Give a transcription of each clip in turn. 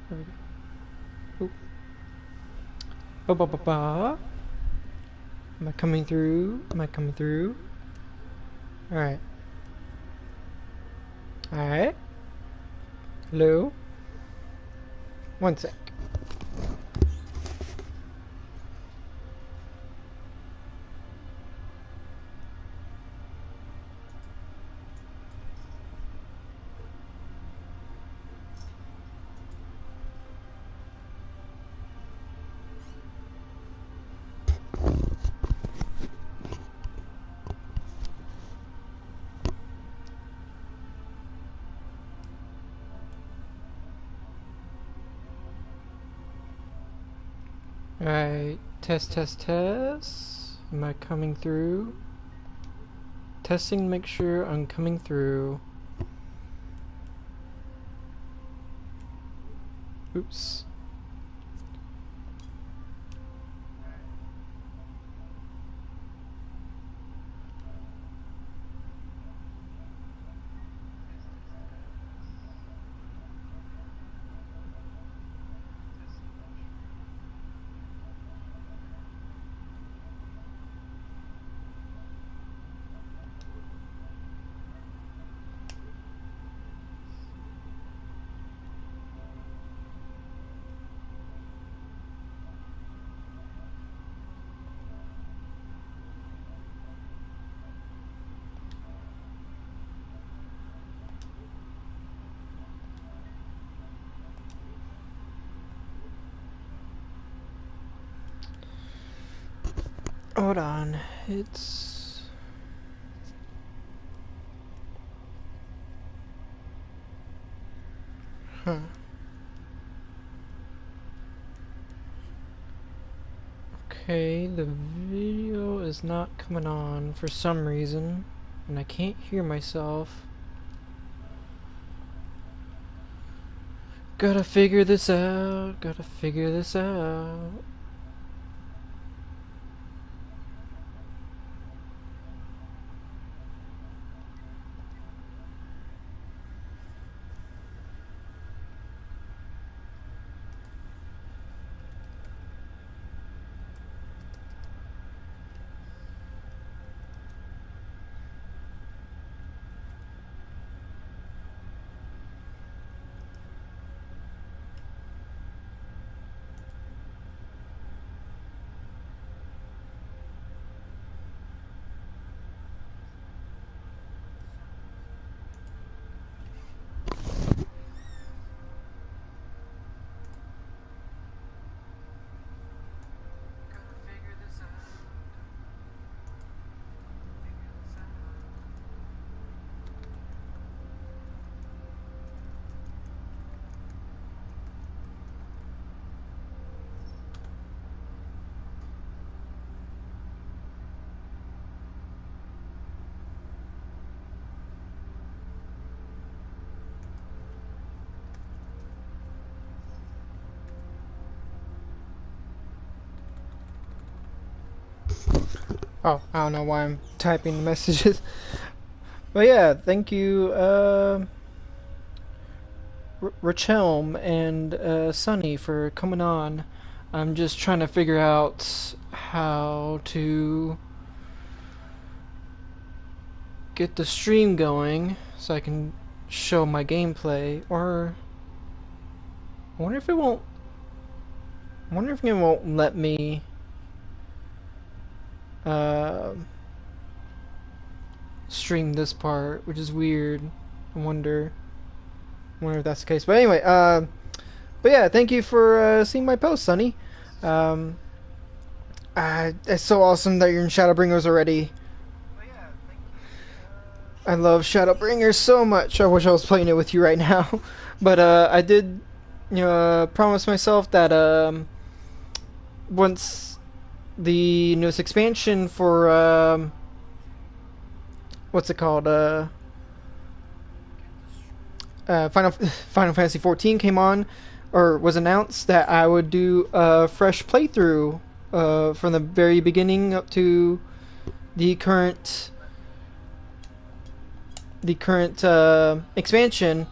There we go. Ba ba ba ba. Am I coming through? Am I coming through? Alright. Alright. Hello? One sec. Alright, test, test, test. Am I coming through? Testing to make sure I'm coming through. Oops. Hold on, it's... Huh. Okay, the video is not coming on for some reason, and I can't hear myself. Gotta figure this out, gotta figure this out. Oh, I don't know why I'm typing the messages. But yeah, thank you, Rachelm and Sunny for coming on. I'm just trying to figure out how to get the stream going so I can show my gameplay. Or I wonder if it won't. I wonder if it won't let me. Stream this part, which is weird. I wonder if that's the case. But anyway, but yeah, thank you for seeing my post, Sonny. It's so awesome that you're in Shadowbringers already. I love Shadowbringers so much. I wish I was playing it with you right now. But I did, promise myself that once the newest expansion for what's it called? Final Fantasy XIV came on, or was announced, that I would do a fresh playthrough from the very beginning up to the current expansion.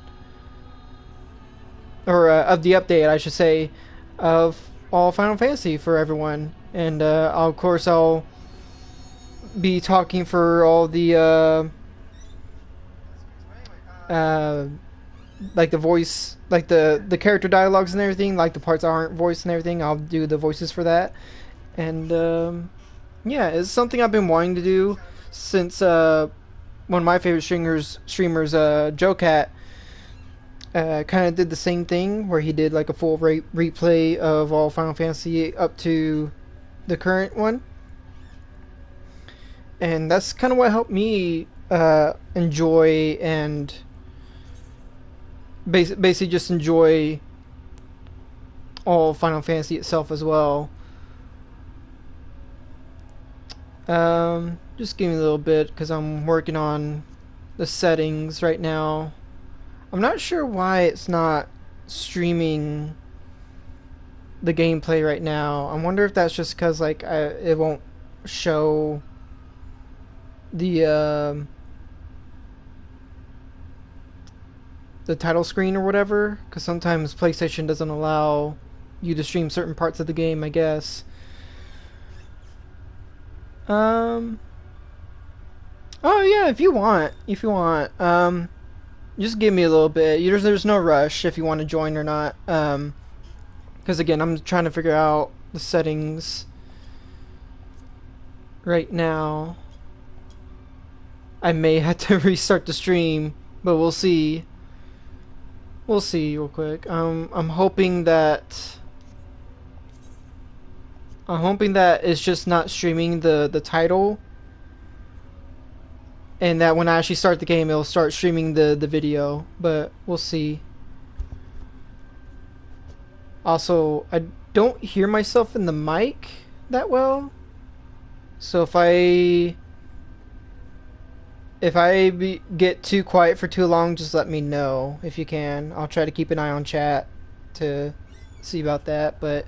or of the update, I should say, of all Final Fantasy for everyone. And of course, I'll be talking for all the uh, like the voice, like the character dialogues and everything, like the parts that aren't voiced and everything. I'll do the voices for that. And yeah, it's something I've been wanting to do since one of my favorite streamers, Joe Cat, kind of did the same thing where he did like a full replay of all Final Fantasy up to the current one, and that's kind of what helped me enjoy and basically just enjoy all Final Fantasy itself as well. Just give me a little bit because I'm working on the settings right now. I'm not sure why it's not streaming the gameplay right now. I wonder if that's just because like it won't show the title screen or whatever. Because sometimes PlayStation doesn't allow you to stream certain parts of the game, I guess. Oh yeah, if you want, just give me a little bit. There's no rush if you want to join or not. Because again, I'm trying to figure out the settings right now. I may have to restart the stream, but we'll see. We'll see real quick. I'm hoping that it's just not streaming the title, and that when I actually start the game, it'll start streaming the video. But we'll see. Also, I don't hear myself in the mic that well, so if I get too quiet for too long, just let me know if you can. I'll try to keep an eye on chat to see about that. But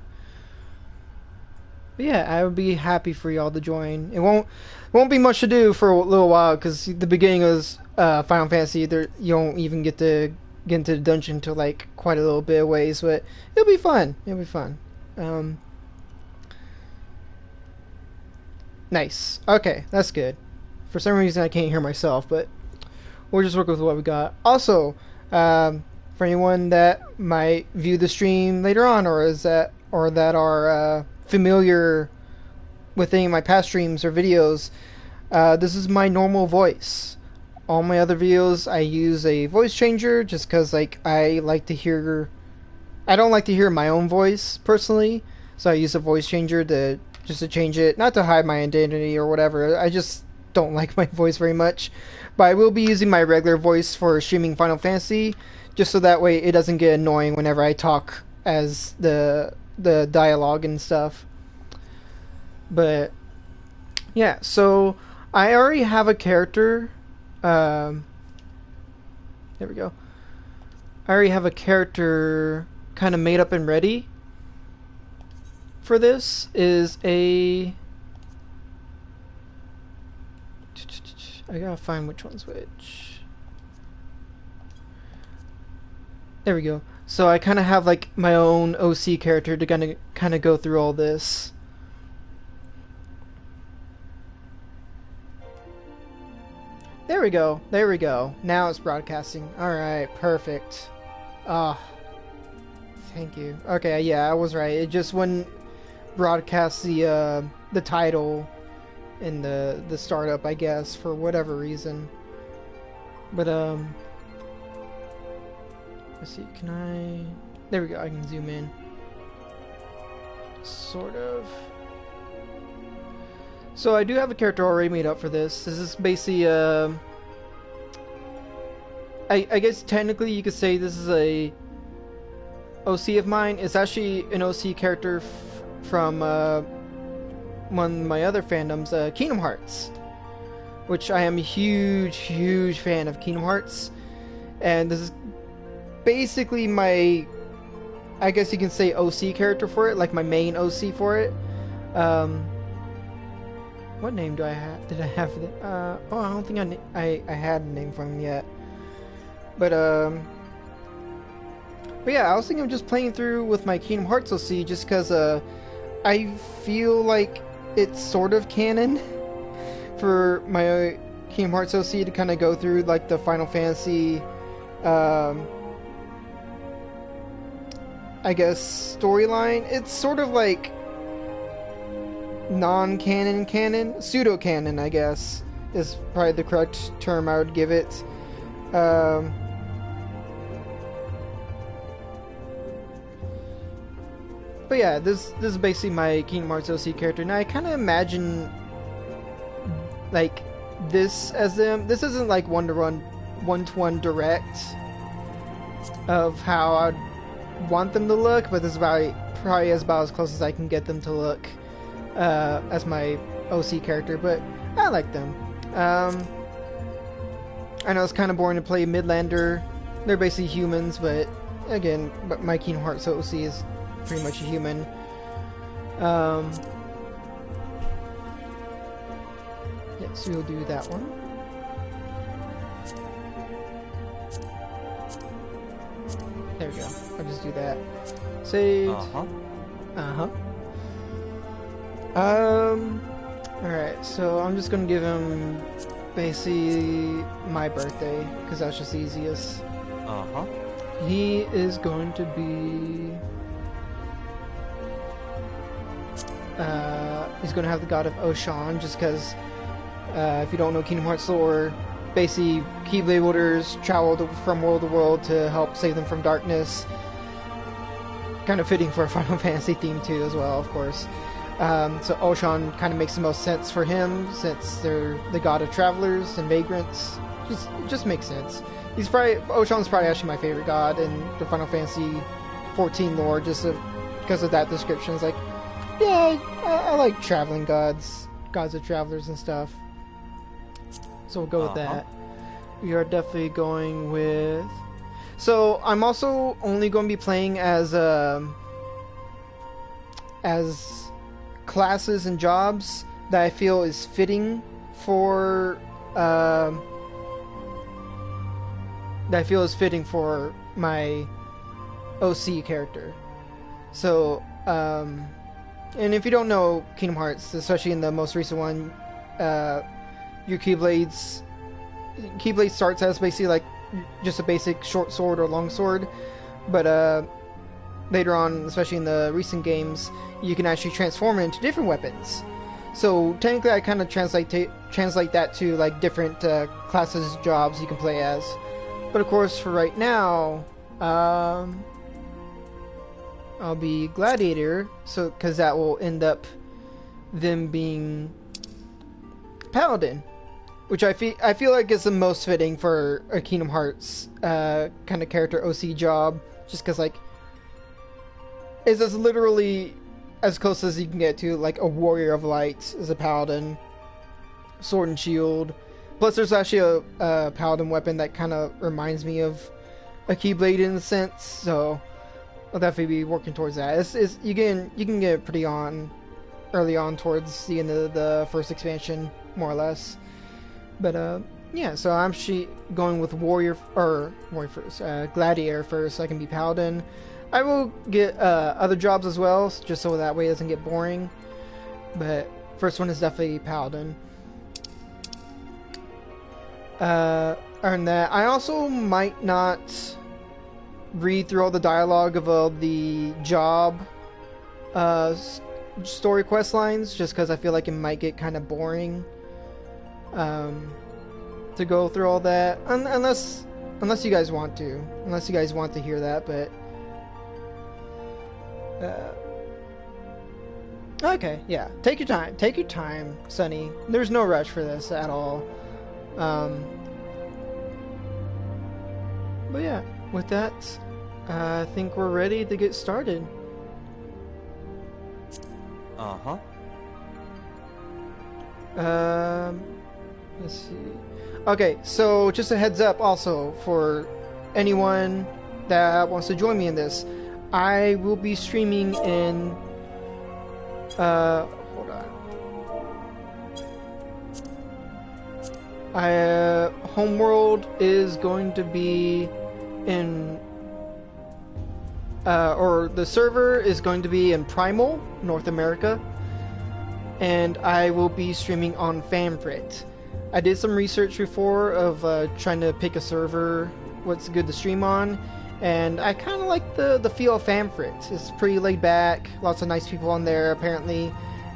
yeah, I would be happy for y'all to join. It won't be much to do for a little while because the beginning of Final Fantasy, you don't even get to get into the dungeon until like quite a little bit of ways, but it'll be fun. It'll be fun. Nice. Okay, that's good. For some reason, I can't hear myself, but we'll just work with what we got. Also, for anyone that might view the stream later on, or that are familiar with any of my past streams or videos, this is my normal voice. All my other videos, I use a voice changer just because, like, I don't like to hear my own voice personally, so I use a voice changer to change it, not to hide my identity or whatever. I just don't like my voice very much, but I will be using my regular voice for streaming Final Fantasy, just so that way it doesn't get annoying whenever I talk as the dialogue and stuff. But yeah, so I already have a character. There we go. I already have a character kind of made up and ready for this. I gotta find which one's which. There we go. So I kind of have like my own OC character to kind of go through all this. There we go. There we go. Now it's broadcasting. All right, perfect. Thank you. Okay, yeah, I was right. It just wouldn't broadcast the title in the startup, I guess, for whatever reason. But let's see. Can I? There we go. I can zoom in. Sort of. So I do have a character already made up for this. This is basically I guess technically you could say this is a OC of mine. It's actually an OC character from one of my other fandoms, Kingdom Hearts, which I am a huge fan of Kingdom Hearts, and this is basically my, I guess you can say, OC character for it, like my main OC for it. What name do I have? Did I have it? I don't think I had a name for him yet. But But yeah, I was thinking of just playing through with my Kingdom Hearts OC just because I feel like it's sort of canon for my Kingdom Hearts OC to kind of go through like the Final Fantasy, I guess, storyline. It's sort of like non-canon canon, pseudo-canon, I guess, is probably the correct term I would give it. But yeah, this is basically my Kingdom Hearts OC character. Now I kind of imagine like this as them. This isn't like one-to-one direct of how I'd want them to look, but this is probably about as close as I can get them to look as my OC character. But I like them. I know it's kind of boring to play Midlander. They're basically humans, but again, my Kingdom Hearts OC is pretty much a human. Yeah, so we'll do that one. There we go. I'll just do that. Saved. Alright, so I'm just gonna give him basically my birthday, because that's just the easiest. He is going to be... he's going to have the god of Oshan, just because, if you don't know Kingdom Hearts lore, basically Keyblade wielders travel from world to world to help save them from darkness. Kind of fitting for a Final Fantasy theme too, as well, of course. So Oshan kind of makes the most sense for him, since they're the god of travelers and vagrants. Just makes sense. Oshan's probably actually my favorite god in the Final Fantasy 14 lore, just because of that description. It's like, yeah, I like traveling gods of travelers and stuff. So we'll go with that. We are definitely going with... So I'm also only going to be playing as classes and jobs that I feel is fitting for my OC character. So and if you don't know Kingdom Hearts, especially in the most recent one, your Keyblade starts as basically like just a basic short sword or long sword, but later on, especially in the recent games, you can actually transform it into different weapons. So technically I kind of translate that to like different classes, jobs you can play as. But of course for right now, I'll be Gladiator, so because that will end up them being Paladin, which I feel like is the most fitting for a Kingdom Hearts kind of character OC job, just because like it's as literally as close as you can get to like a warrior of light as a Paladin, sword and shield. Plus there's actually a Paladin weapon that kind of reminds me of a Keyblade in a sense, so I'll definitely be working towards that. You can get it pretty early on towards the end of the first expansion, more or less. But yeah, so I'm going with Warrior first, Gladiator first, so I can be Paladin. I will get other jobs as well, just so that way it doesn't get boring. But first one is definitely Paladin. Other than that, I also might not read through all the dialogue of all the job story quest lines, just because I feel like it might get kind of boring to go through all that, unless you guys want to hear that. But okay, yeah, take your time, Sonny. There's no rush for this at all. But yeah, with that, I think we're ready to get started. Let's see. Okay, so just a heads up also for anyone that wants to join me in this. I will be streaming in hold on. Homeworld is going to be in or the server is going to be in Primal, North America, and I will be streaming on FanFrit. I did some research before of trying to pick a server, what's good to stream on, and I kind of like the feel of FanFrit. It's pretty laid back, lots of nice people on there apparently,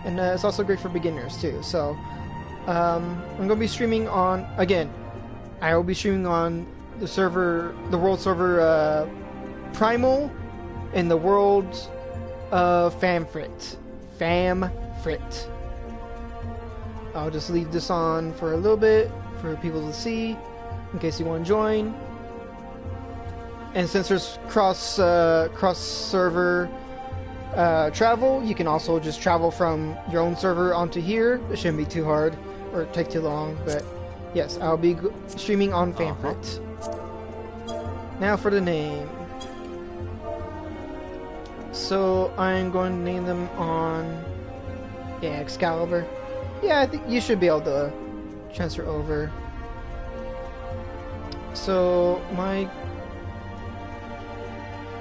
and it's also great for beginners too. So I'm going to be streaming on, again, I will be streaming on the server, the world server Primal, in the world of FanFrit. FamFrit. I'll just leave this on for a little bit for people to see in case you want to join. And since there's cross server travel, you can also just travel from your own server onto here. It shouldn't be too hard or take too long, but yes, I'll be streaming on FanFrit. Now for the name. So I'm going to name them on Excalibur. Yeah, I think you should be able to transfer over. So my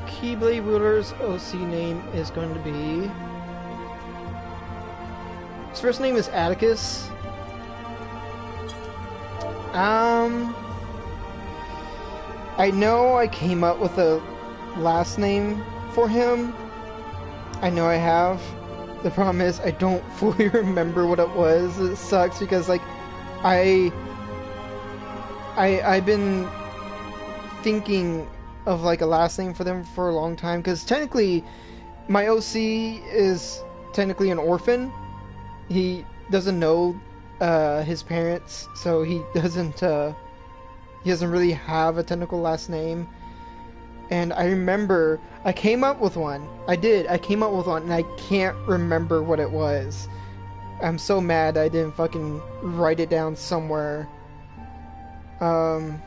Keyblade Ruler's OC name is going to be, his first name is Atticus. I know I came up with a last name for him. I know I have. The problem is I don't fully remember what it was. It sucks because like I've been thinking of like a last name for them for a long time, because technically my OC is technically an orphan. He doesn't know his parents, so he doesn't really have a technical last name. And I remember I came up with one. I came up with one, and I can't remember what it was. I'm so mad I didn't fucking write it down somewhere. Damn.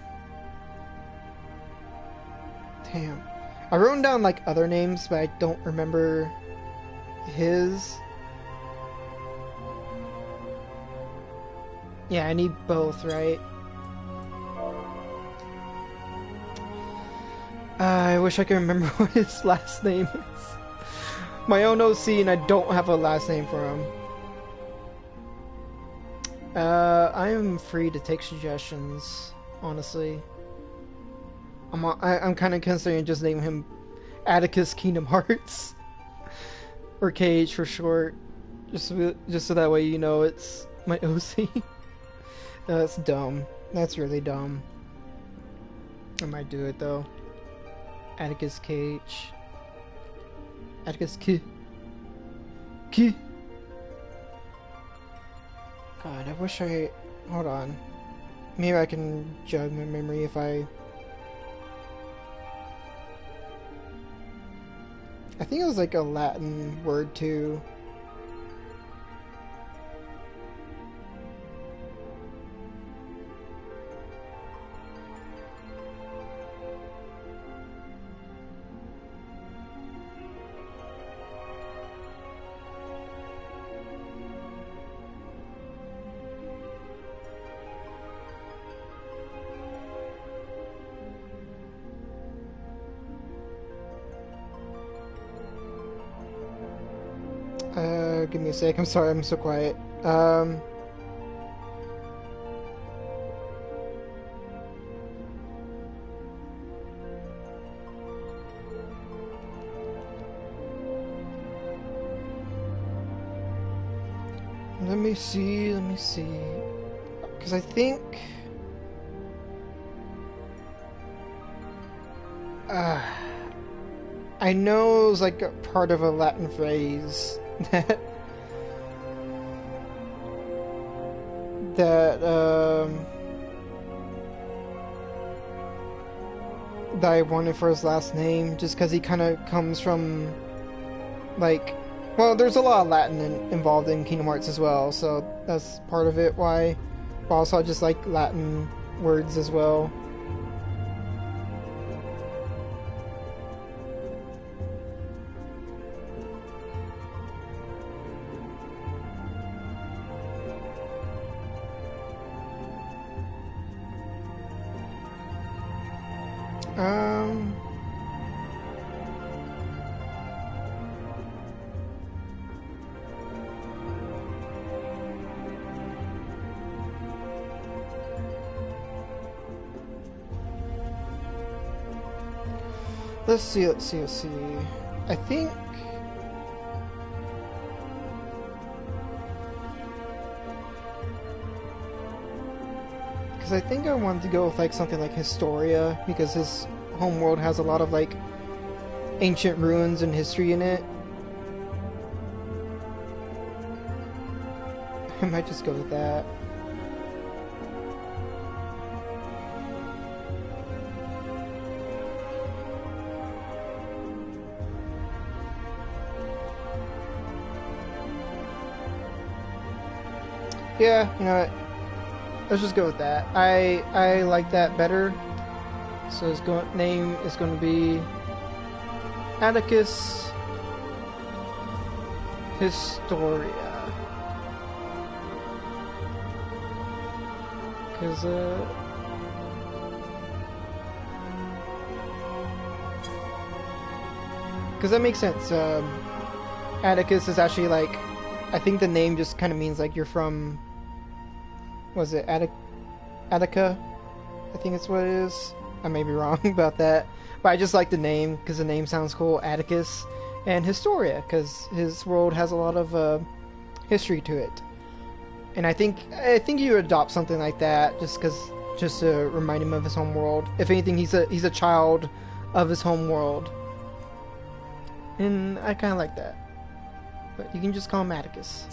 I wrote down like other names, but I don't remember his. Yeah, I need both, right? I wish I could remember what his last name is. My own OC, and I don't have a last name for him. I am free to take suggestions, honestly. I'm kind of considering just naming him Atticus Kingdom Hearts. Or Cage for short. Just so that way you know it's my OC. That's dumb. That's really dumb. I might do it though. Atticus Cage. Atticus Key. God, I wish I... Hold on. Maybe I can jog my memory if I think it was like a Latin word too. Give me a sec. I'm sorry, I'm so quiet. Let me see. Because I think... I know it was like a part of a Latin phrase that I wanted for his last name, just because he kind of comes from, like, well, there's a lot of Latin involved in Kingdom Hearts as well, so that's part of it why. But also I just like Latin words as well. Let's see, let's see, let's see. I think... Because I think I wanted to go with like something like Historia, because his homeworld has a lot of like ancient ruins and history in it. I might just go with that. Yeah, you know what? Let's just go with that. I like that better. So his name is going to be Atticus Historia. Because that makes sense. Atticus is actually like, I think the name just kind of means like you're from, was it Attica? I think it's what it is. I may be wrong about that, but I just like the name because the name sounds cool, Atticus, and Historia because his world has a lot of history to it. And I think you adopt something like that just to remind him of his home world. If anything, he's a child of his home world, and I kind of like that. But you can just call him Atticus.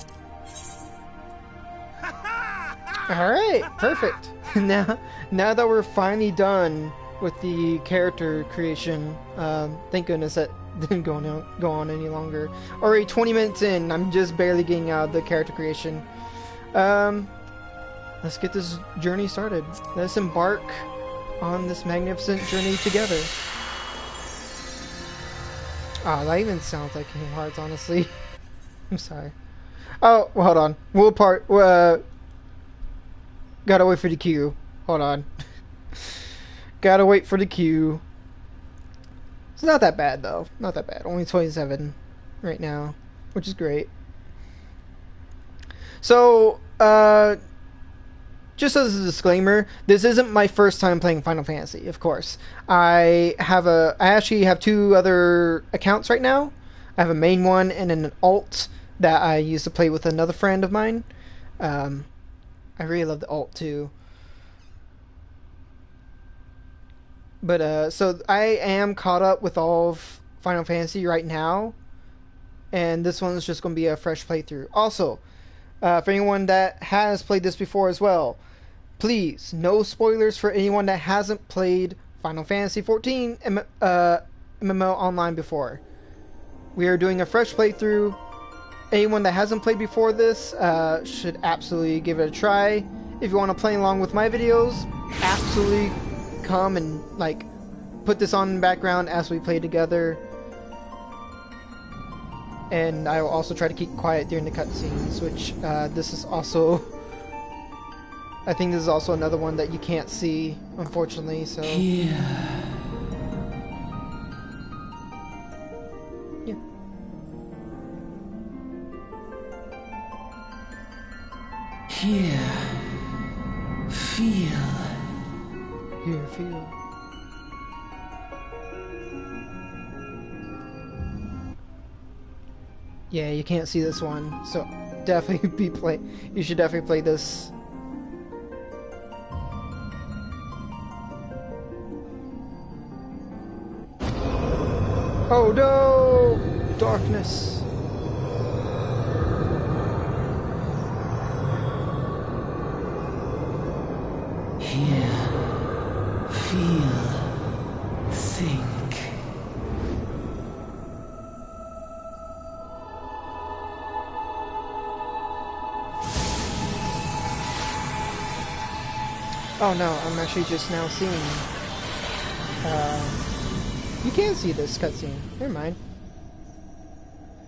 Alright, perfect. Now that we're finally done with the character creation, thank goodness that didn't go on any longer. Already 20 minutes in, I'm just barely getting out of the character creation. Let's get this journey started. Let's embark on this magnificent journey together. Oh, that even sounds like Kingdom Hearts, honestly. I'm sorry. Oh, well, hold on. Gotta wait for the queue. Hold on. Gotta wait for the queue. It's not that bad, though. Not that bad. Only 27 right now, which is great. So, just as a disclaimer, this isn't my first time playing Final Fantasy, of course. I actually have two other accounts right now. I have a main one and an alt that I used to play with another friend of mine. I really love the alt too. But so I am caught up with all of Final Fantasy right now, and this one's just going to be a fresh playthrough. Also, for anyone that has played this before as well, please, no spoilers for anyone that hasn't played Final Fantasy XIV MMO Online before. We are doing a fresh playthrough. Anyone that hasn't played before this should absolutely give it a try. If you want to play along with my videos, absolutely come and like put this on in the background as we play together. And I will also try to keep quiet during the cutscenes, which this is also... I think this is also another one that you can't see, unfortunately, so... Here. Yeah. Here. Feel. Here, feel. Yeah, you can't see this one, so definitely you should definitely play this. Oh no! Darkness. Hear. Feel. Think. Oh no, I'm actually just now seeing... you can see this cutscene. Never mind.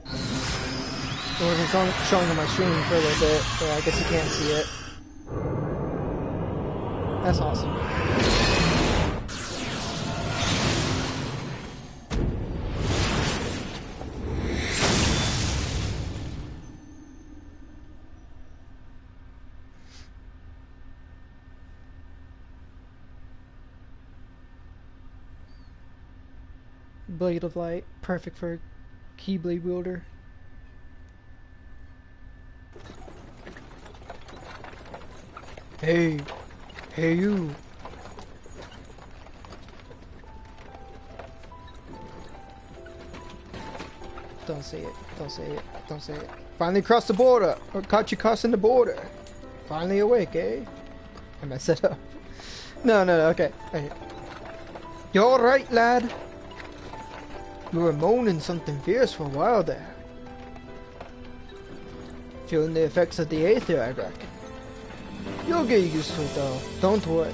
It wasn't showing on my stream for a little bit, so I guess you can't see it. That's awesome. Blade of Light. Perfect for a Keyblade wielder. Hey. Hey you. Don't say it. Don't say it. Don't say it. Finally crossed the border. Or caught you crossing the border. Finally awake, eh? I messed it up. No, okay. Okay. You alright, lad? You were moaning something fierce for a while there. Feeling the effects of the aether, I reckon. You'll get used to it though, don't worry.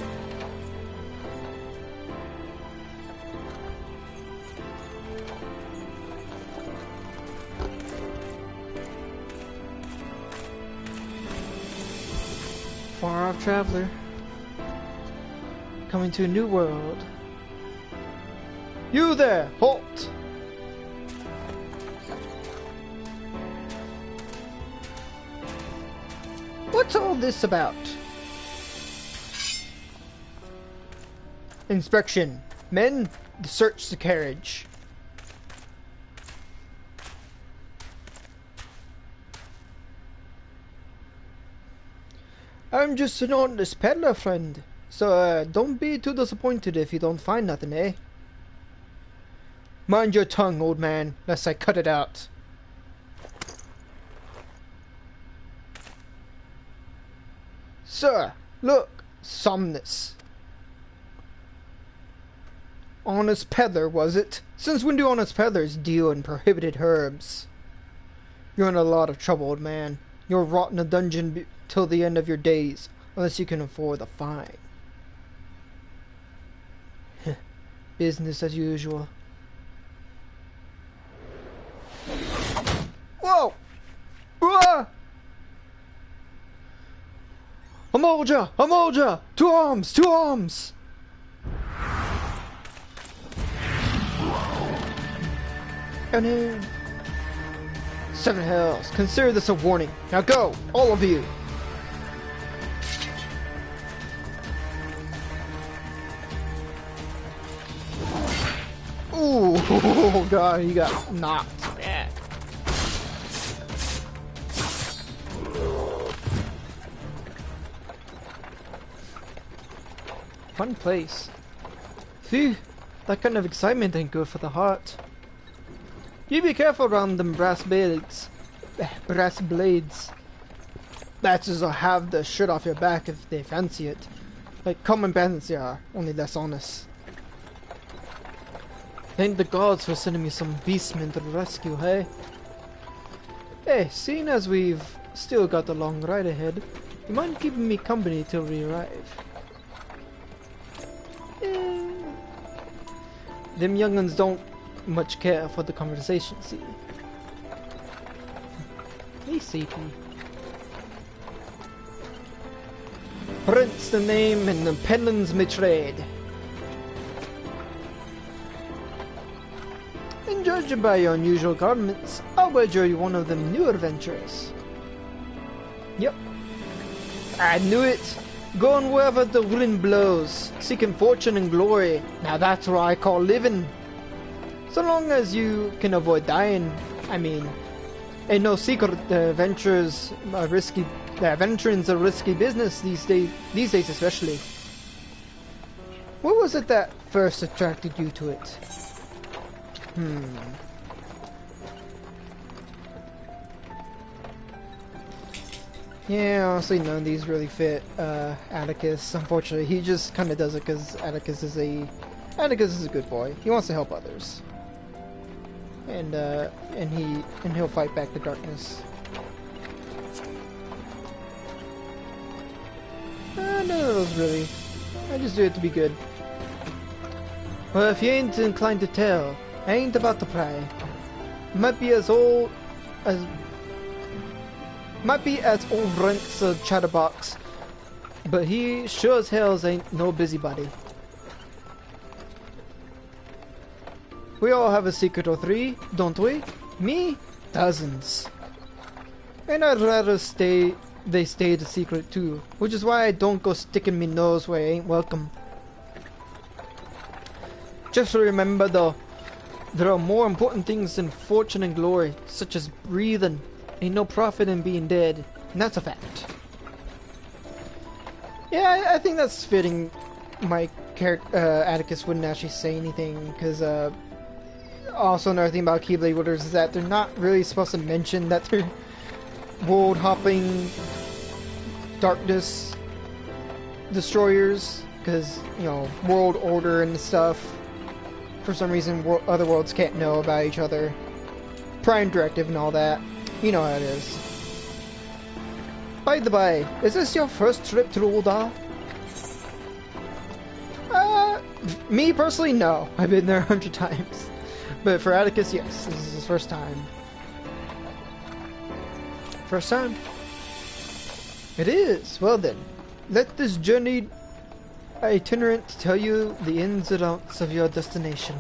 Far off traveler. Coming to a new world. You there! Halt! What's all this about? Inspection. Men, search the carriage. I'm just an honest peddler, friend. So, don't be too disappointed if you don't find nothing, eh? Mind your tongue, old man, lest I cut it out. Sir, look, Somnus. Honest peddler, was it? Since when do honest peddlers deal in prohibited herbs? You're in a lot of trouble, old man. You'll rot in a dungeon till the end of your days, unless you can afford the fine. Business as usual. Whoa! Ah! Amolja! Amolja! To arms! To arms! And in 7 hells. Consider this a warning. Now go, all of you. Ooh, oh god, he got knocked back. Fun place. Phew, that kind of excitement ain't good for the heart. You be careful around them brass blades. Brass blades. Batches will have the shirt off your back if they fancy it. Like common bandits they are, only less honest. Thank the gods for sending me some beastmen to the rescue, hey? Hey, seeing as we've still got a long ride ahead, you mind keeping me company till we arrive? Them young'uns don't much care for the conversation, see? Hey, CP. Prince the name and the penance me trade. And judging by your unusual garments, I'll wager you one of them new adventurers. Yep. I knew it! Going wherever the wind blows, seeking fortune and glory. Now that's what I call living. So long as you can avoid dying, I mean. Ain't no secret adventuring's a risky business these days especially. What was it that first attracted you to it? Yeah, honestly, none of these really fit Atticus. Unfortunately, he just kind of does it because Atticus is a good boy. He wants to help others, and he'll fight back the darkness. None of those really. I just do it to be good. Well, if you ain't inclined to tell, I ain't about to pry. Might be as old Brent's a chatterbox, but he sure as hells ain't no busybody. We all have a secret or three, don't we? Me? Dozens. And I'd rather they stay the secret too, which is why I don't go sticking me nose where I ain't welcome. Just remember though, There are more important things than fortune and glory, such as breathing. Ain't no profit in being dead, and that's a fact. Yeah, I think that's fitting. My character, Atticus wouldn't actually say anything, because, also another thing about Keyblade Wielders is that they're not really supposed to mention that they're world-hopping darkness destroyers, because, you know, world order and stuff. For some reason, other worlds can't know about each other. Prime Directive and all that. You know how it is. By the by, is this your first trip to Ul'dah? Me personally, no. I've been there 100 times. But for Atticus, yes. This is his first time. First time? It is. Well then, let this journey itinerant tell you the ins and outs of your destination.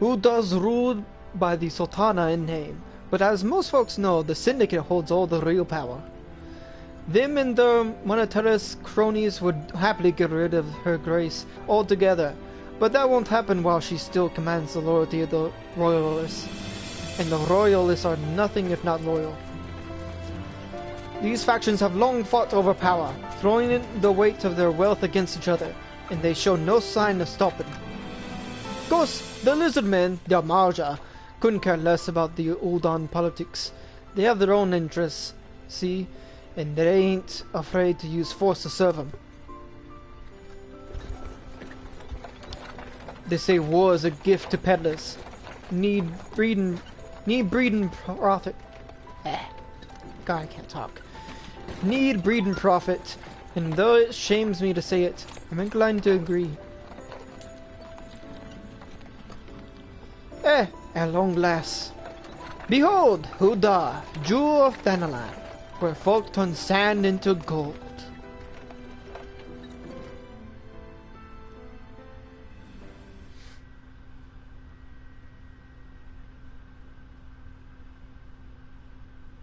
Ul'dah's ruled by the Sultana in name, but as most folks know, the Syndicate holds all the real power. Them and their monetarist cronies would happily get rid of Her Grace altogether, but that won't happen while she still commands the loyalty of the Royalists. And the Royalists are nothing if not loyal. These factions have long fought over power, throwing in the weight of their wealth against each other, and they show no sign of stopping. Of course, the Lizardmen, the Marja, couldn't care less about the Ul'dah politics. They have their own interests, see, and they ain't afraid to use force to serve them. They say war is a gift to peddlers. Need breeding profit. God, I can't talk. Need breeding profit, and though it shames me to say it, I'm inclined to agree. At long last. Behold, Ul'dah, jewel of Thanalan, where folk turn sand into gold.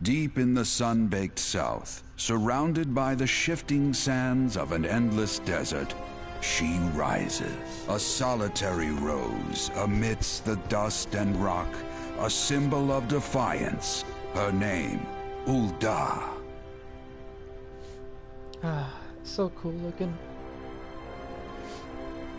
Deep in the sun-baked south, surrounded by the shifting sands of an endless desert, she rises, a solitary rose amidst the dust and rock, a symbol of defiance. Her name, Ul'dah. Ah, so cool looking.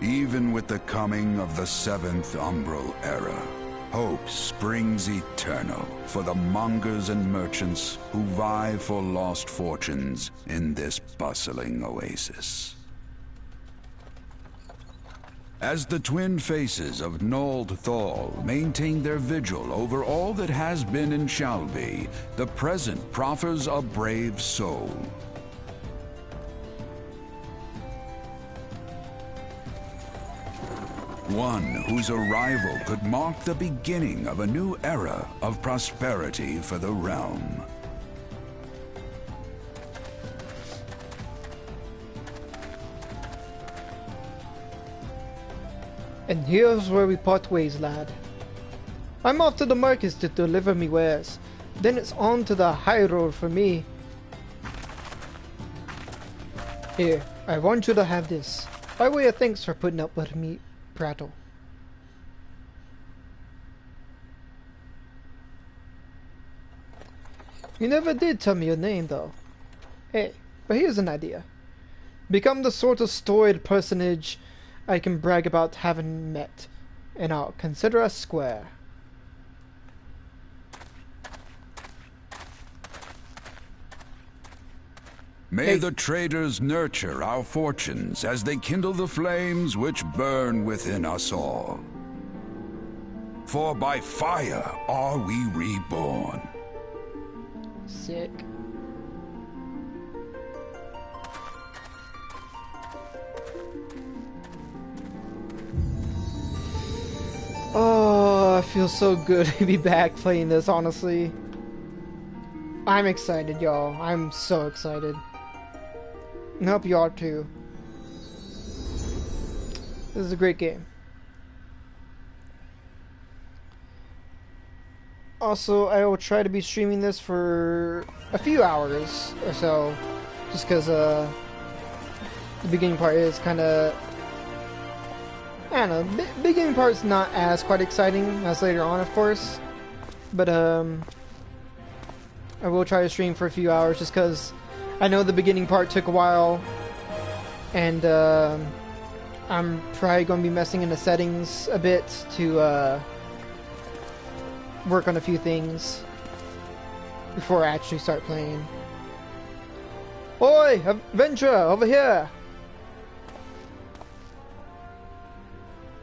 Even with the coming of the seventh umbral era, hope springs eternal for the mongers and merchants who vie for lost fortunes in this bustling oasis. As the twin faces of Nold Thal maintain their vigil over all that has been and shall be, the present proffers a brave soul. One whose arrival could mark the beginning of a new era of prosperity for the realm. And here's where we part ways, lad. I'm off to the markets to deliver me wares. Then it's on to the high road for me. Here, I want you to have this, by way of thanks for putting up with me prattle. You never did tell me your name, though. Hey, but here's an idea. Become the sort of storied personage I can brag about having met, and I'll consider us square. May the traders nurture our fortunes as they kindle the flames which burn within us all. For by fire are we reborn. Sick. Oh, I feel so good to be back playing this, honestly. I'm excited, y'all. I'm so excited. I hope you are too. This is a great game. Also, I will try to be streaming this for a few hours or so, just because the beginning part is kind of, I don't know, beginning part's not as quite exciting as later on, of course, but I will try to stream for a few hours just because I know the beginning part took a while, and I'm probably going to be messing in the settings a bit to work on a few things before I actually start playing. Oi, adventurer, over here!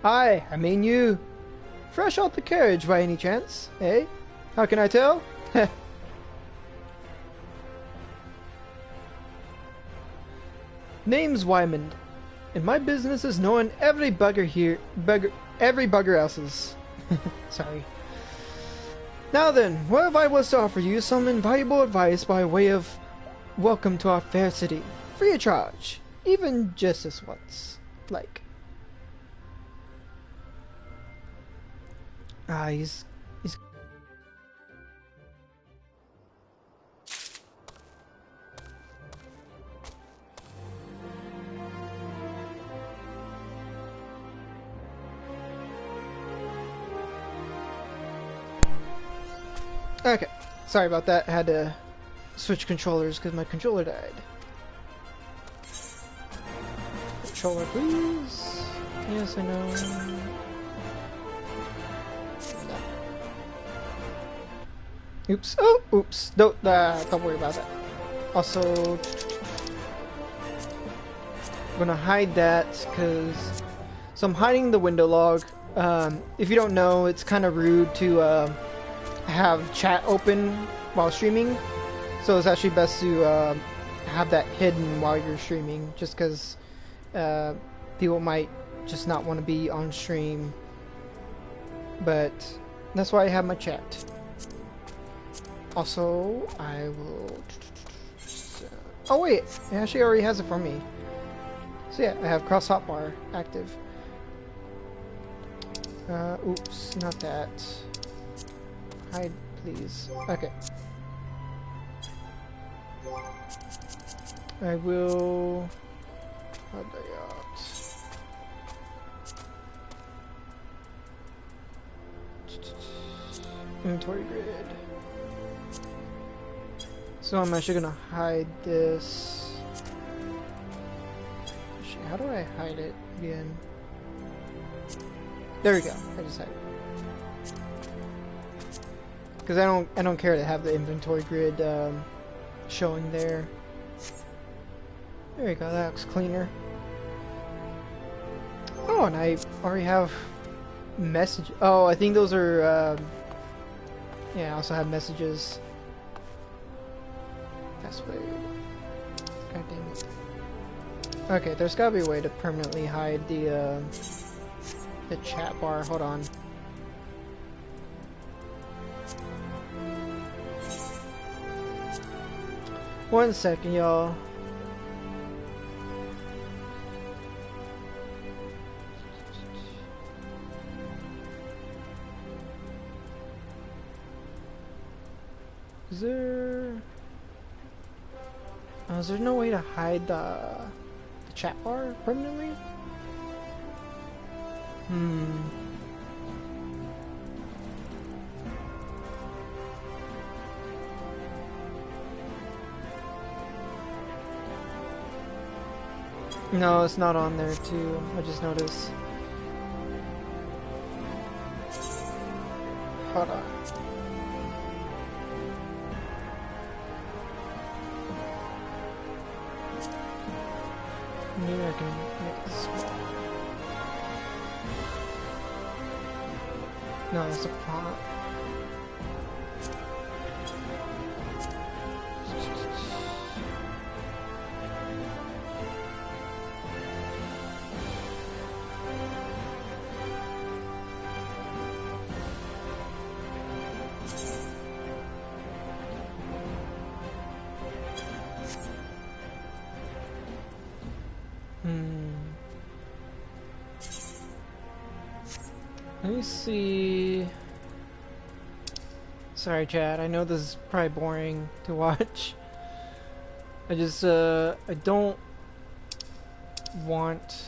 Hi, I mean you. Fresh out the carriage by any chance, eh? How can I tell? Name's Wyman, and my business is knowing every bugger here, every bugger else's. Sorry. Now then, what if I was to offer you some invaluable advice by way of welcome to our fair city, free of charge, even just this once, like. He's okay. Sorry about that. I had to switch controllers because my controller died. Controller, please. Yes, I know. Oops. Oh, oops. Don't worry about that. Also, I'm gonna hide that because. So I'm hiding the window log. If you don't know, it's kind of rude to have chat open while streaming. So it's actually best to have that hidden while you're streaming, just because people might just not want to be on stream. But that's why I have my chat. Also, I will... Oh wait, it actually already has it for me. So yeah, I have cross hotbar active. Oops, not that. Hide, please. Okay. I will... How'd they out? Inventory grid. So I'm actually gonna hide this. Actually, how do I hide it again? There we go. I just hide it. Because I don't care to have the inventory grid showing there. There we go. That looks cleaner. Oh, and I already have message. Oh, I think those are. Yeah, I also have messages. That's weird. God dang it. Okay, there's gotta be a way to permanently hide the chat bar. Hold on. One second, y'all. Is there no way to hide the chat bar permanently? No, it's not on there too. I just noticed. Hold on. Maybe I can make it small. No, that's a prompt. Let me see. Sorry, chat. I know this is probably boring to watch. I just, I don't want...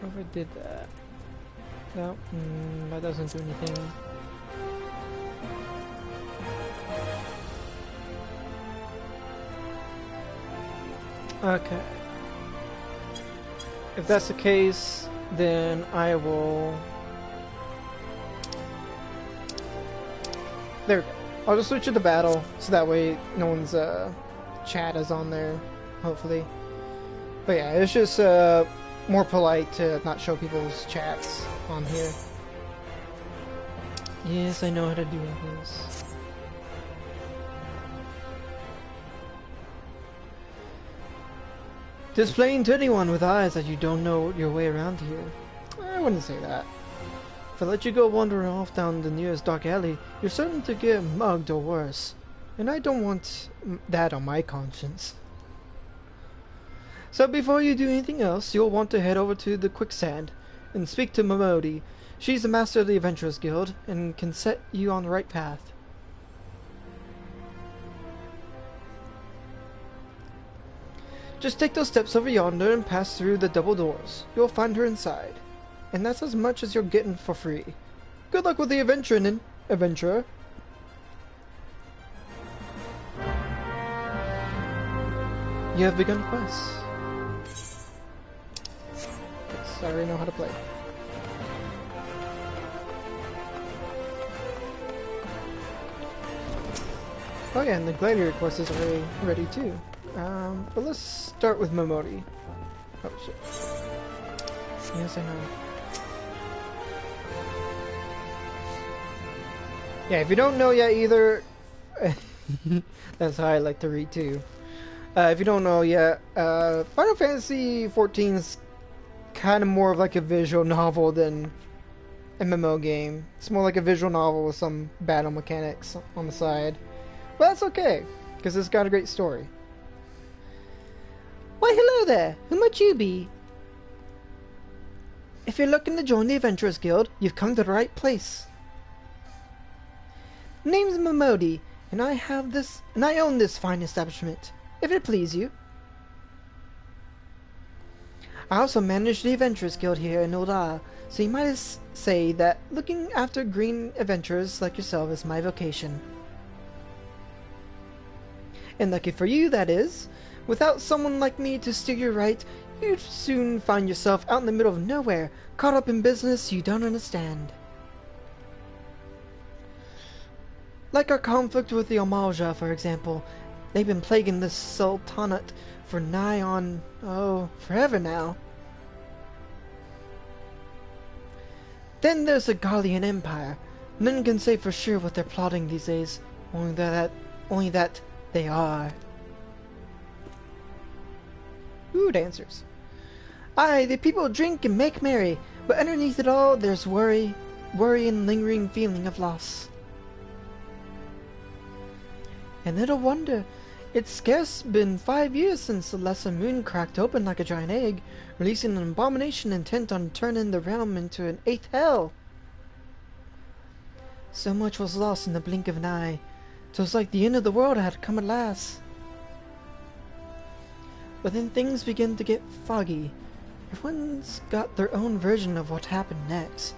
Overdid that. No, that doesn't do anything. Okay. If that's the case, then I will... There we go. I'll just switch it to battle, so that way no one's chat is on there, hopefully. But yeah, it's just more polite to not show people's chats on here. Yes, I know how to do this. Displaying to anyone with eyes that you don't know your way around here. I wouldn't say that. If I let you go wandering off down the nearest dark alley, you're certain to get mugged or worse. And I don't want that on my conscience. So before you do anything else, you'll want to head over to the quicksand and speak to Momodi. She's the master of the Adventurers Guild and can set you on the right path. Just take those steps over yonder and pass through the double doors. You'll find her inside. And that's as much as you're getting for free. Good luck with the adventurer. You have begun quests. Yes, I already know how to play. Oh yeah, and the gladiator quest is already ready too. But let's start with Momodi. Oh shit. Yes, I know. Yeah, if you don't know yet either, that's how I like to read too. If you don't know yet, Final Fantasy XIV is kind of more of like a visual novel than MMO game. It's more like a visual novel with some battle mechanics on the side. But that's okay, because it's got a great story. Why, hello there! Who might you be? If you're looking to join the Adventurers Guild, you've come to the right place. Name's Momodi, and I own this fine establishment, if it please you. I also manage the Adventurers Guild here in Oldar, so you might say that looking after green adventurers like yourself is my vocation. And lucky for you, that is. Without someone like me to steer you right, you'd soon find yourself out in the middle of nowhere, caught up in business you don't understand. Like our conflict with the Omalja, for example. They've been plaguing this Sultanate for nigh on, forever now. Then there's the Gallian Empire. None can say for sure what they're plotting these days, only that they are. Ooh, dancers. Aye, the people drink and make merry, but underneath it all there's worry and lingering feeling of loss. And little wonder, it's scarce been 5 years since the lesser moon cracked open like a giant egg, releasing an abomination intent on turning the realm into an 8th hell. So much was lost in the blink of an eye. 'Twas like the end of the world had come at last. But then things began to get foggy. Everyone's got their own version of what happened next.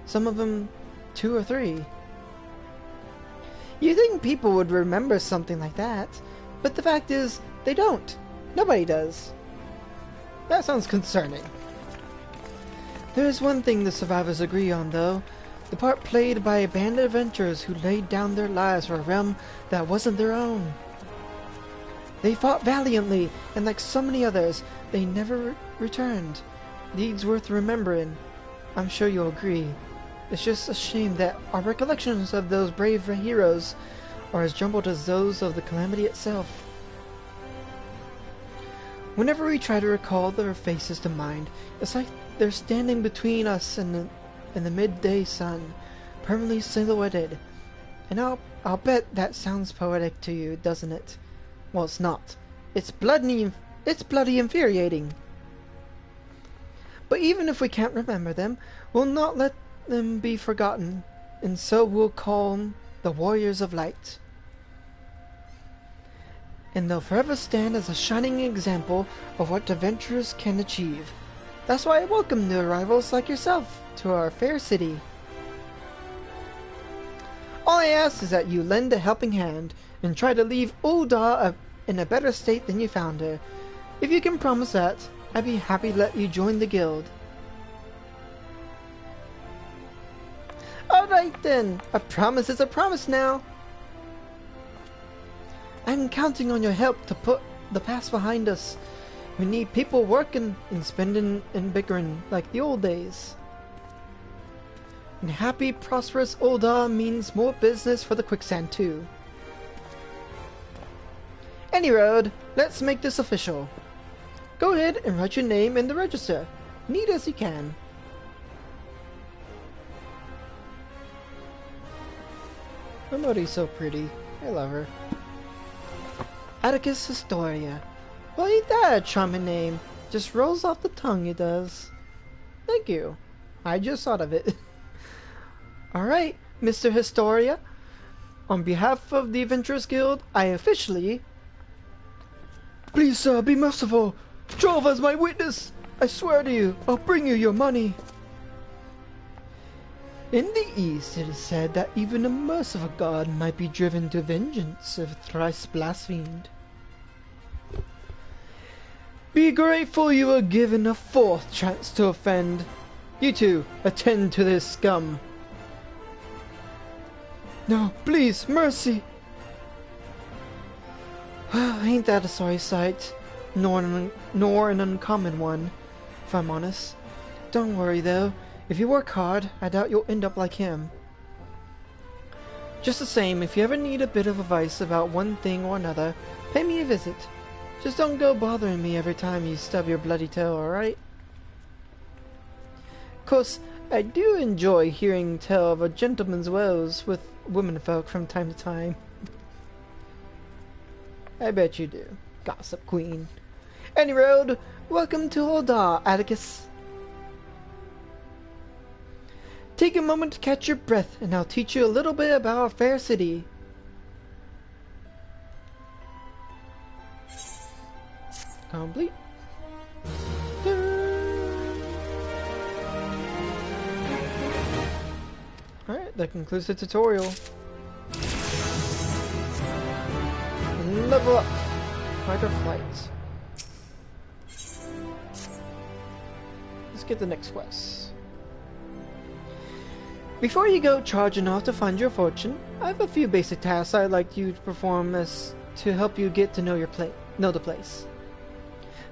Some of them 2 or 3. You think people would remember something like that, but the fact is, they don't. Nobody does. That sounds concerning. There is one thing the survivors agree on, though. The part played by a band of adventurers who laid down their lives for a realm that wasn't their own. They fought valiantly, and like so many others, they never returned. Deeds worth remembering. I'm sure you'll agree. It's just a shame that our recollections of those brave heroes are as jumbled as those of the calamity itself. Whenever we try to recall their faces to mind, it's like they're standing between us and the midday sun, permanently silhouetted. And I'll bet that sounds poetic to you, doesn't it? Well, it's not. It's bloody infuriating. But even if we can't remember them, we'll not let them be forgotten, and so we'll call them the Warriors of Light. And they'll forever stand as a shining example of what adventurers can achieve. That's why I welcome new arrivals like yourself to our fair city. All I ask is that you lend a helping hand and try to leave Ul'dah in a better state than you found her. If you can promise that, I'd be happy to let you join the guild. Alright then, a promise is a promise now. I'm counting on your help to put the past behind us. We need people working and spending and bickering like the old days. And happy, prosperous Ul'dah means more business for the quicksand too. Any road, let's make this official. Go ahead and write your name in the register, neat as you can. Momodi's so pretty. I love her. Atticus Historia. Well, ain't that a charming name? Just rolls off the tongue, it does. Thank you. I just thought of it. Alright, Mr. Historia. On behalf of the Adventurers Guild, I officially... Please, sir, be merciful. Jove as my witness. I swear to you, I'll bring you your money. In the East, it is said that even a merciful god might be driven to vengeance if thrice blasphemed. Be grateful you were given a fourth chance to offend. You two, attend to this scum. No, please, mercy! Ain't that a sorry sight? Nor an uncommon one, if I'm honest. Don't worry though. If you work hard, I doubt you'll end up like him. Just the same, if you ever need a bit of advice about one thing or another, pay me a visit. Just don't go bothering me every time you stub your bloody toe, alright? Of course, I do enjoy hearing tell of a gentleman's woes with womenfolk from time to time. I bet you do, gossip queen. Any road, welcome to Ul'dah, Atticus. Take a moment to catch your breath, and I'll teach you a little bit about our fair city. Complete. Alright, that concludes the tutorial. Level up. Fight or flight. Let's get the next quest. Before you go charging off to find your fortune, I have a few basic tasks I'd like you to perform as to help you get to know the place.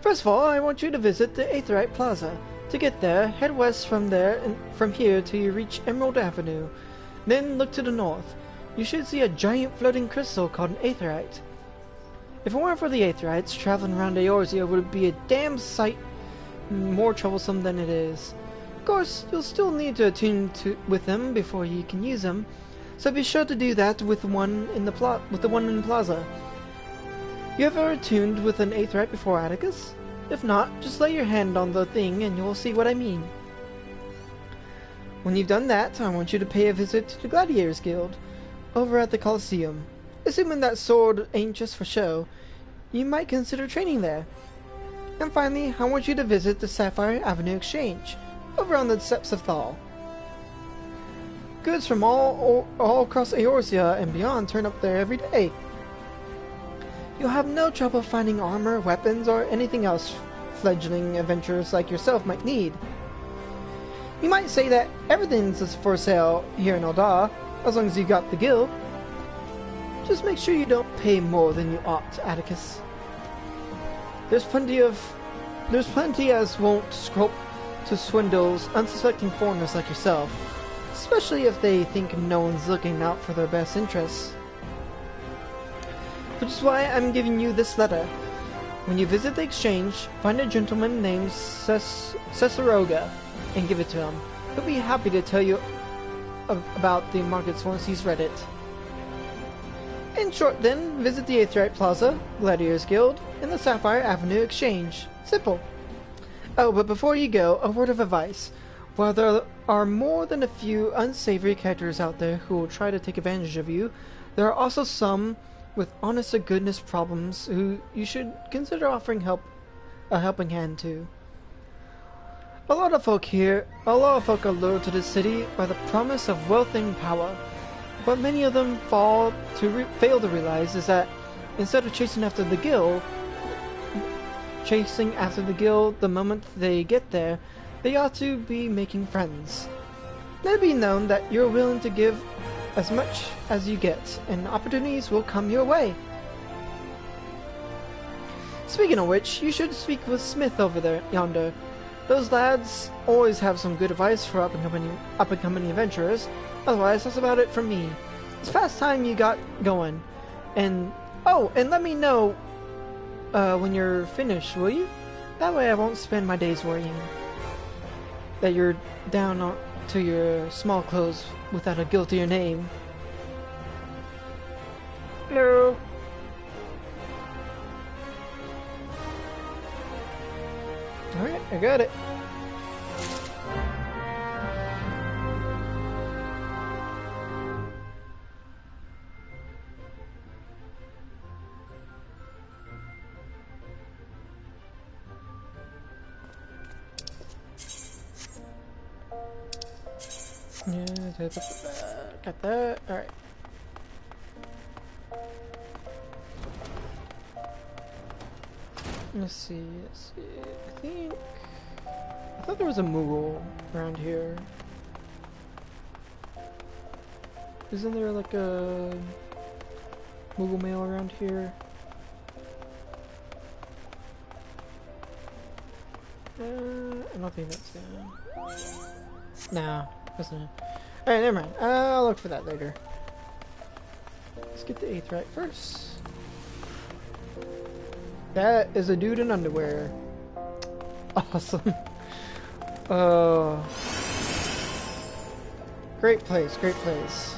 First of all, I want you to visit the Aetheryte Plaza. To get there, head west from here till you reach Emerald Avenue. Then look to the north. You should see a giant floating crystal called an Aetheryte. If it weren't for the Aetherites, traveling around Eorzea would be a damn sight more troublesome than it is. Of course, you'll still need to attune with them before you can use them, so be sure to do that with the one in the plaza. You ever attuned with an Aetherite before, Atticus? If not, just lay your hand on the thing and you'll see what I mean. When you've done that, I want you to pay a visit to the Gladiators Guild, over at the Colosseum. Assuming that sword ain't just for show, you might consider training there. And finally, I want you to visit the Sapphire Avenue Exchange, over on the steps of Thal. Goods from all across Eorzea and beyond turn up there every day. You'll have no trouble finding armor, weapons, or anything else fledgling adventurers like yourself might need. You might say that everything's for sale here in Ul'dah, as long as you got the guild. Just make sure you don't pay more than you ought, Atticus. There's plenty as won't scrope to swindles unsuspecting foreigners like yourself, especially if they think no one's looking out for their best interests. Which is why I'm giving you this letter. When you visit the exchange, find a gentleman named Cesaroga and give it to him. He'll be happy to tell you about the markets once he's read it. In short then, visit the Aetheryte Plaza, Gladiators Guild, and the Sapphire Avenue Exchange. Simple. Oh, but before you go, a word of advice. While there are more than a few unsavory characters out there who will try to take advantage of you, there are also some with honest-to-goodness problems who you should consider offering a helping hand to. A lot of folk are lured to this city by the promise of wealth and power. What many of them fail to realize is that instead of chasing after the guild the moment they get there, they ought to be making friends. Let it be known that you're willing to give as much as you get, and opportunities will come your way. Speaking of which, you should speak with Smith over there yonder. Those lads always have some good advice for up-and-coming adventurers. Otherwise, that's about it from me. It's fast time you got going. And let me know when you're finished, will you? That way I won't spend my days worrying that you're down to your small clothes without a guiltier name. No. Alright, I got it. Yeah, got that. Alright. Let's see. I thought there was a Moogle around here. Isn't there like a Moogle male around here? I don't think that's gonna... Nah, that's not. Alright, never mind. I'll look for that later. Let's get the 8th right first. That is a dude in underwear. Awesome. Oh. Great place, great place.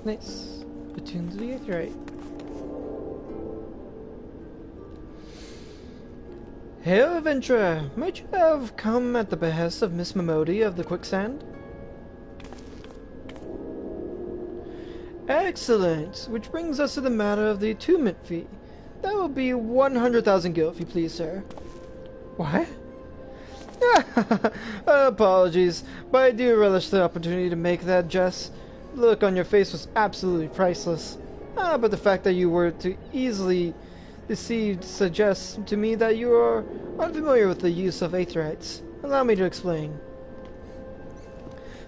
Nice. Attune to the 8th right. Hail, adventurer! Might you have come at the behest of Miss Mamodi of the Quicksand? Excellent! Which brings us to the matter of the attunement fee. That will be 100,000 gil, if you please, sir. What? Apologies, but I do relish the opportunity to make that jest. The look on your face was absolutely priceless. But the fact that you were too easily deceived suggests to me that you are unfamiliar with the use of aetherites. Allow me to explain.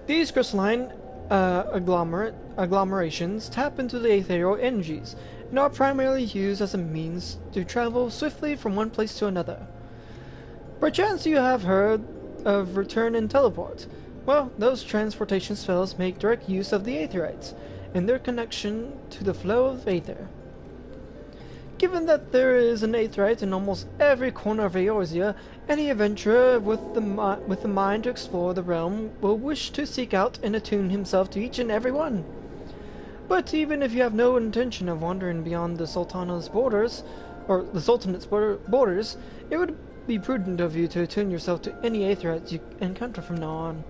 These crystalline agglomerations tap into the ethereal energies and are primarily used as a means to travel swiftly from one place to another. Perchance you have heard of return and teleport. Well, those transportation spells make direct use of the aetherites and their connection to the flow of aether. Given that there is an aetherite in almost every corner of Eorzea, any adventurer with the mind to explore the realm will wish to seek out and attune himself to each and every one. But even if you have no intention of wandering beyond the Sultana's borders, it would be prudent of you to attune yourself to any aetherites you encounter from now on.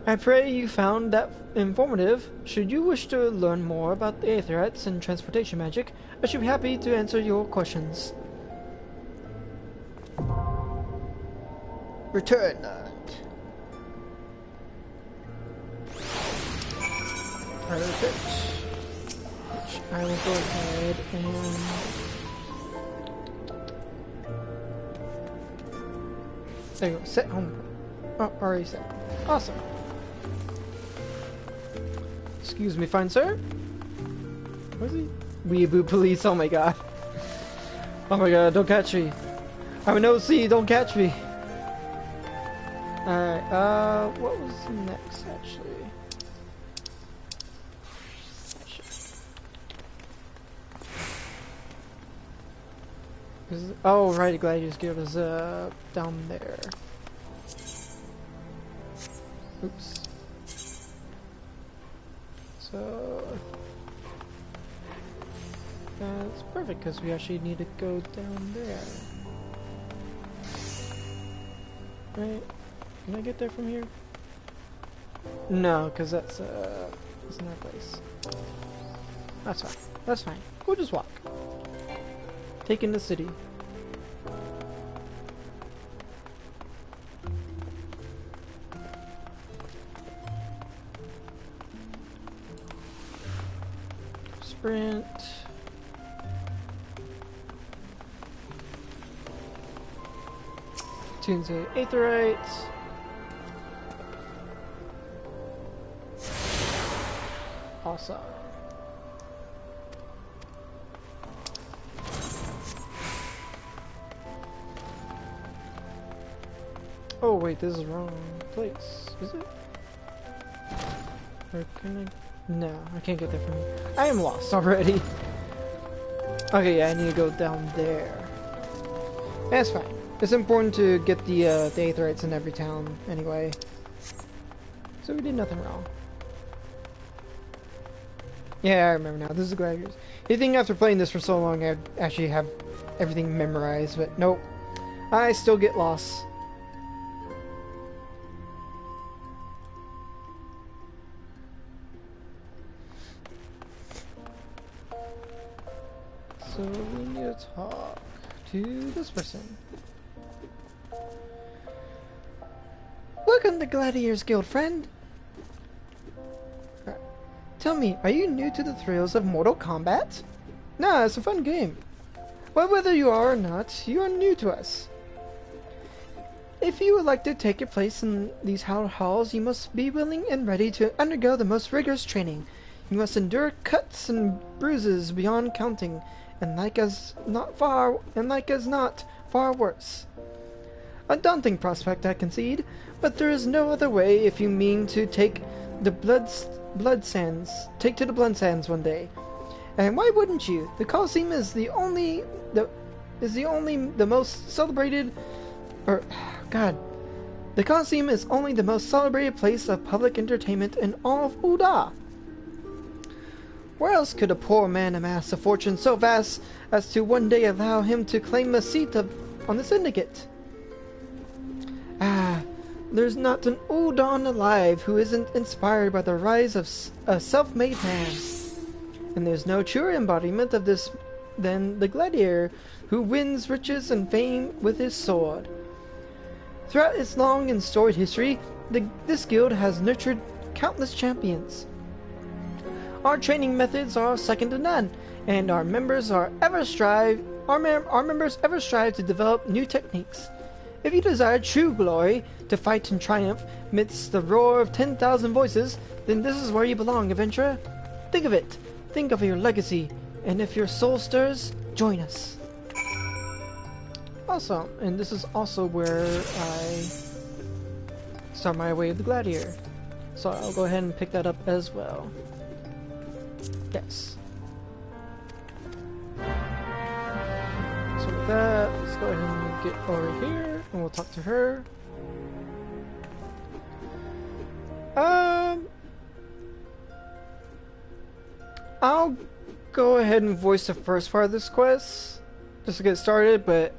I pray you found that informative. Should you wish to learn more about the aetherites and transportation magic, I should be happy to answer your questions. Return that. Perfect. Which I will go ahead and... There you go. Set home. Oh, already set. Awesome. Excuse me, fine sir? Where's he? Weeaboo police, oh my god. Oh my god, don't catch me. I'm an OC, don't catch me. Alright, what was next actually? Oh right, Gladius Guild is down there. Oops. So That's perfect, because we actually need to go down there. Right? Can I get there from here? No, because that's another place. That's fine. That's fine. We'll just walk. Taking the city. Sprint. Tunes the Aetherites. Awesome. Oh wait, this is the wrong place. Is it? Or can I? No, I can't get there from here. I am lost already. Okay, yeah, I need to go down there. That's fine. It's important to get the Aetherites in every town anyway. So we did nothing wrong. Yeah, I remember now. This is Gladiators. You think after playing this for so long I'd actually have everything memorized, but nope. I still get lost. So we need to talk to this person. Welcome to Gladiators Guild, friend. Tell me, are you new to the thrills of Mortal Kombat? Nah, it's a fun game. Well, whether you are or not, you are new to us. If you would like to take your place in these hallowed halls, you must be willing and ready to undergo the most rigorous training. You must endure cuts and bruises beyond counting, and like as not, far worse. A daunting prospect, I concede, but there is no other way if you mean to take the blood sands one day. And why wouldn't you? The Coliseum is the most celebrated, the Coliseum is only the most celebrated place of public entertainment in all of Uda. Where else could a poor man amass a fortune so vast as to one day allow him to claim a seat on the syndicate? There's not an Udon alive who isn't inspired by the rise of a self-made man. And there's no truer embodiment of this than the gladiator who wins riches and fame with his sword. Throughout its long and storied history, this guild has nurtured countless champions. Our training methods are second to none, and our members ever strive to develop new techniques. If you desire true glory, to fight in triumph amidst the roar of 10,000 voices, then this is where you belong, adventurer. Think of it. Think of your legacy, and if your soul stirs, join us. Awesome, and this is also where I start my way of the gladiator. So I'll go ahead and pick that up as well. Yes. So with that, let's go ahead and get over here, and we'll talk to her. I'll go ahead and voice the first part of this quest, just to get started, but,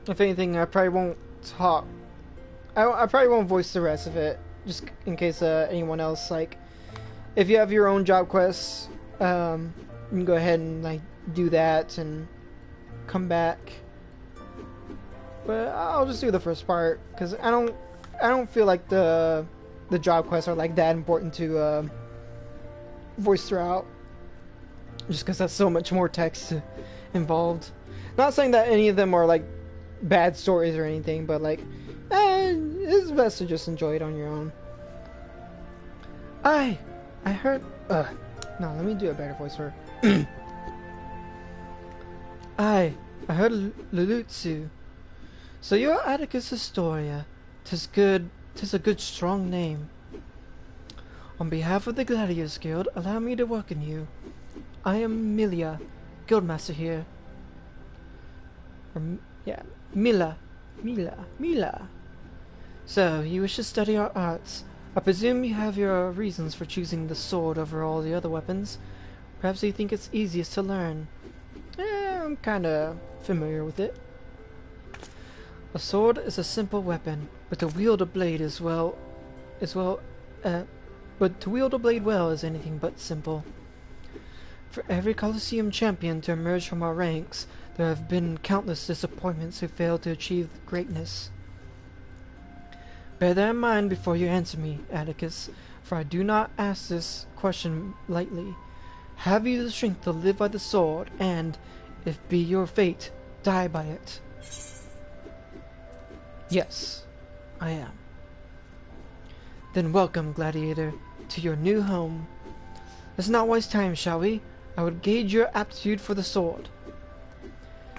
if anything, I probably won't talk. I probably won't voice the rest of it, just in case, anyone else, like, if you have your own job quests, you can go ahead and, like, do that and come back. But I'll just do the first part, because I don't feel like the job quests are like that important to voice throughout, just because that's so much more text involved. Not saying that any of them are like bad stories or anything, but like it's best to just enjoy it on your own. I heard no, let me do a better voice for her. I heard Lulutsu. So you're Atticus Historia. 'Tis a good strong name. On behalf of the Gladiators Guild, allow me to welcome you. I am Milia, Guildmaster here. Mila. So, you wish to study our arts. I presume you have your reasons for choosing the sword over all the other weapons. Perhaps you think it's easiest to learn. I'm kinda familiar with it. A sword is a simple weapon, but to wield a blade but to wield a blade well is anything but simple. For every Colosseum champion to emerge from our ranks, there have been countless disappointments who failed to achieve greatness. Bear that in mind before you answer me, Atticus, for I do not ask this question lightly. Have you the strength to live by the sword, and, if be your fate, die by it? Yes, I am. Then welcome, gladiator, to your new home. Let's not waste time, shall we? I would gauge your aptitude for the sword.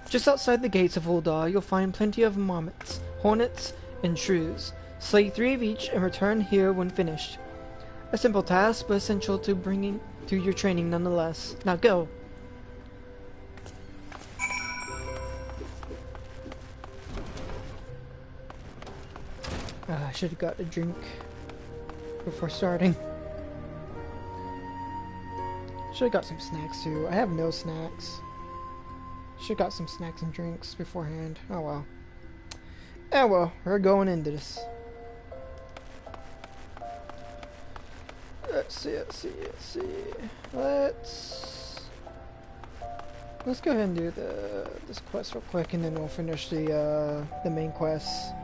Just outside the gates of Uldar, you'll find plenty of marmots, hornets, and shrews. Slay 3 of each and return here when finished. A simple task, but essential to bringing to your training nonetheless. Now go! I should have got a drink before starting. Should have got some snacks too. I have no snacks. Should have got some snacks and drinks beforehand. Oh well. Oh well, we're going into this. Let's see. Let's go ahead and do this quest real quick, and then we'll finish the main quest.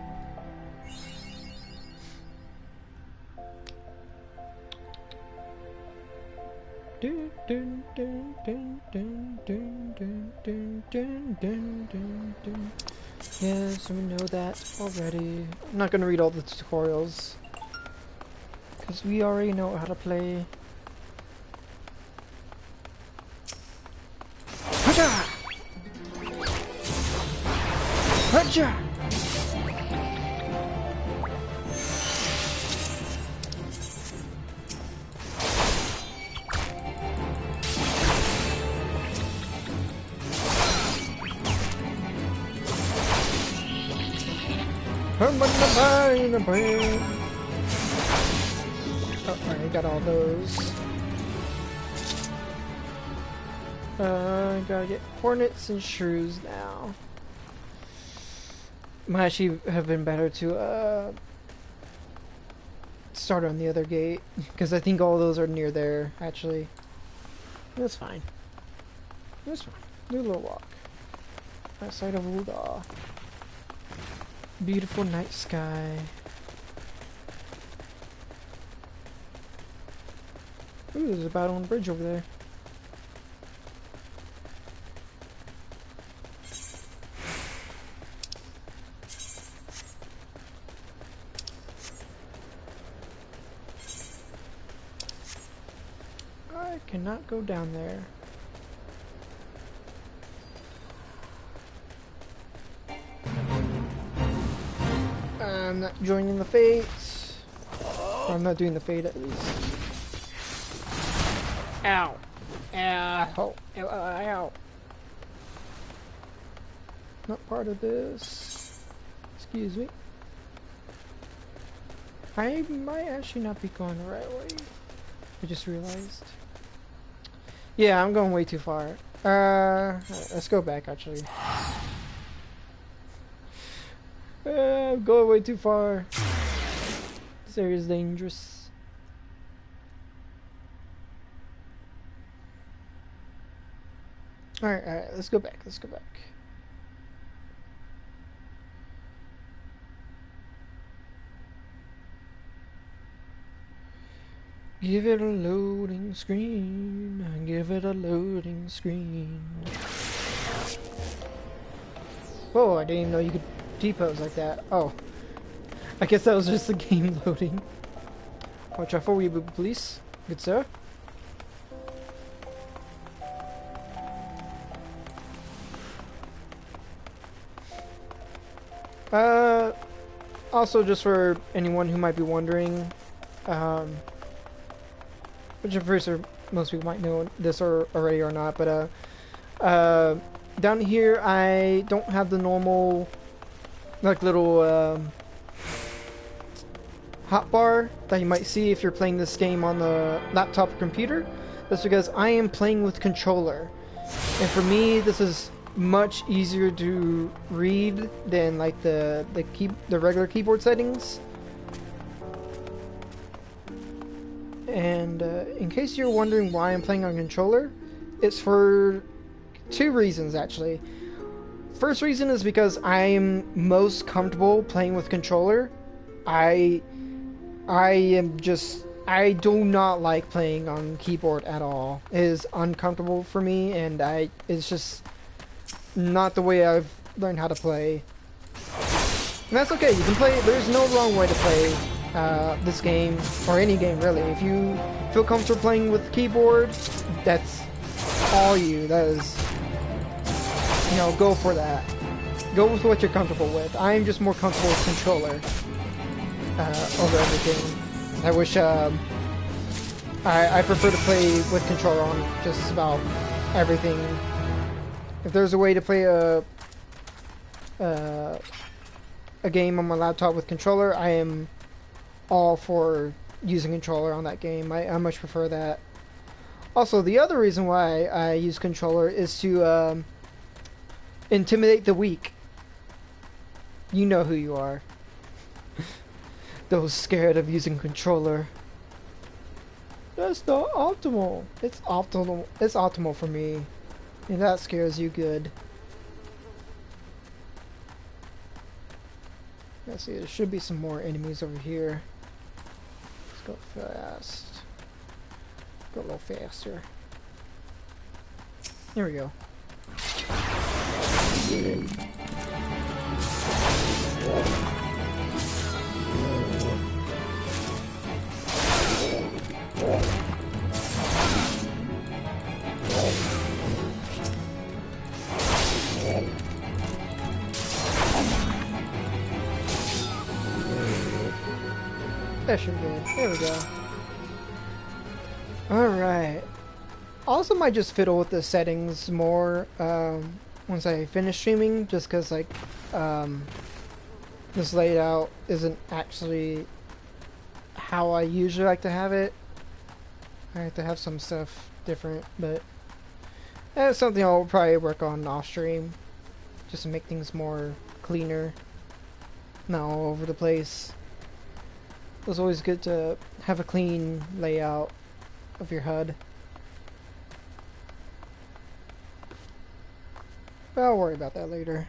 Yes, we know that already. I'm not gonna read all the tutorials, because we already know how to play. Haja! Haja! Oh, alright, got all those. Gotta get hornets and shrews now. Might actually have been better to start on the other gate, because I think all those are near there actually. That's fine. That's fine. Do a little walk outside of Uldar. Beautiful night sky. Ooh, there's a battle on the bridge over there. I cannot go down there. I'm not joining the fate. Or I'm not doing the fate at least. Ow. Ow. Ow. Ow. Not part of this. Excuse me. I might actually not be going the right way. I just realized. Yeah, I'm going way too far. Let's go back actually. I'm going way too far. This area is dangerous. Alright, let's go back. Give it a loading screen. Give it a loading screen. Whoa, I didn't even know you could T-pose like that. Oh. I guess that was just the game loading. Watch out for we please. Good sir. Also just for anyone who might be wondering, which I'm pretty sure most people might know this already or not, but down here I don't have the normal like little hotbar that you might see if you're playing this game on the laptop or computer. That's because I am playing with controller. And for me, this is much easier to read than like the regular keyboard settings. And in case you're wondering why I'm playing on controller, it's for two reasons actually. First reason is because I'm most comfortable playing with controller. I do not like playing on keyboard at all. It is uncomfortable for me, and it's just not the way I've learned how to play. And that's okay, you can play, there's no wrong way to play this game, or any game really. If you feel comfortable playing with keyboard, that's all you. That is, you know, go for that. Go with what you're comfortable with. I'm just more comfortable with controller over everything. I wish I prefer to play with controller on just about everything. If there's a way to play a game on my laptop with controller, I am all for using controller on that game. I much prefer that. Also, the other reason why I use controller is to intimidate the weak. You know who you are. Those scared of using controller. That's not optimal. It's optimal. It's optimal for me. And that scares you good. Let's see, there should be some more enemies over here. Let's go fast. Go a little faster. Here we go. That should be good. There we go. Alright. Also might just fiddle with the settings more once I finish streaming, just because like this layout isn't actually how I usually like to have it. I like to have some stuff different, but that's something I'll probably work on off stream, just to make things more cleaner, not all over the place. It's always good to have a clean layout of your HUD. But I'll worry about that later.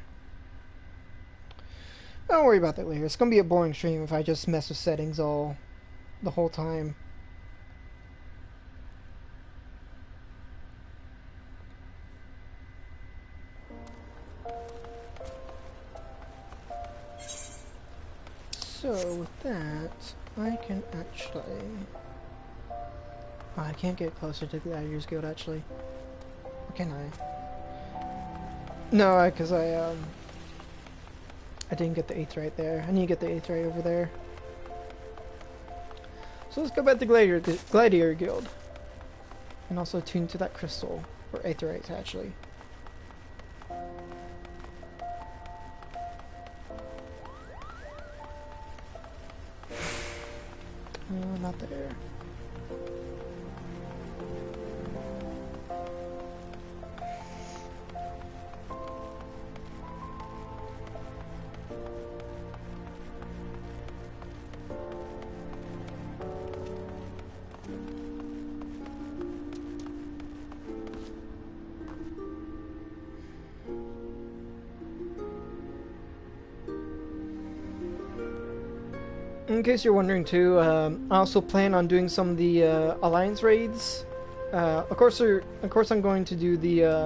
I'll worry about that later. It's gonna be a boring stream if I just mess with settings the whole time. So with that, I can actually... Oh, I can't get closer to the Gladiators Guild actually. Or can I? No, because I didn't get the 8th right there. I need to get the 8th right over there. So let's go back to Gladiator Guild. And also tune to that crystal. Or aetherytes actually. Not there. In case you're wondering too, I also plan on doing some of the Alliance raids. Of course, I'm going to do the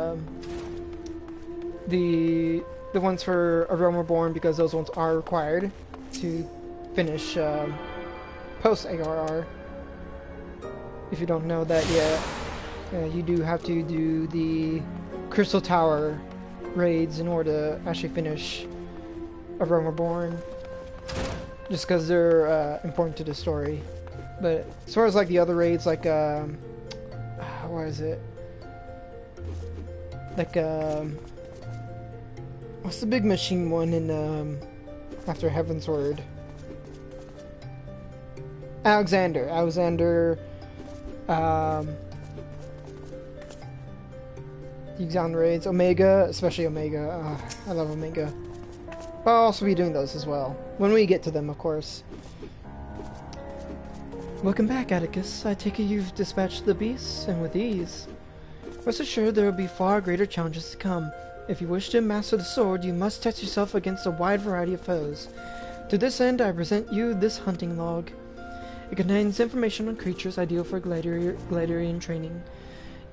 ones for A Realm Reborn because those ones are required to finish post ARR. If you don't know that yet, you do have to do the Crystal Tower raids in order to actually finish A Realm Reborn. Just because they're important to the story. But as far as like the other raids, like what is it? Like what's the big machine one in after Heaven's Word? Alexander. The Exotic raids, Omega, especially Omega. I love Omega. I'll also be doing those as well when we get to them, of course. Welcome back, Atticus. I take it you've dispatched the beasts, and with ease. Rest assured there will be far greater challenges to come. If you wish to master the sword, you must test yourself against a wide variety of foes. To this end, I present you this hunting log. It contains information on creatures ideal for gladiatorian training.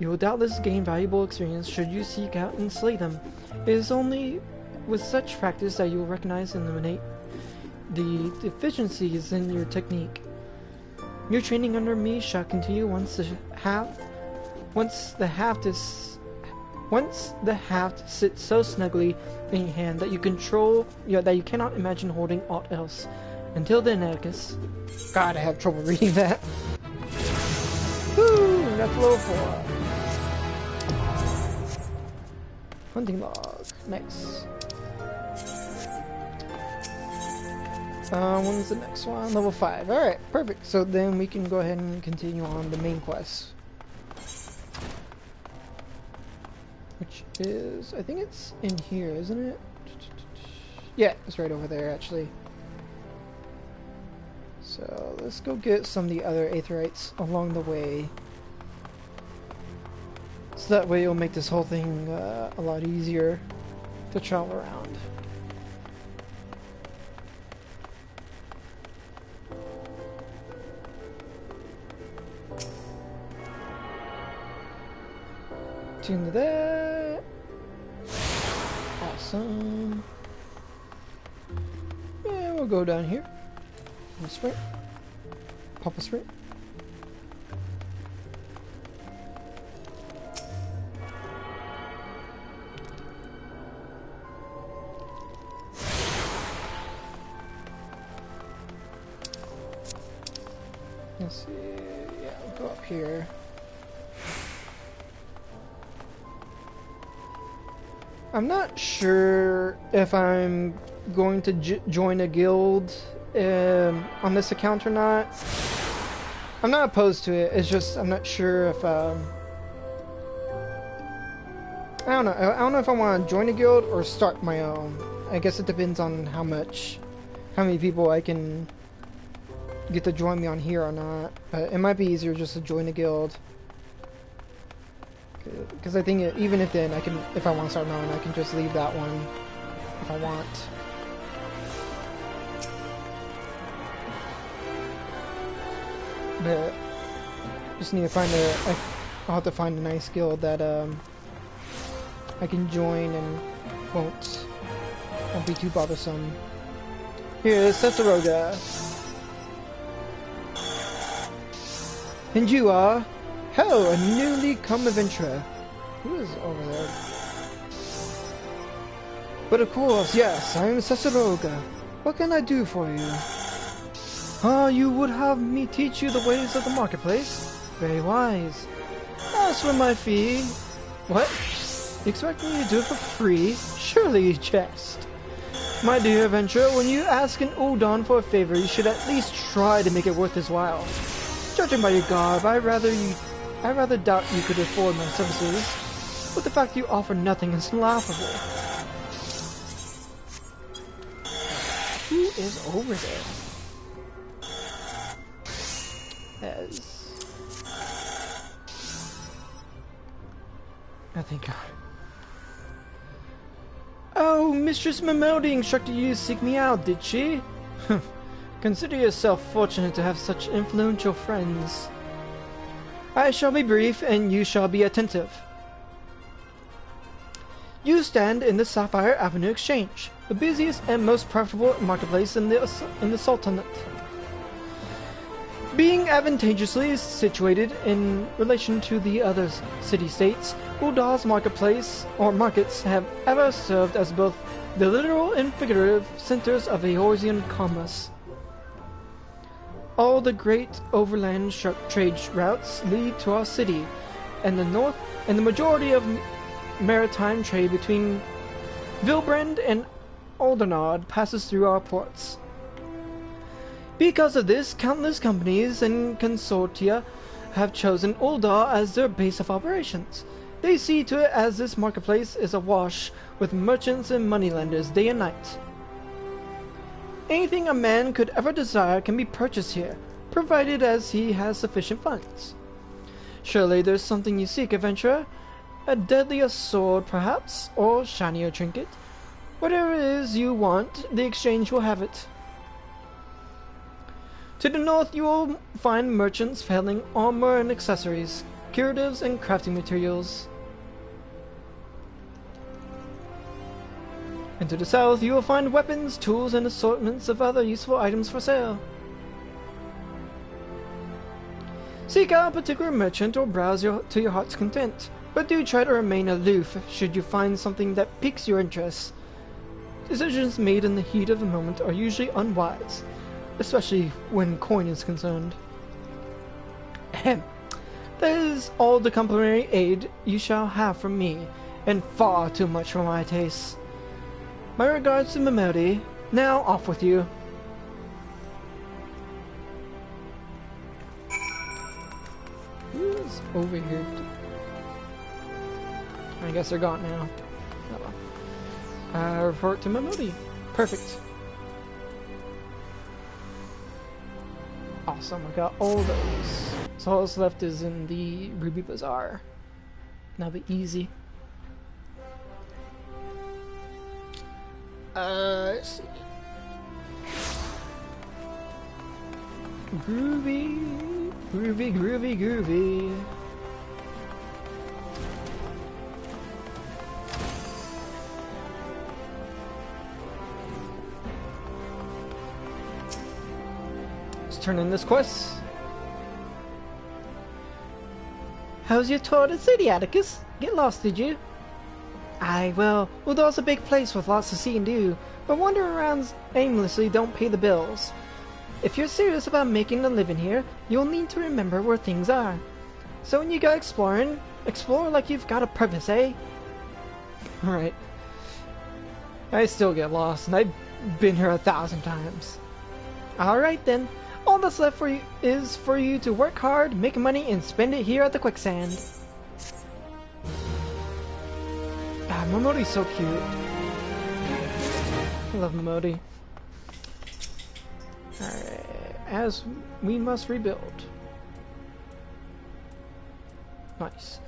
You will doubtless gain valuable experience should you seek out and slay them. It is only with such practice that you will recognize and eliminate the deficiencies in your technique. Your training under me shall continue once the haft sits so snugly in your hand that you cannot imagine holding aught else. Until then, Atticus. God, I have trouble reading that. Woo! That's level 4. Hunting log. Nice. When is the next one? Level 5. Alright, perfect. So then we can go ahead and continue on the main quest. Which is, I think it's in here, isn't it? Yeah, it's right over there, actually. So let's go get some of the other Aetherites along the way. So that way it'll make this whole thing a lot easier to travel around. Tune to that. Awesome. Yeah, we'll go down here. And sprint. Pop a sprint. Let's see. Yeah, we'll go up here. I'm not sure if I'm going to join a guild on this account or not. I'm not opposed to it. It's just I'm not sure if I don't know. I don't know if I want to join a guild or start my own. I guess it depends on how many people I can get to join me on here or not. But it might be easier just to join a guild. Because I think even if then I can, if I want to start my own, I can just leave that one if I want. But just need to find I'll have to find a nice guild that I can join and won't be too bothersome. Here's Sessaroga. And you are? Hello, a newly come adventurer. Who is over there? But of course, yes, I am Sessaroga. What can I do for you? Ah, you would have me teach you the ways of the marketplace? Very wise. As for my fee... What? You expect me to do it for free? Surely you jest. My dear adventurer, when you ask an Udon for a favor, you should at least try to make it worth his while. Judging by your garb, I rather doubt you could afford my services, but the fact you offer nothing is laughable. Who is over there? I think. Oh, Mistress Mameldi instructed you to seek me out, did she? Consider yourself fortunate to have such influential friends. I shall be brief, and you shall be attentive. You stand in the Sapphire Avenue Exchange, the busiest and most profitable marketplace in the Sultanate. Being advantageously situated in relation to the other city-states, Ul'dah's marketplace or markets have ever served as both the literal and figurative centers of Eorzean commerce. All the great overland trade routes lead to our city, and the majority of maritime trade between Vilbrand and Aldernod passes through our ports. Because of this, countless companies and consortia have chosen Uldar as their base of operations. They see to it as this marketplace is awash with merchants and moneylenders day and night. Anything a man could ever desire can be purchased here, provided as he has sufficient funds. Surely there's something you seek, adventurer? A deadlier sword, perhaps, or shinier trinket? Whatever it is you want, the exchange will have it. To the north you will find merchants selling armor and accessories, curatives and crafting materials. And to the south you will find weapons, tools, and assortments of other useful items for sale. Seek out a particular merchant or browse to your heart's content, but do try to remain aloof should you find something that piques your interest. Decisions made in the heat of the moment are usually unwise, especially when coin is concerned. Ahem. That is all the complimentary aid you shall have from me, and far too much for my tastes. My regards to Mamodi. Now off with you. Who's over here? I guess they're gone now. Oh well. Report to Mamodi. Perfect. Awesome, I got all those. So all that's left is in the Ruby Bazaar. Now be easy. Let's see. Groovy, groovy, groovy, groovy. Turn in this quest. How's your tour to the city, Atticus? Get lost, did you? Well, Uldar's a big place with lots to see and do, but wandering around aimlessly don't pay the bills. If you're serious about making a living here, you'll need to remember where things are. So when you go exploring, explore like you've got a purpose, eh? Alright. I still get lost, and I've been here 1,000 times. Alright then. All that's left for you is for you to work hard, make money, and spend it here at the quicksand. Ah, Momodi's so cute. I love Momodi. Alright, as we must rebuild. Nice.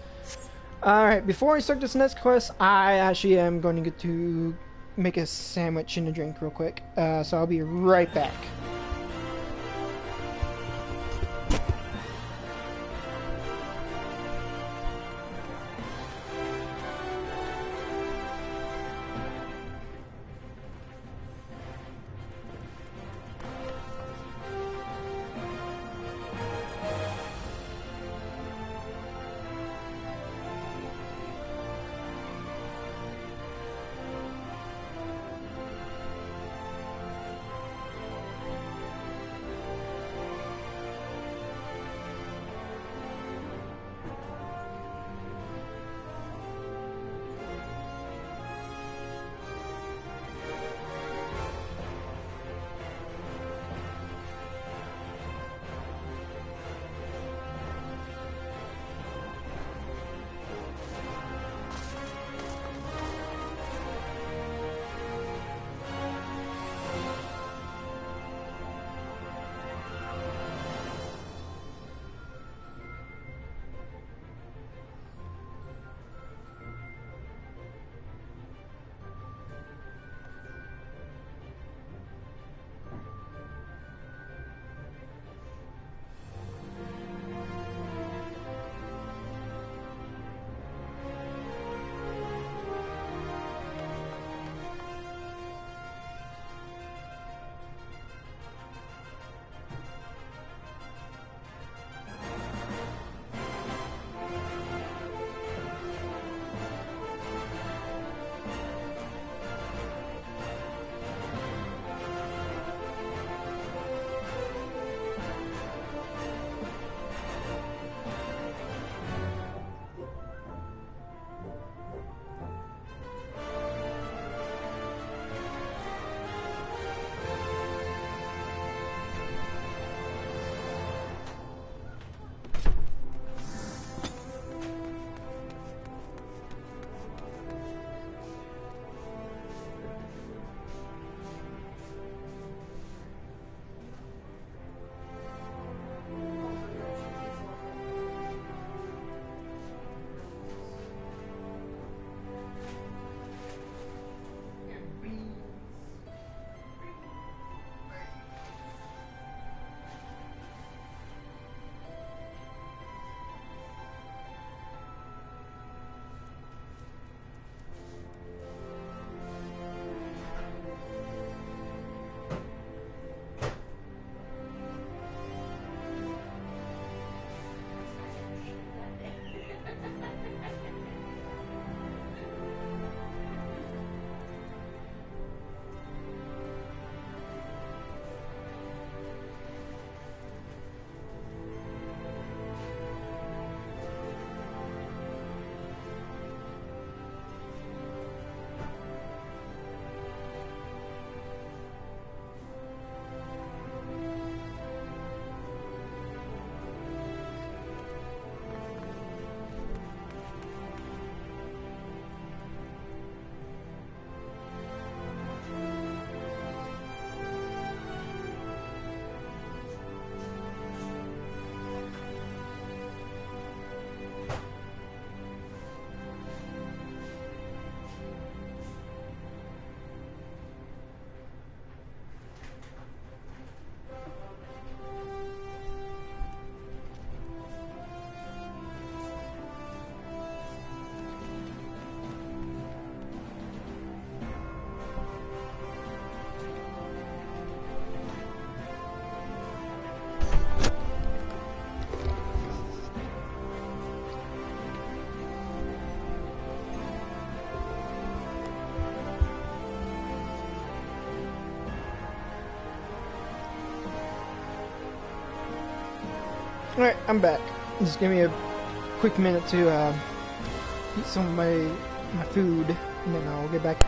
Alright, before I start this next quest, I actually am going to get to make a sandwich and a drink real quick. So I'll be right back. Alright, I'm back. Just give me a quick minute to eat some of my food, and then I'll get back.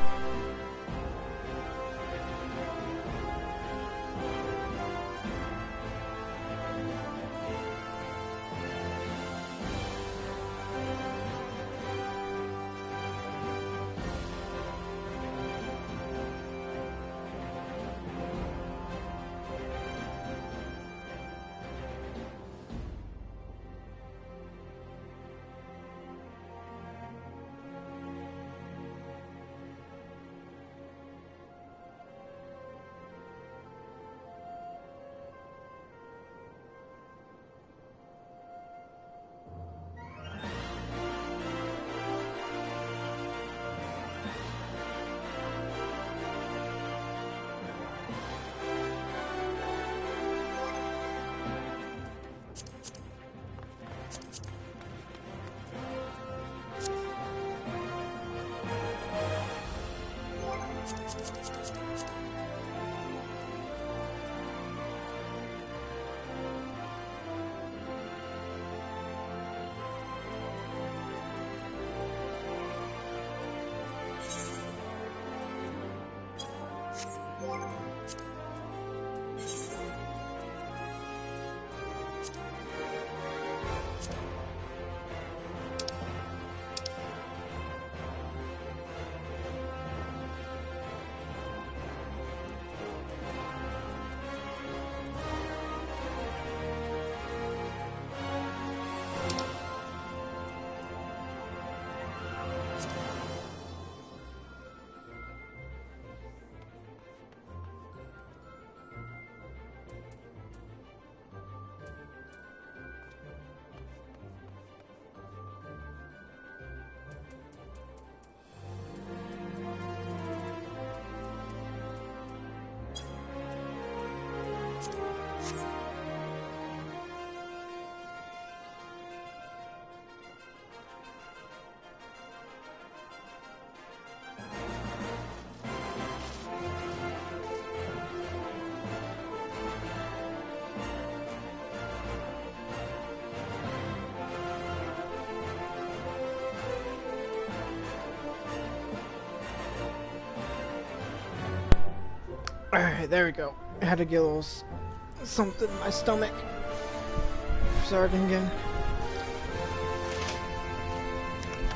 Alright, there we go. I had to get a little something in my stomach. Starting again.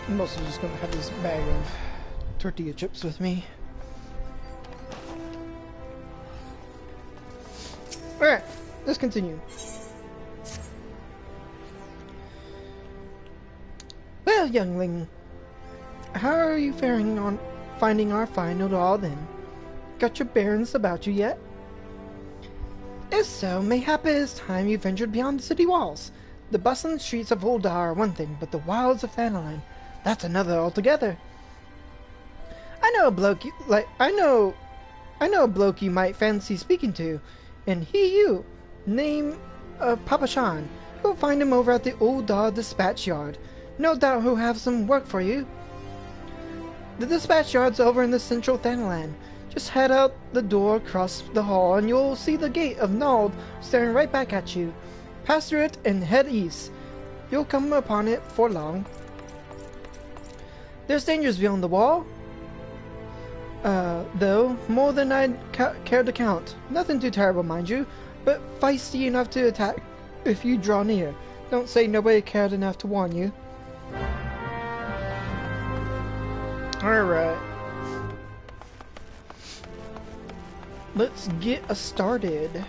I'm mostly just gonna have this bag of tortilla chips with me. Alright, let's continue. Well, youngling, how are you faring on finding our final doll then? Got your bearings about you yet? If so, mayhap it is time you ventured beyond the city walls. The bustling streets of Uldar are one thing, but the wilds of Thanalan, that's another altogether. I know a bloke you might fancy speaking to, and you, name Papa Shan. Go find him over at the Uldar dispatch yard. No doubt he'll have some work for you. The dispatch yard's over in the central Thanalan. Just head out the door across the hall and you'll see the gate of Nald staring right back at you. Pass through it and head east. You'll come upon it for long. There's dangers beyond the wall, though, more than I'd care to count. Nothing too terrible, mind you, but feisty enough to attack if you draw near. Don't say nobody cared enough to warn you. Alright. Let's get us started.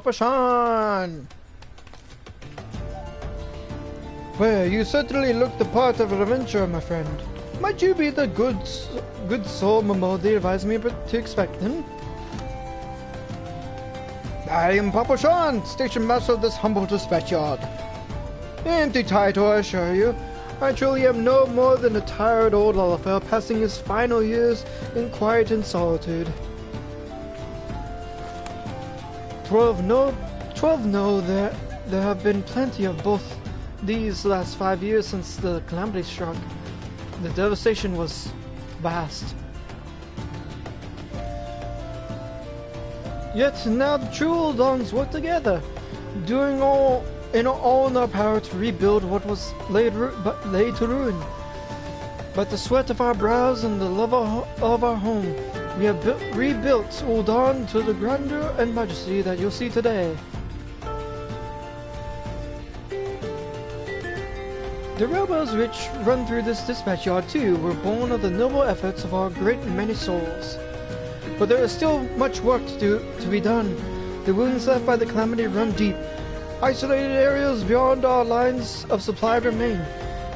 Papa Sean! Well, you certainly look the part of an adventurer, my friend. Might you be the good soul Mamodi advised me to expect then? I am Papa Sean, station master of this humble dispatch yard. Empty title, I assure you. I truly am no more than a tired old Lullafer passing his final years in quiet and solitude. 12 know that there have been plenty of both these last 5 years since the calamity struck. The devastation was vast. Yet now the true old dogs work together, doing all in our power to rebuild what was laid to ruin. But the sweat of our brows and the love of our home, we have rebuilt Uldan to the grandeur and majesty that you'll see today. The railroads which run through this dispatch yard too were born of the noble efforts of our great many souls. But there is still much work to be done. The wounds left by the calamity run deep. Isolated areas beyond our lines of supply remain,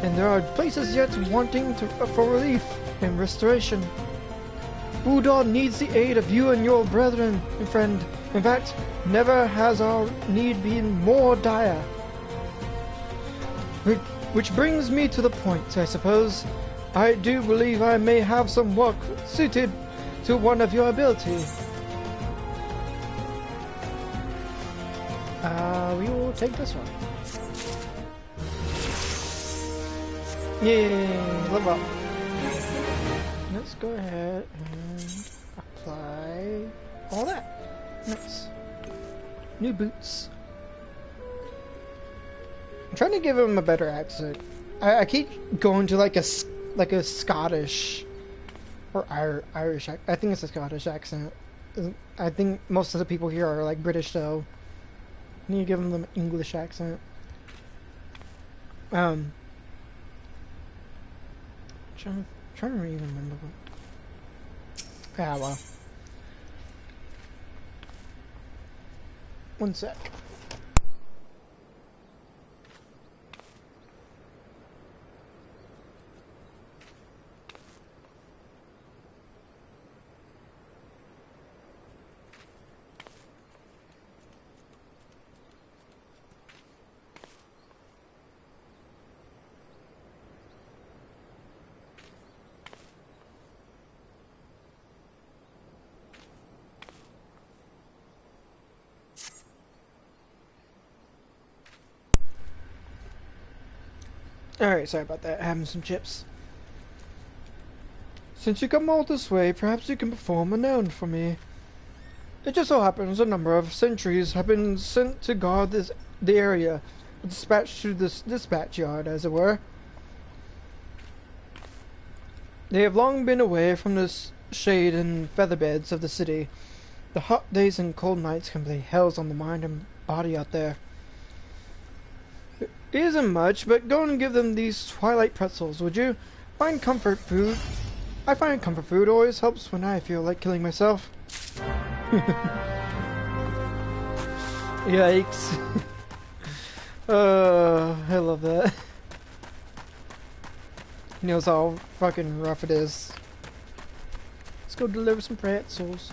and there are places yet wanting for relief and restoration. Udon needs the aid of you and your brethren and friend. In fact, never has our need been more dire. Which brings me to the point, I suppose. I do believe I may have some work suited to one of your ability. We will take this one. Yay! Level up. Let's go ahead and apply all that. Nice. New boots. I'm trying to give him a better accent. I keep going to like a Scottish or Irish. I think it's a Scottish accent. I think most of the people here are like British though. I need to give them an English accent. Trying to even remember. Ah, well. One sec. Alright, sorry about that. Having some chips. Since you come all this way, perhaps you can perform an errand for me. It just so happens a number of sentries have been sent to guard the area, dispatched to this dispatch yard, as it were. They have long been away from the shade and featherbeds of the city. The hot days and cold nights can play hells on the mind and body out there. It isn't much, but go and give them these twilight pretzels, would you? I find comfort food always helps when I feel like killing myself. Yikes. I love that. He knows how fucking rough it is. Let's go deliver some pretzels.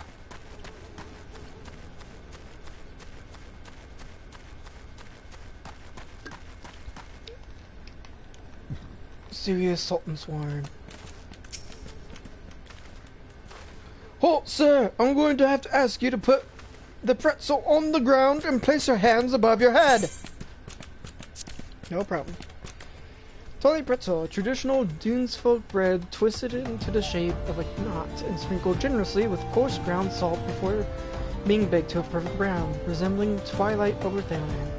Serious Sultan Swarm. Halt, sir! I'm going to have to ask you to put the pretzel on the ground and place your hands above your head. No problem. Twilight pretzel, a traditional Dunesfolk bread twisted into the shape of a knot and sprinkled generously with coarse ground salt before being baked to a perfect brown, resembling twilight over fairyland.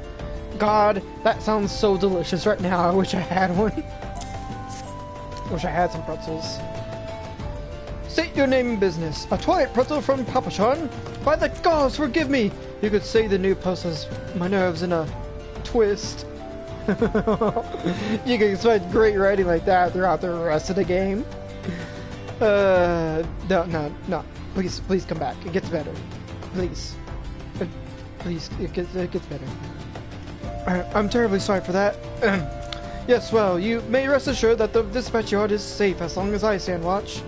God, that sounds so delicious right now. I wish I had one. Wish I had some pretzels. State your name and business. A twilight pretzel from Papa Sean? By the gods, forgive me! You could say the new post has my nerves in a twist. You can expect great writing like that throughout the rest of the game. No. Please come back. It gets better. Please. Please, it gets better. I'm terribly sorry for that. Yes, well, you may rest assured that the dispatch yard is safe as long as I stand watch.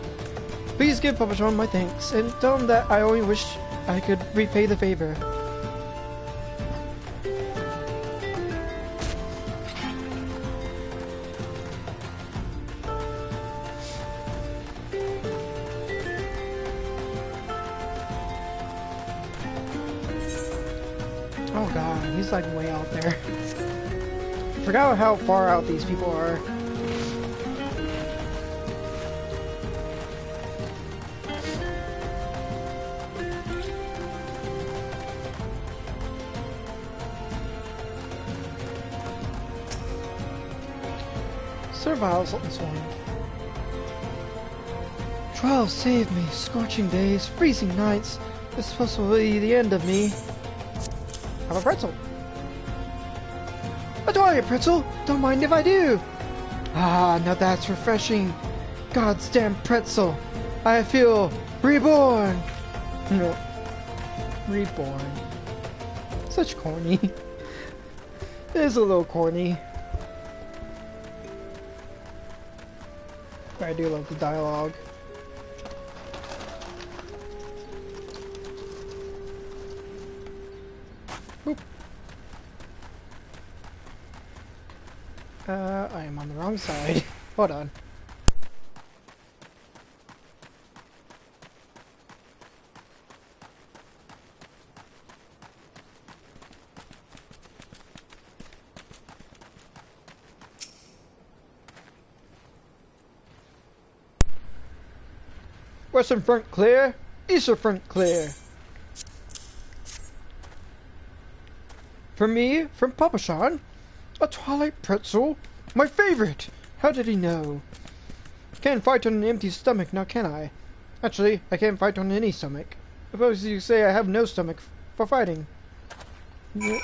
Please give Papa John my thanks, and tell him that I only wish I could repay the favor. Oh god, he's like way out there. I forgot how far out these people are. Servile Sultan Swan. Trials save me. Scorching days, freezing nights. This is supposed to be the end of me. Have a pretzel. A twilight pretzel? Don't mind if I do. Ah, now that's refreshing. God's damn pretzel. I feel reborn. No. Reborn. Such corny. It is a little corny. But I do love the dialogue. Boop. I am on the wrong side. Hold on. Western front clear, eastern front clear. For me, from Papa Sean, a twilight pretzel, my favorite. How did he know? Can't fight on an empty stomach, now can I? Actually, I can't fight on any stomach. Suppose you say I have no stomach for fighting. Yeah.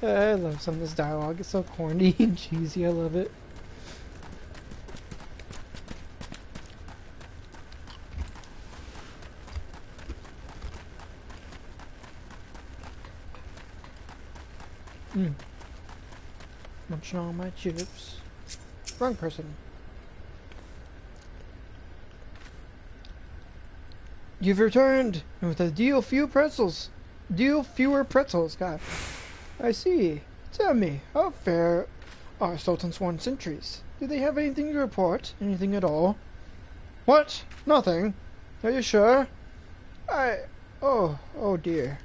I love some of this dialogue. It's so corny and cheesy. I love it. Munching all my chips. Wrong person. You've returned with a deal fewer pretzels. God. I see. Tell me, how fair are Sultan Swan sentries? Do they have anything to report? Anything at all? What? Nothing? Are you sure? Oh dear.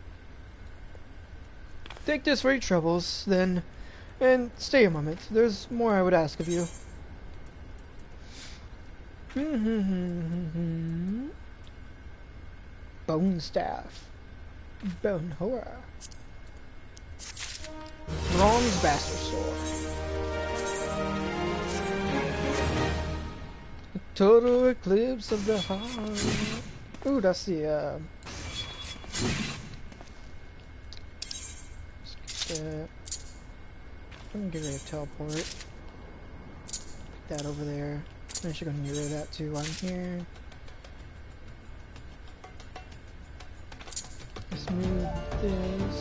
Take this for your troubles, then, and stay a moment. There's more I would ask of you. Bone staff. Bone horror. Bronze bastard sword. A total eclipse of the heart. Ooh, that's the I'm gonna get rid of teleport. Put that over there. I'm actually gonna get rid of that too while I'm here. Let's move this.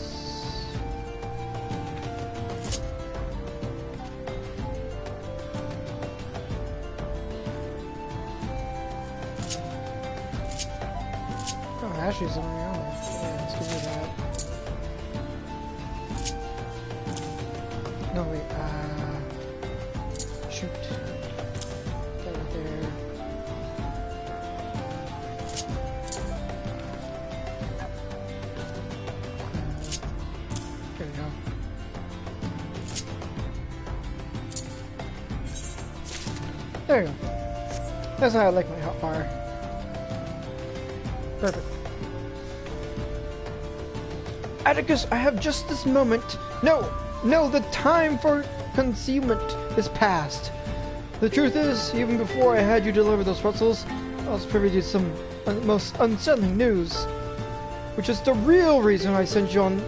Oh, Ashley's on her own. Yeah, let's get rid of that. No, wait, shoot. That right there. There we go. There we go. That's how I like my hotbar. Perfect. Atticus, I have just this moment. No, the time for concealment is past. The truth is, even before I had you deliver those pretzels, I was privy to some most unsettling news. Which is the real reason I sent you on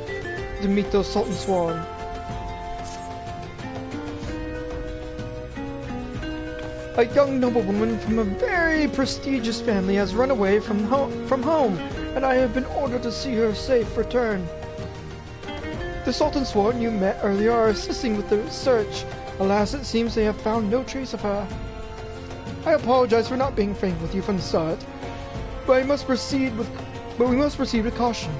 to meet those Sultan Swan. A young noblewoman from a very prestigious family has run away from home and I have been ordered to see her safe return. The Sultan Sworn you met earlier are assisting with the search. Alas, it seems they have found no trace of her. I apologize for not being frank with you from the start, but we must proceed with caution.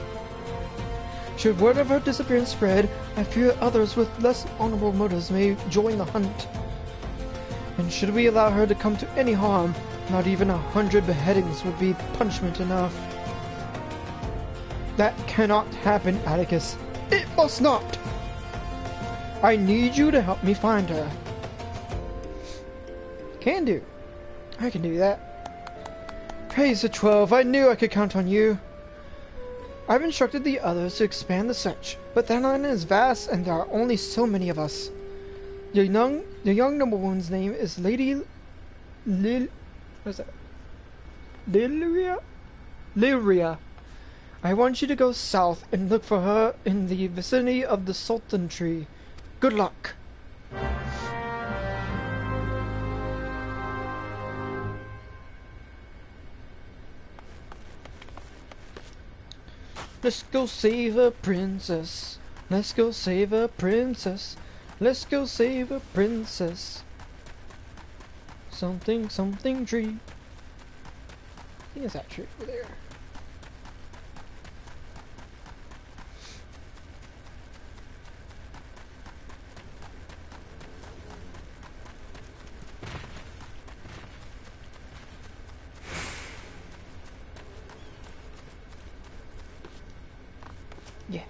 Should word of her disappearance spread, I fear others with less honorable motives may join the hunt. And should we allow her to come to any harm, not even 100 beheadings would be punishment enough. That cannot happen, Atticus. It must not! I need you to help me find her. Can do. I can do that. Praise the 12, I knew I could count on you. I've instructed the others to expand the search, but that land is vast and there are only so many of us. The young noblewoman's name is Lady what's that? Lyria. I want you to go south and look for her in the vicinity of the Sultan Tree. Good luck. Let's go save a princess. Let's go save a princess. Let's go save a princess. Something, something tree. I think it's that tree over there. Yeah.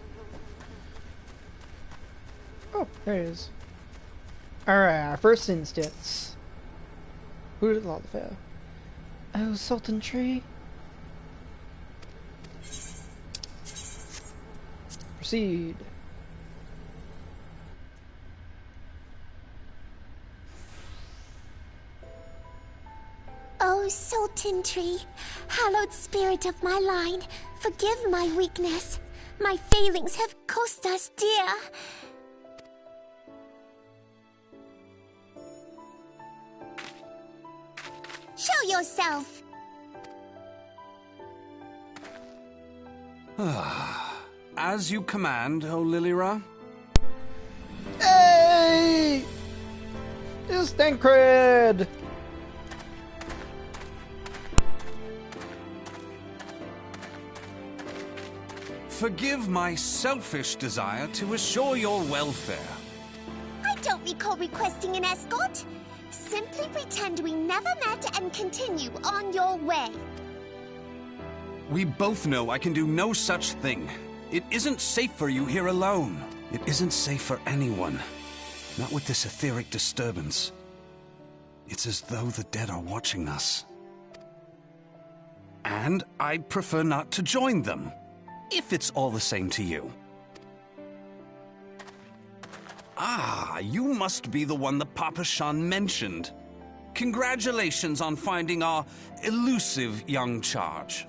Oh, there it is. Alright, our first instance. Who did all the fail? Oh, Sultan Tree. Proceed. Oh, Sultan Tree, hallowed spirit of my line, forgive my weakness. My failings have cost us dear. Show yourself! As you command, O Lilira. Hey! Instant cred! Forgive my selfish desire to assure your welfare. I don't recall requesting an escort. Simply pretend we never met and continue on your way. We both know I can do no such thing. It isn't safe for you here alone. It isn't safe for anyone. Not with this etheric disturbance. It's as though the dead are watching us. And I'd prefer not to join them, if it's all the same to you. Ah, you must be the one the Papa Shan mentioned. Congratulations on finding our elusive young charge.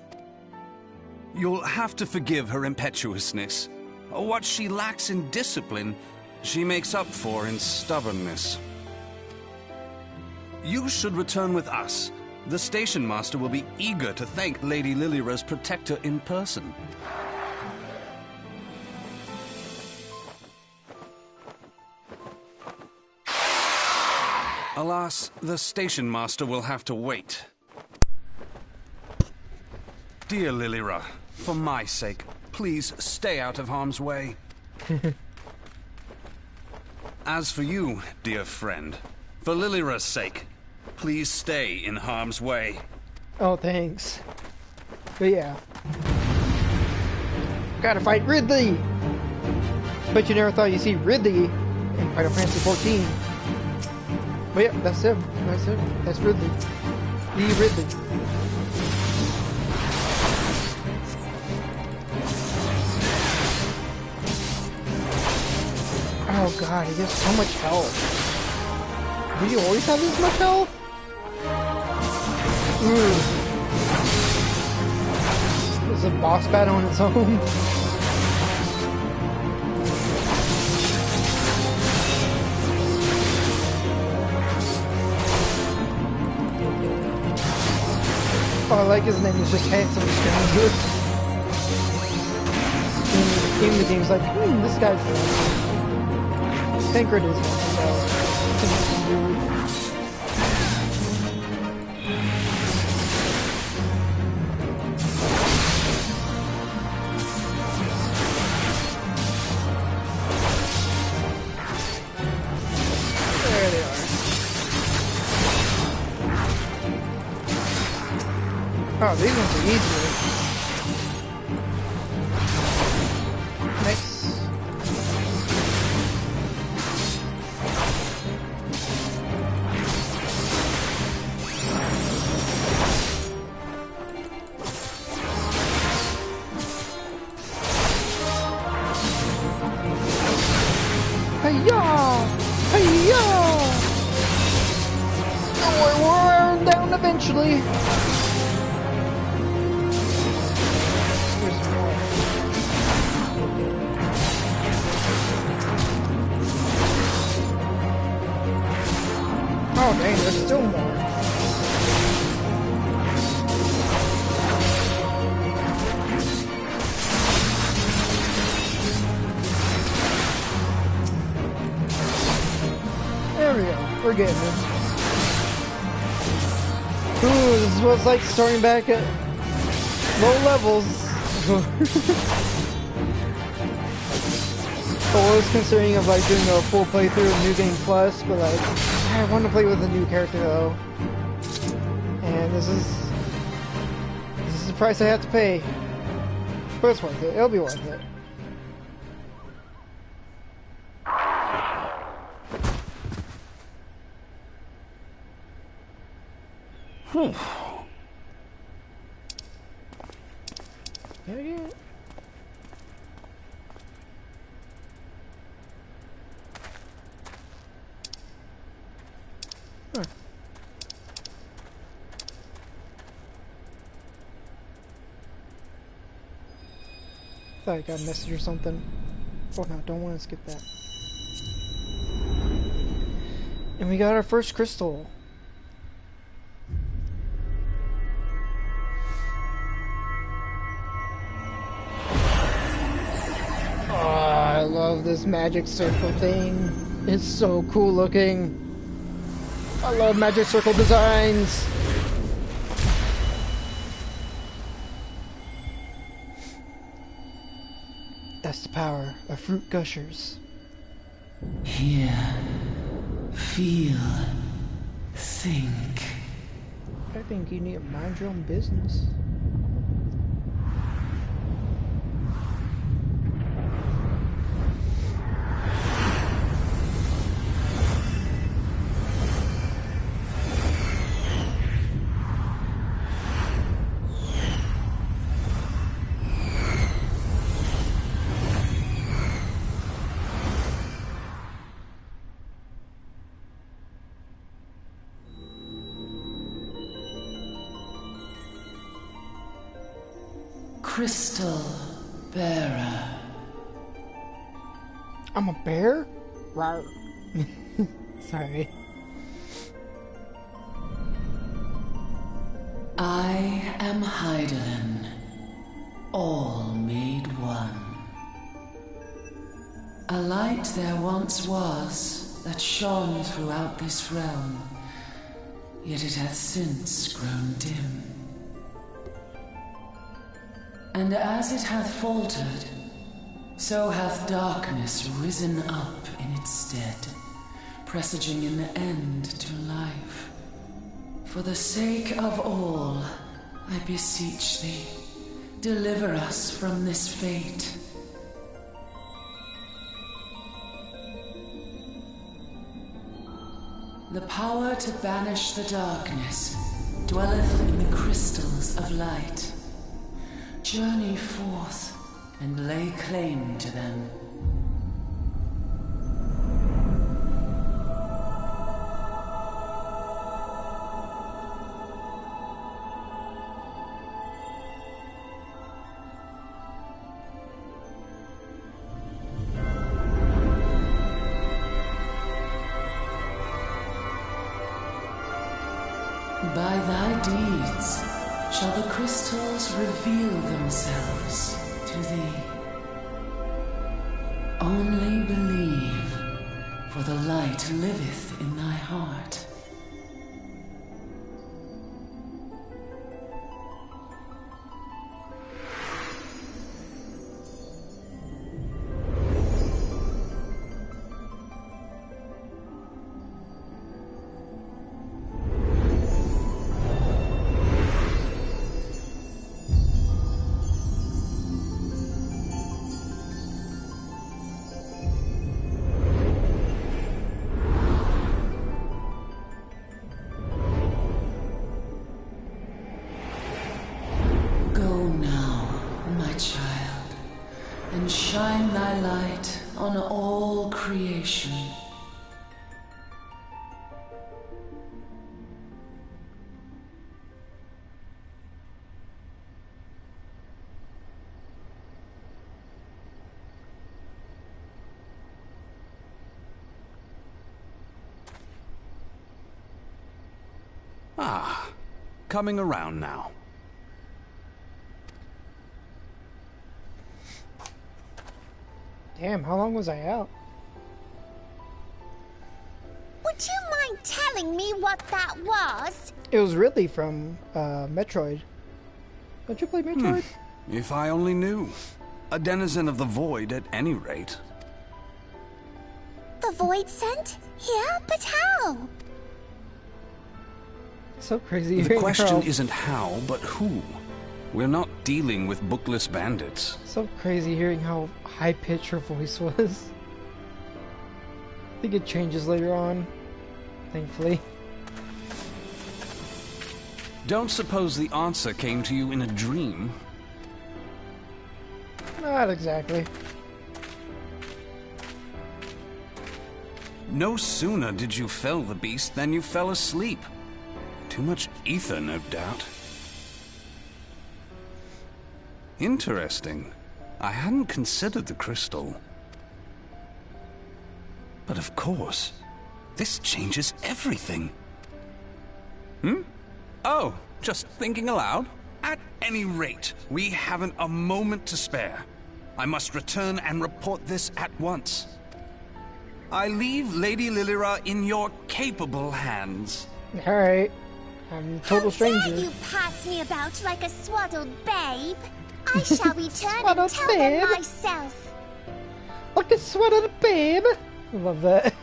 You'll have to forgive her impetuousness. What she lacks in discipline, she makes up for in stubbornness. You should return with us. The station master will be eager to thank Lady Lilira's protector in person. Alas, the station master will have to wait. Dear Lilira, for my sake, please stay out of harm's way. As for you, dear friend, for Lilira's sake, please stay in harm's way. Oh, thanks. But yeah. Gotta fight Ridley! Bet you never thought you'd see Ridley in Final Fantasy 14. But yeah, that's him. That's him. That's Ridley. Lee Ridley. Oh god, he has so much health. Do you always have this much health? This is a boss battle on its own. Oh, I like his name. He's just handsome stranger. game, the game's like, this guy's Tancred is There they are. Oh, these ones are easier. Nice. Hey-ya! Hey-ya! Don't worry, we'll wear them down eventually. There's more. Oh dang, there's still more. There we go. We're getting it. Ooh, this is what it's like starting back at low levels. I was considering of like doing a full playthrough of New Game Plus, but like I want to play with a new character though. And this is the price I have to pay. But it's worth it. It'll be worth it. Whew. Yeah. Huh. Thought I got a message or something. Oh no, don't want to skip that. And we got our first crystal. I love this magic circle thing. It's so cool looking. I love magic circle designs. That's the power of fruit gushers. Hear, feel, think. I think you need to mind your own business. Crystal bearer. I'm a bear? Rawr. Sorry. I am Heidelin, all made one. A light there once was that shone throughout this realm, yet it hath since grown dim. And as it hath faltered, so hath darkness risen up in its stead, presaging an end to life. For the sake of all, I beseech thee, deliver us from this fate. The power to banish the darkness dwelleth in the crystals of light. Journey forth and lay claim to them. By thy deeds shall the crystals reveal themselves to thee. Only believe, for the light liveth in thy heart. And shine thy light on all creation. Ah, coming around now. Damn, how long was I out? Would you mind telling me what that was? It was Ridley from Metroid. Don't you play Metroid? If I only knew. A denizen of the void at any rate. The void sent? Here? But how? So crazy. The question isn't how, but who. We're not dealing with bookless bandits. So crazy hearing how high-pitched her voice was. I think it changes later on, thankfully. Don't suppose the answer came to you in a dream? Not exactly. No sooner did you fell the beast than you fell asleep. Too much ether, no doubt. Interesting. I hadn't considered the crystal. But of course, this changes everything. Oh, just thinking aloud? At any rate, we haven't a moment to spare. I must return and report this at once. I leave Lady Lilira in your capable hands. Alright. I'm a total stranger. How dare you pass me about like a swaddled babe? I shall return and Swaddled tell babe? them myself. Like a sweater, babe. I love that.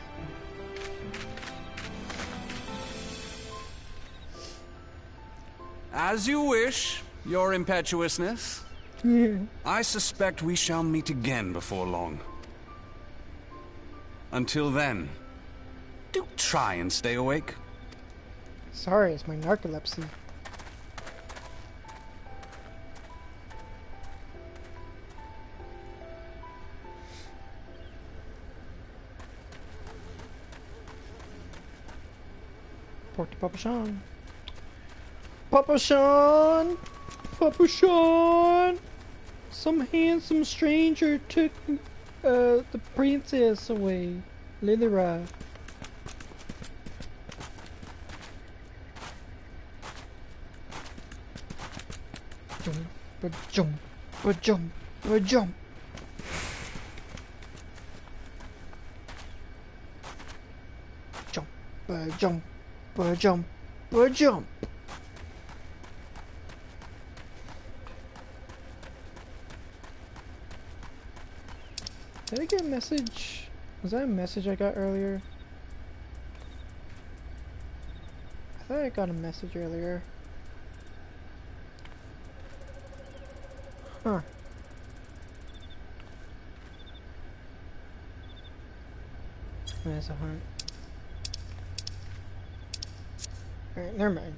As you wish, your impetuousness. I suspect we shall meet again before long. Until then, do try and stay awake. Sorry, it's my narcolepsy. Report to Papa Sean. Papa Sean! Papa Sean! Some handsome stranger took the princess away. Lilira. Jump, jump, jump. Jump, jump, jump, jump. Did I get a message? Was that a message I got earlier? I thought I got a message earlier. Huh. That's a hunt. Alright, never mind.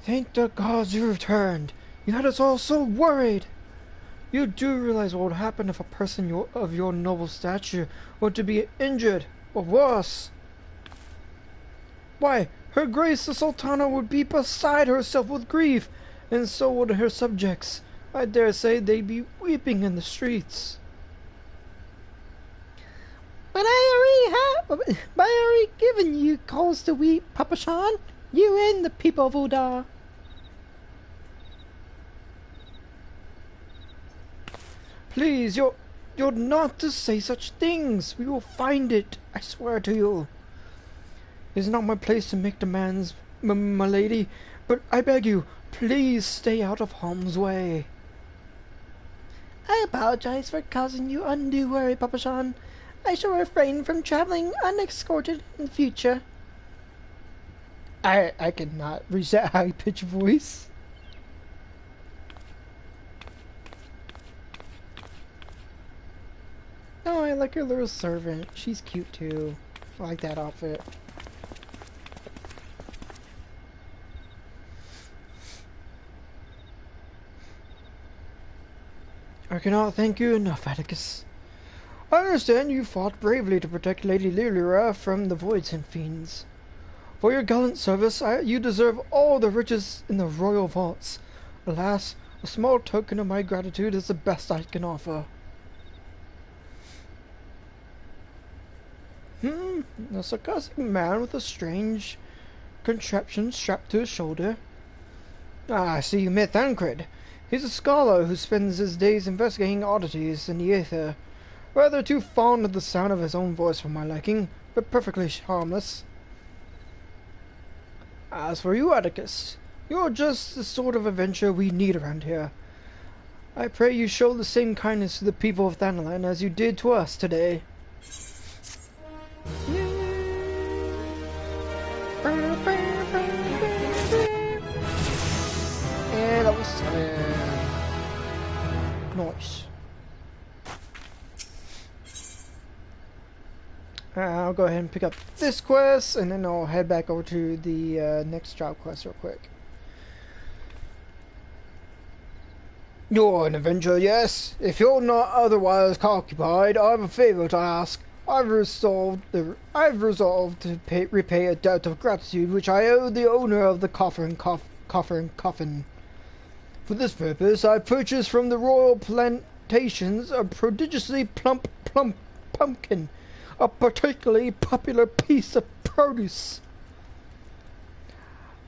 Thank the gods you returned. You had us all so worried. You do realize what would happen if a person of your noble stature were to be injured, or worse. Why, her grace the Sultana would be beside herself with grief, and so would her subjects. I dare say they'd be weeping in the streets. But I already given you cause to weep, Papa Sean. You and the people of Uda. Please, you're not to say such things. We will find it. I swear to you. It is not my place to make demands, my lady, but I beg you, please stay out of harm's way. I apologize for causing you undue worry, Papa Sean. I shall refrain from traveling unescorted in the future. I cannot reach that high-pitched voice. Oh, I like her little servant. She's cute too. I like that outfit. I cannot thank you enough, Atticus. I understand you fought bravely to protect Lady Lilira from the Voids and Fiends. For your gallant service, you deserve all the riches in the royal vaults. Alas, a small token of my gratitude is the best I can offer. A sarcastic man with a strange contraption strapped to his shoulder. Ah, I see you met Thancred. He's a scholar who spends his days investigating oddities in the aether. Rather too fond of the sound of his own voice for my liking, but perfectly harmless. As for you, Atticus, you're just the sort of adventure we need around here. I pray you show the same kindness to the people of Thanalan as you did to us today. And that was 7. Nice. I'll go ahead and pick up this quest, and then I'll head back over to the next job quest real quick. You're an adventurer, yes? If you're not otherwise occupied, I have a favor to ask. I've resolved to repay a debt of gratitude which I owe the owner of the coffer and coffin. For this purpose, I purchased from the royal plantations a prodigiously plump pumpkin, a particularly popular piece of produce.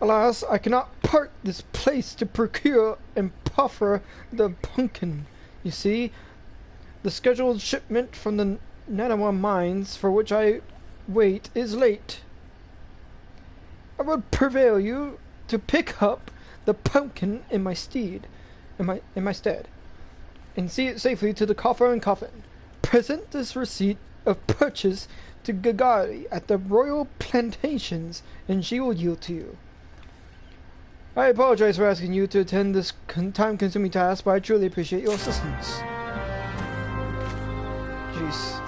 Alas, I cannot part this place to procure and puffer the pumpkin. You see, the scheduled shipment from the Nanawa mines for which I wait is late. I would prevail you to pick up the pumpkin in my stead, and see it safely to the coffer and coffin. Present this receipt of purchase to Gagari at the royal plantations, and she will yield to you. I apologize for asking you to attend this time-consuming task, but I truly appreciate your assistance. Jeez.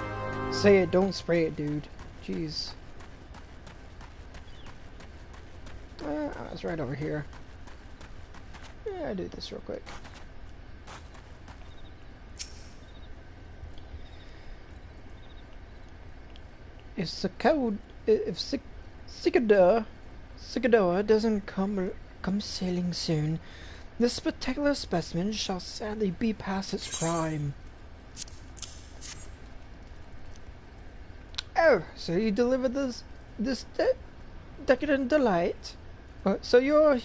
Say it, don't spray it, dude. Jeez. It's right over here. Yeah, I'll do this real quick. If Cicadoa doesn't come sailing soon, this spectacular specimen shall sadly be past its prime. Oh, so you delivered this decadent delight? So you're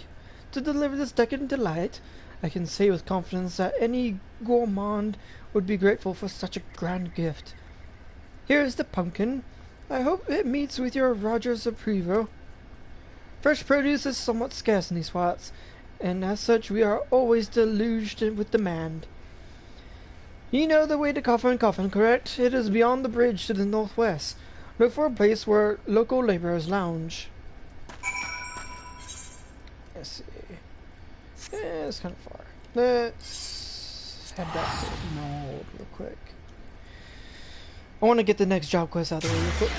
to deliver this decadent delight? I can say with confidence that any gourmand would be grateful for such a grand gift. Here is the pumpkin. I hope it meets with your Roger's approval. Fresh produce is somewhat scarce in these parts, and as such we are always deluged with demand. You know the way to Coffer and Coffin, correct? It is beyond the bridge to the northwest. Look for a place where local laborers lounge. Let's see. Yeah, it's kind of far. Let's head back to the node real quick. I want to get the next job quest out of the way real quick.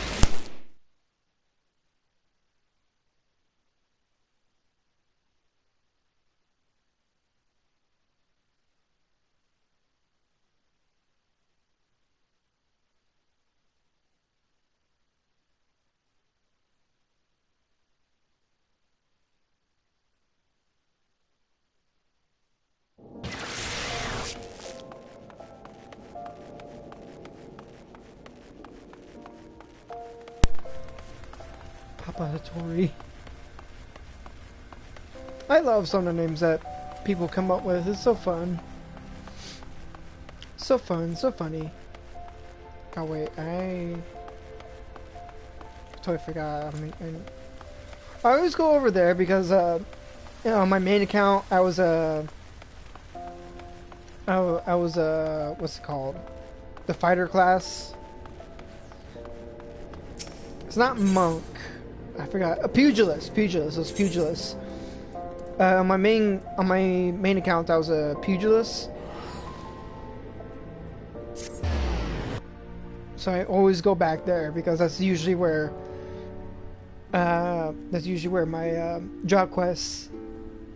Papa Hattori. I love some of the names that people come up with. It's so fun. So fun, so funny. Oh wait, I totally forgot. I always go over there because you know, on my main account I was what's it called? The fighter class. It's not monk. I forgot. A pugilist. Pugilist. It was pugilist. On my main account, I was a pugilist. So I always go back there because that's usually where my job quest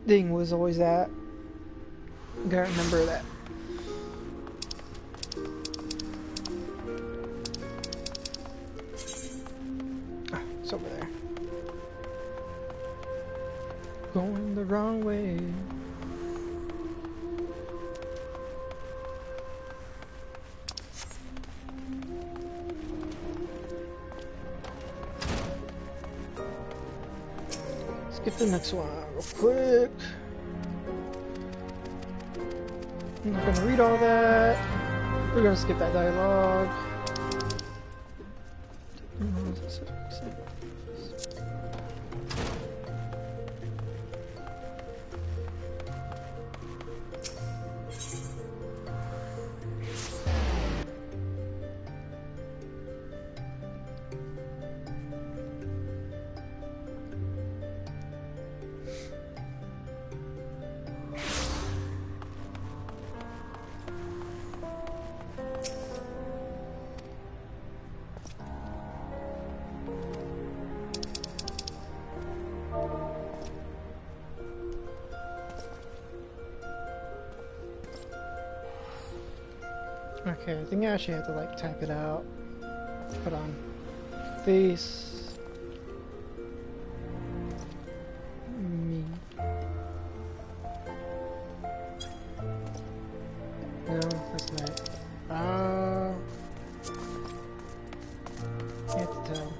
thing was always at. Gotta remember that. It's over there. Going the wrong way. Let's get the next one real quick. I'm not gonna read all that. We're gonna skip that dialogue. Okay, I think I actually have to like type it out. Put on face me. No, that's not. I have to tell.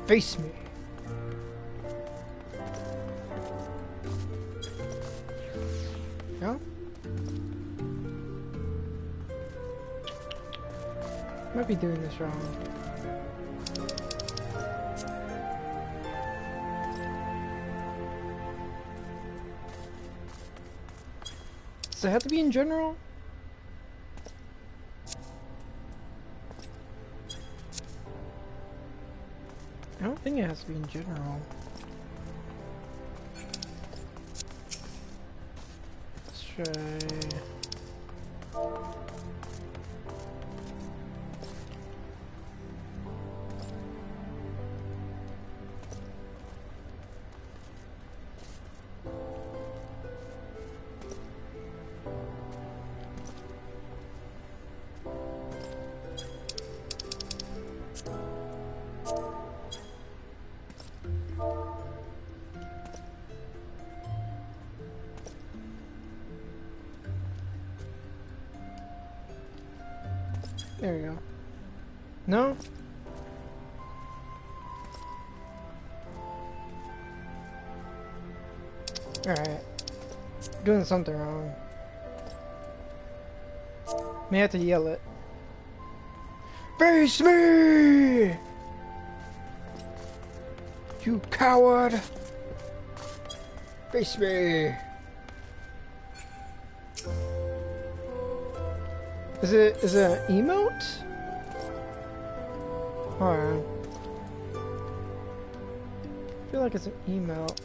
Face me. No? Might be doing this wrong. Does it have to be in general? I don't think it has to be in general. Let's try. There we go. No? Alright. Doing something wrong. May have to yell it. Face me! You coward! Face me! Is it an emote? Hold on. I feel like it's an emote.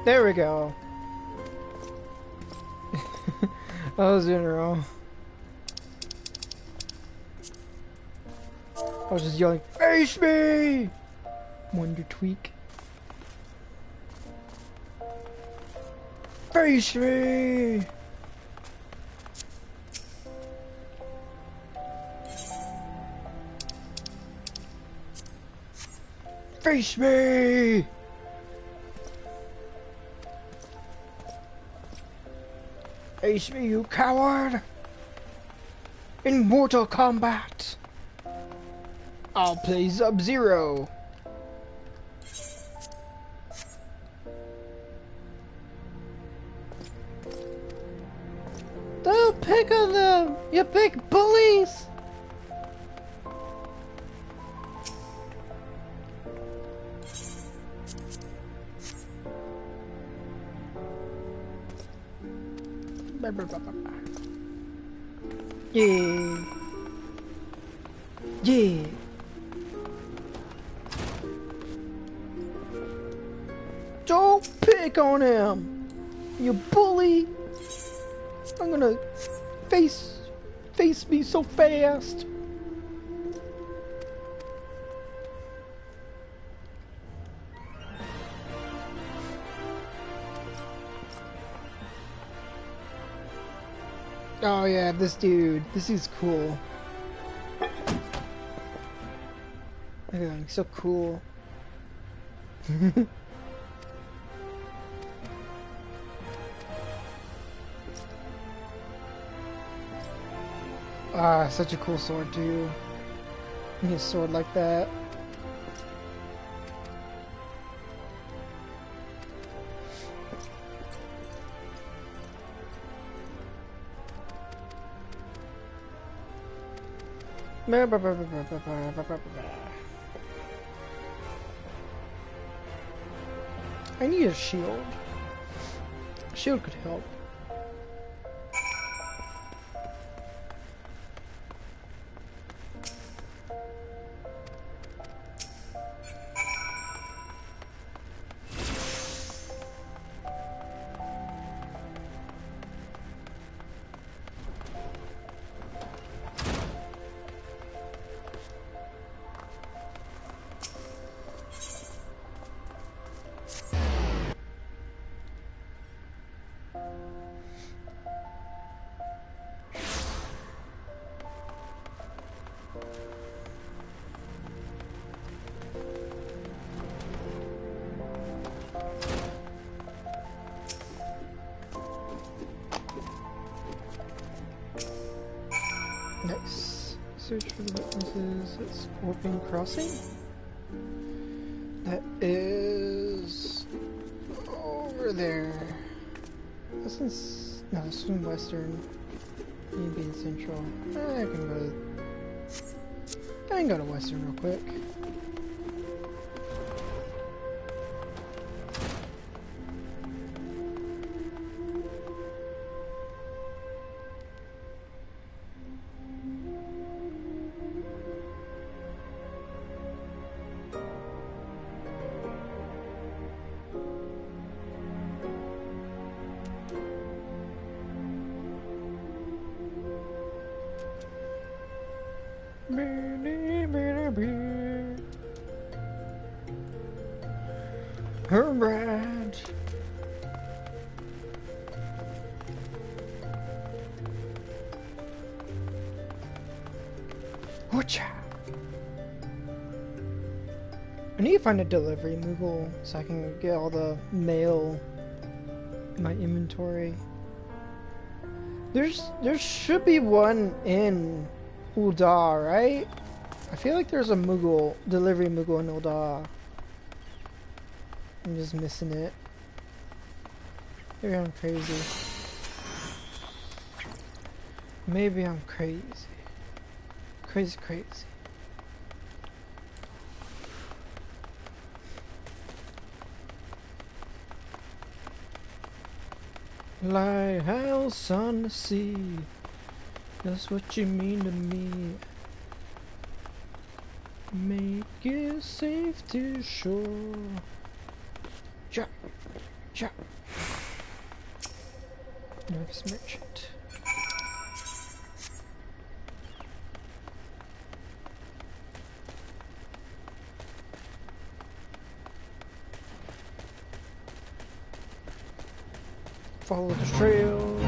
There we go. I was doing it wrong. I was just yelling, face me! Wonder Tweak. Face me! Face me! Face me, you coward! In Mortal Kombat, I'll play Sub-Zero. Don't pick on them, you big bullies! Yeah. Yeah. Don't pick on him, you bully. I'm gonna face me so fast. Oh yeah, this dude. This is cool. Look at him, he's so cool. Ah, such a cool sword too. I need a sword like that. I need a shield. A shield could help. Nice. Search for the witnesses at Scorpion Crossing. That is over there. This is no, this is in Western. You need to be in Central. I can go to Western real quick. Alright. Whatcha? I need to find a delivery Moogle so I can get all the mail in my inventory. There should be one in Ul'dah, right? I feel like there's a Moogle delivery Moogle in Ul'dah. I'm just missing it. Maybe I'm crazy. Maybe I'm crazy. Crazy. Lighthouse on the sea. That's what you mean to me. Make it safe to shore. Chop. Nervous merchant. Follow the trail.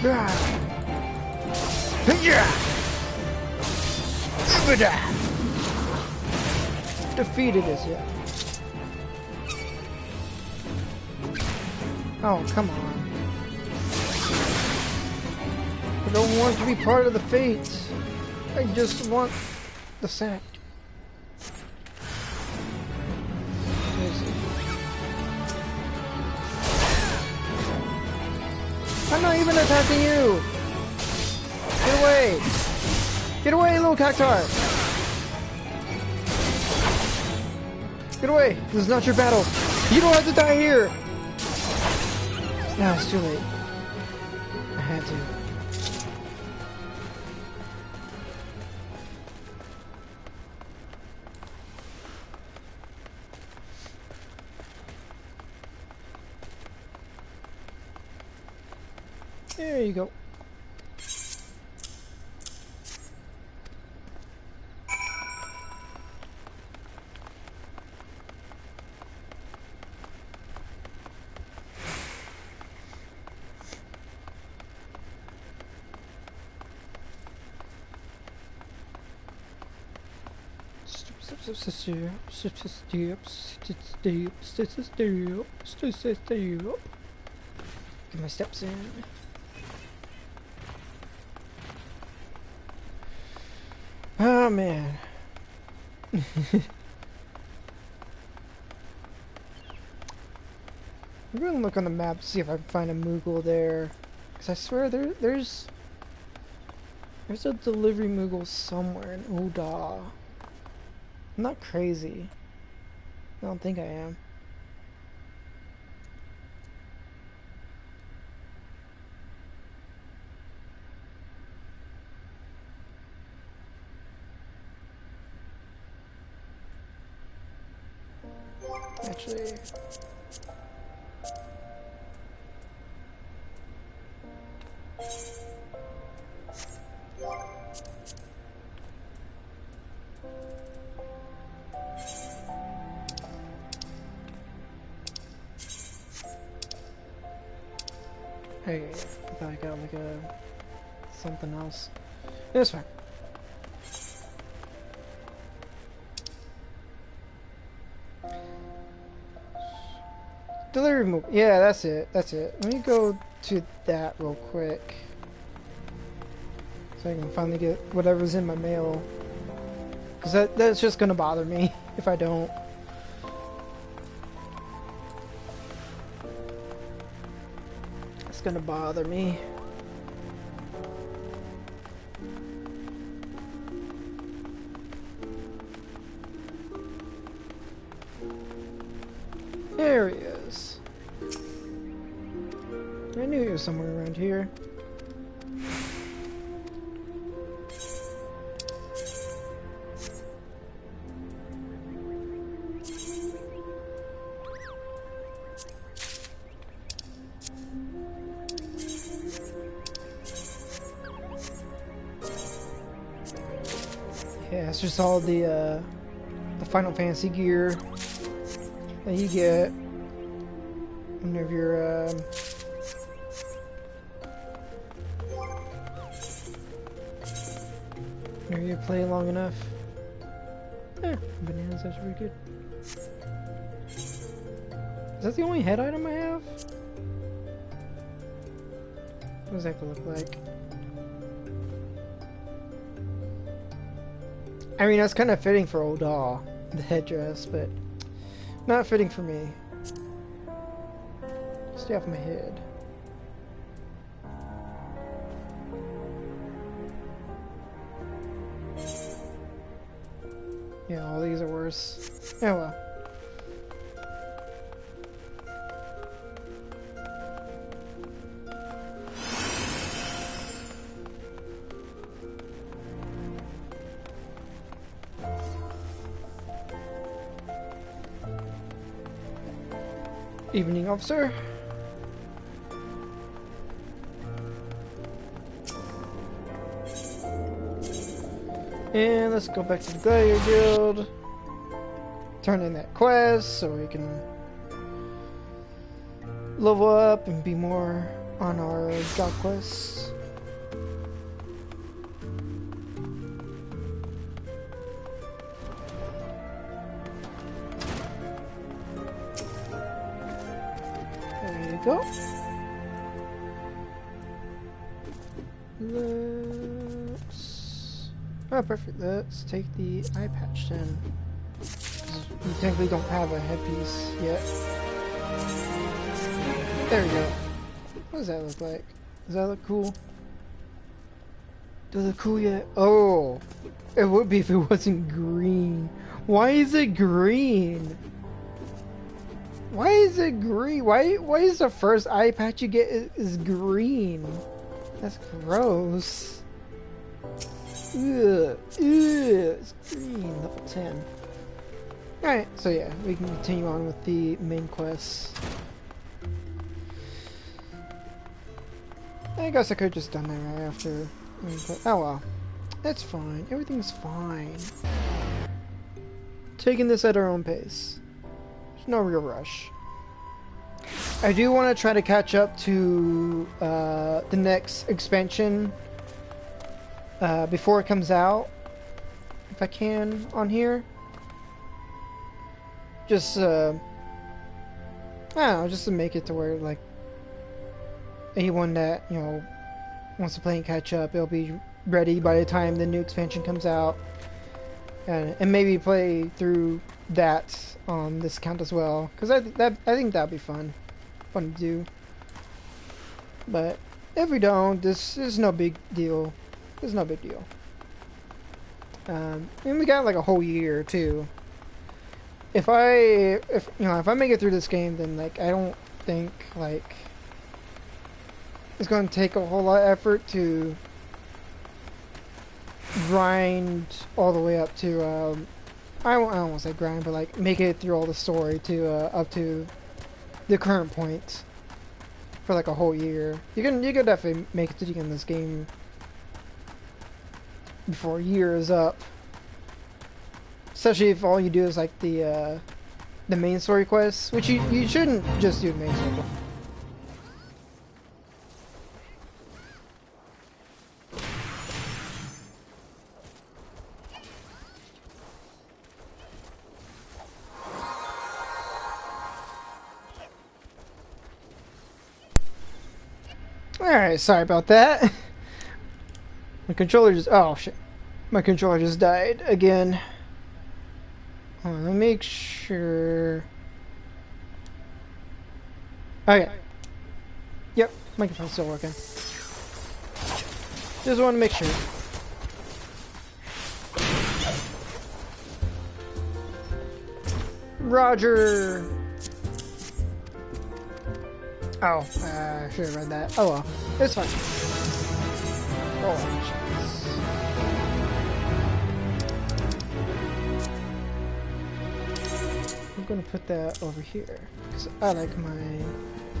Ah. Yeah. Defeated us, yeah. Oh, come on. I don't want to be part of the fate. I just want the sack. I'm not even attacking you! Get away! Get away, little cactuar! Get away! This is not your battle! You don't have to die here! Now it's too late. I had to. There you go. Get my steps in. Oh man. I'm gonna look on the map to see if I can find a Moogle there. Cause I swear there's a delivery Moogle somewhere in Oda. I'm not crazy. I don't think I am. Actually, hey, I thought I got like a something else. It's fine. Delivery move. Yeah, that's it. That's it. Let me go to that real quick. So I can finally get whatever's in my mail. Because that's just going to bother me if I don't. It's going to bother me. There he is. I knew he was somewhere around here. Yeah, it's just all the Final Fantasy gear that you get whenever you're whenever you play long enough. Yeah, bananas, that's pretty good. Is that the only head item I have? What does that look like? I mean, that's kind of fitting for Oda, the headdress, but not fitting for me. Stay off my head. Yeah, all these are worse. Oh well. Evening, officer. And let's go back to the Gladiator Guild. Turn in that quest so we can level up and be more on our job quests. go. Let's... Oh, perfect. Let's take the eye patch then. We technically don't have a headpiece yet. There we go. What does that look like? Does that look cool? Does it look cool yet? Oh! It would be if it wasn't green. Why is it green? Why is it green? Why is the first eye patch you get is green? That's gross. Ugh. It's green. Level 10. Alright, so yeah, we can continue on with the main quest. I guess I could have just done that right after. Oh well. It's fine. Everything's fine. Taking this at our own pace. There's no real rush. I do want to try to catch up to the next expansion before it comes out. If I can on here. Just, I don't know, just to make it to where, like, anyone that, you know, wants to play and catch up, it'll be ready by the time the new expansion comes out. And maybe play through that on this account as well. Because I think that'd be fun. Fun to do. But if we don't, this is no big deal. It's no big deal. And we got like a whole year, too. If I make it through this game, then like I don't think like it's going to take a whole lot of effort to grind all the way up to I don't want to say grind, but like make it through all the story to up to the current point for like a whole year. You can definitely make it to the end of this game before a year is up. Especially if all you do is like the main story quests, which you shouldn't just do the main story. Alright, sorry about that. My controller just... oh shit. My controller just died again. Let me make sure... okay. Yep, microphone's still working. Just want to make sure. Roger! Oh, I should have read that. Oh well, it's fine. Oh, I'm gonna put that over here because I like my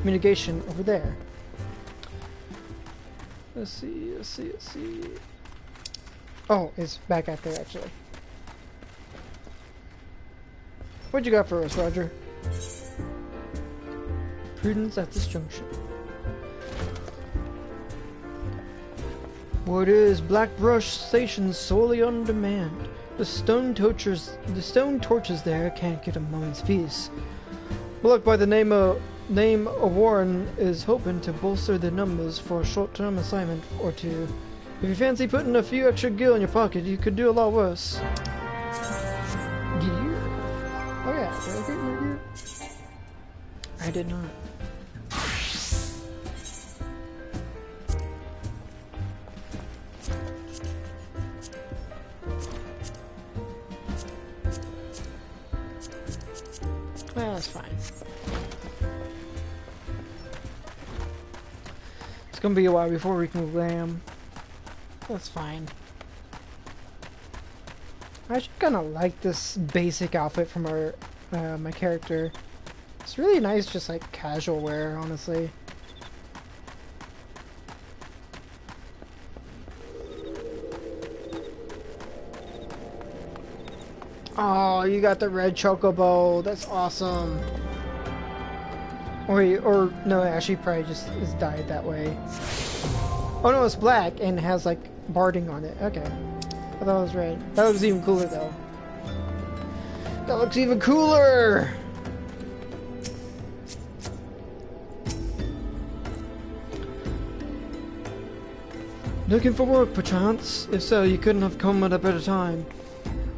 mitigation over there. Let's see. Oh, it's back out there actually. What you got for us, Roger? Prudence at this junction. What is Blackbrush Station solely on demand? The stone torches there can't get a moment's peace. Look, by the name of Warren is hoping to bolster the numbers for a short-term assignment or two. If you fancy putting a few extra gil in your pocket, you could do a lot worse. Gear? Oh yeah, did I get more gear? I did not. Well, that's fine. It's gonna be a while before we can glam. That's fine. I actually kind of like this basic outfit from our my character. It's really nice, just like casual wear, honestly. Oh, you got the red chocobo. That's awesome. Or no, actually, probably just is dyed that way. Oh no, it's black and has like barding on it. Okay, I thought it was red. That looks even cooler though. That looks even cooler. Looking for work, perchance? If so, you couldn't have come at a better time.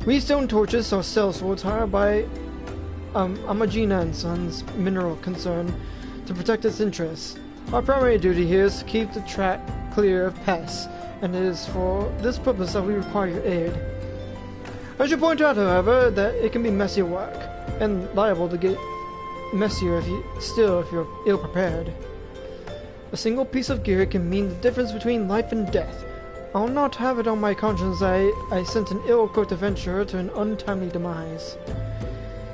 We stone torches are cell swords hired by Amagina and Sons mineral concern to protect its interests. Our primary duty here is to keep the track clear of pests, and it is for this purpose that we require your aid. I should point out, however, that it can be messy work, and liable to get messier if you're ill-prepared. A single piece of gear can mean the difference between life and death. I'll not have it on my conscience I sent an ill-equipped adventurer to an untimely demise.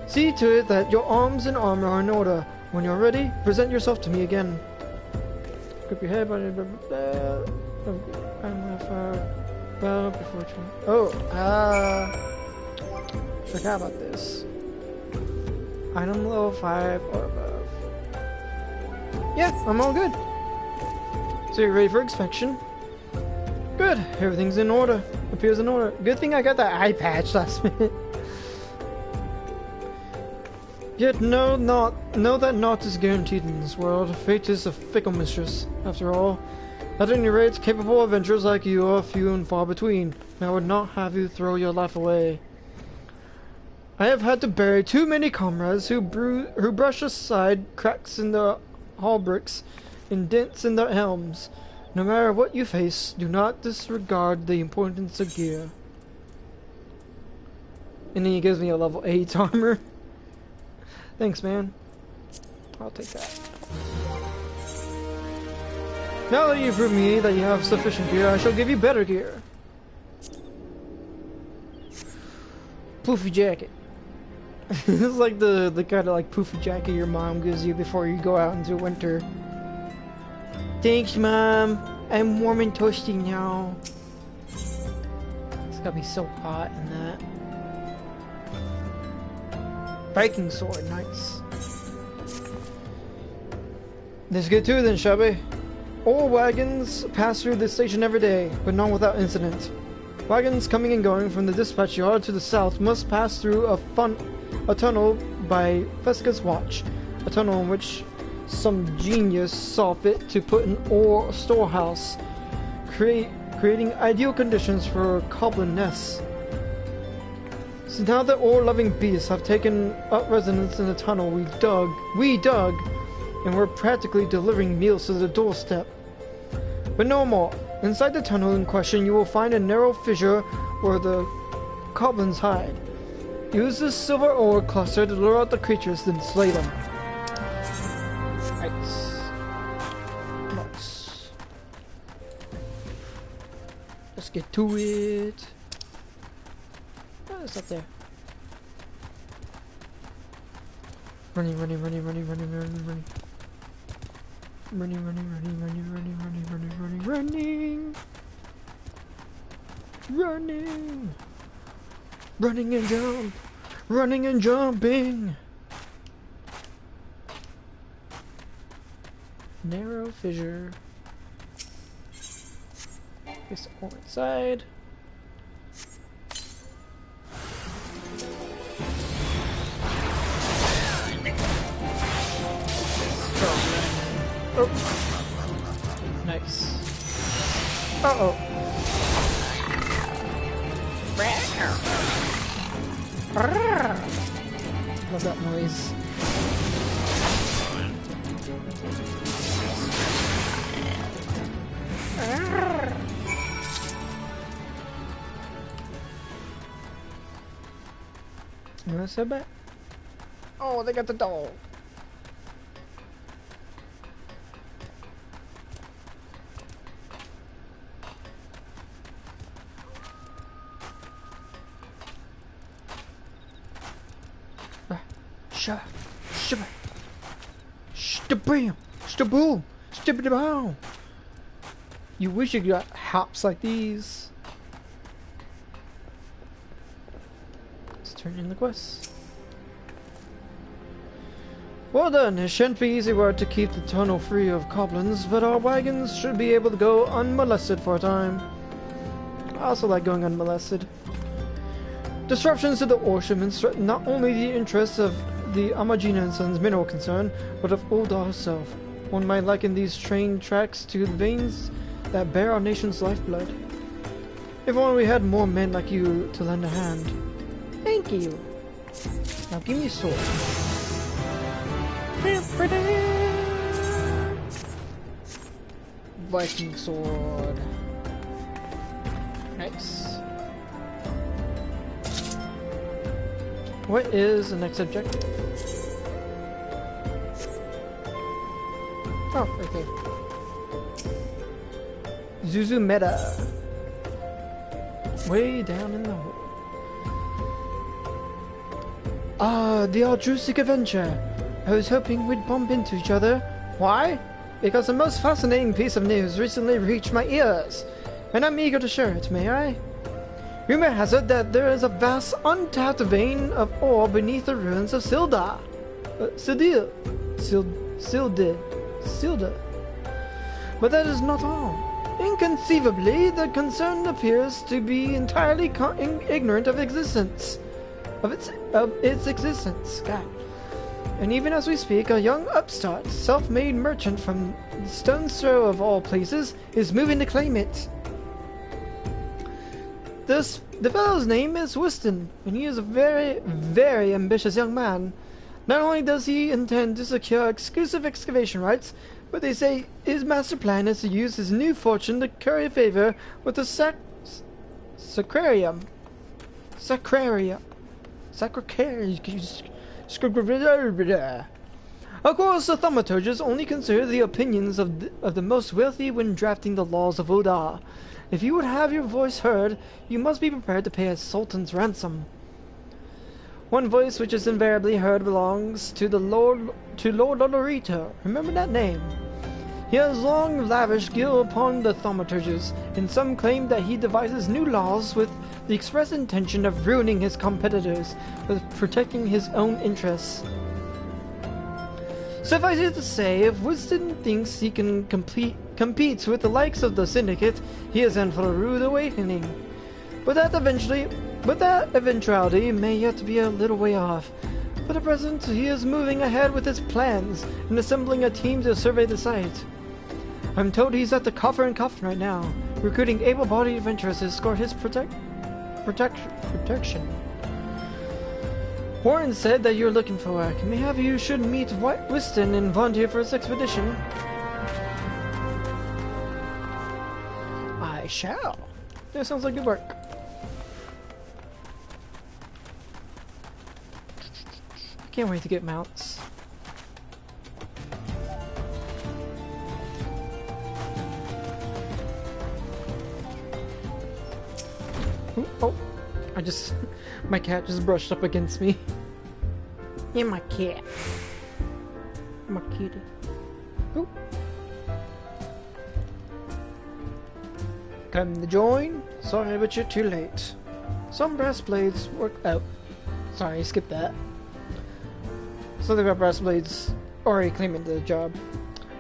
See to it that your arms and armor are in order. When you're ready, present yourself to me again. Grip your head, blah, blah, blah, blah. Forgot about this. Item level 5 or above. Yeah, I'm all good. So you're ready for inspection? Good, everything's in order. Appears in order. Good thing I got that eye patch last minute. Yet know that naught is guaranteed in this world. Fate is a fickle mistress, after all. At any rate, capable adventurers like you are few and far between, and I would not have you throw your life away. I have had to bury too many comrades who brush aside cracks in the hull bricks and dents in their helms. No matter what you face, do not disregard the importance of gear. And then he gives me a level 8 armor. Thanks, man. I'll take that. Now that you've proved me that you have sufficient gear, I shall give you better gear. Poofy jacket. It's like the kind of like poofy jacket your mom gives you before you go out into winter. Thanks, Mom. I'm warm and toasty now. It's gotta be so hot in that. Viking sword, nice. Let's get to it then, shall we? All wagons pass through this station every day, but not without incident. Wagons coming and going from the dispatch yard to the south must pass through a tunnel by Fesca's watch. A tunnel in which some genius saw fit to put an ore storehouse, creating ideal conditions for goblin nests. So now that ore-loving beasts have taken up residence in the tunnel we dug, and we're practically delivering meals to the doorstep. But no more. Inside the tunnel in question, you will find a narrow fissure where the goblins hide. Use this silver ore cluster to lure out the creatures, then slay them. Nice. Nice. Let's get to it. Oh, it's up there. Running. Running. Running and jump. Running and jumping. Narrow fissure. Place all inside. Oh. Nice. Uh-oh. Love that noise. You wanna say that? Oh, they got the dog. Shabba. Stabam. Staboom. Stibbity-bow. You wish you got hops like these. Let's turn in the quest. Well done. It shouldn't be easy work to keep the tunnel free of goblins, but our wagons should be able to go unmolested for a time. I also like going unmolested. Disruptions to the ore shipments threaten not only the interests of the Amagina and Sons mineral concern, but of Ulda herself. One might liken these train tracks to the veins that bear our nation's lifeblood. If only we had more men like you to lend a hand. Thank you. Now give me a sword. Viking sword. Nice. What is the next objective? Oh, okay. Zuzu Meta. Way down in the hole. Ah, the altruistic adventure. I was hoping we'd bump into each other. Why? Because the most fascinating piece of news recently reached my ears, and I'm eager to share it, may I? Rumor has it that there is a vast, untapped vein of ore beneath the ruins of Silda. Silda. But that is not all. Inconceivably, the concern appears to be entirely ignorant of existence. Of its existence. God. And even as we speak, a young upstart, self-made merchant from stone's throw of all places is moving to claim it. The fellow's name is Whiston, and he is a very, very ambitious young man. Not only does he intend to secure exclusive excavation rights, but they say his master plan is to use his new fortune to curry favor with the Sacrarium. Of course, the thaumaturges only consider the opinions of the most wealthy when drafting the laws of Odar. If you would have your voice heard, you must be prepared to pay a sultan's ransom. One voice which is invariably heard belongs to Lord Lolorito. Remember that name. He has long lavished guilt upon the thaumaturges, and some claim that he devises new laws with the express intention of ruining his competitors, but protecting his own interests. Suffice it to say, if Winston thinks he can compete with the likes of the Syndicate, he is in for a rude awakening. But that eventuality may yet be a little way off. For the present, he is moving ahead with his plans and assembling a team to survey the site. I'm told he's at the Coffer and Cuff right now, recruiting able-bodied adventurers to escort his protection. Warren said that you're looking for work, and maybe you should meet Whiston and volunteer for his expedition. I shall. That sounds like good work. I can't wait to get mounts. Ooh, oh, my cat just brushed up against me. Yeah, my cat. My kitty. Ooh. Come to join? Sorry, but you're too late. Some brass blades work out. Sorry, skip that. Something about brass blades already claiming the job.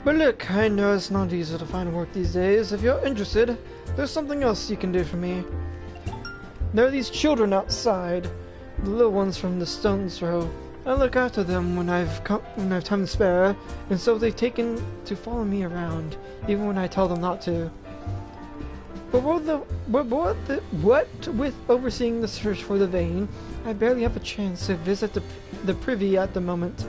But look, I know it's not easy to find work these days. If you're interested, there's something else you can do for me. There are these children outside, the little ones from the stone's throw. I look after them when I've time to spare, and so they've taken to follow me around, even when I tell them not to. But what with overseeing the search for the vein, I barely have a chance to visit the privy at the moment,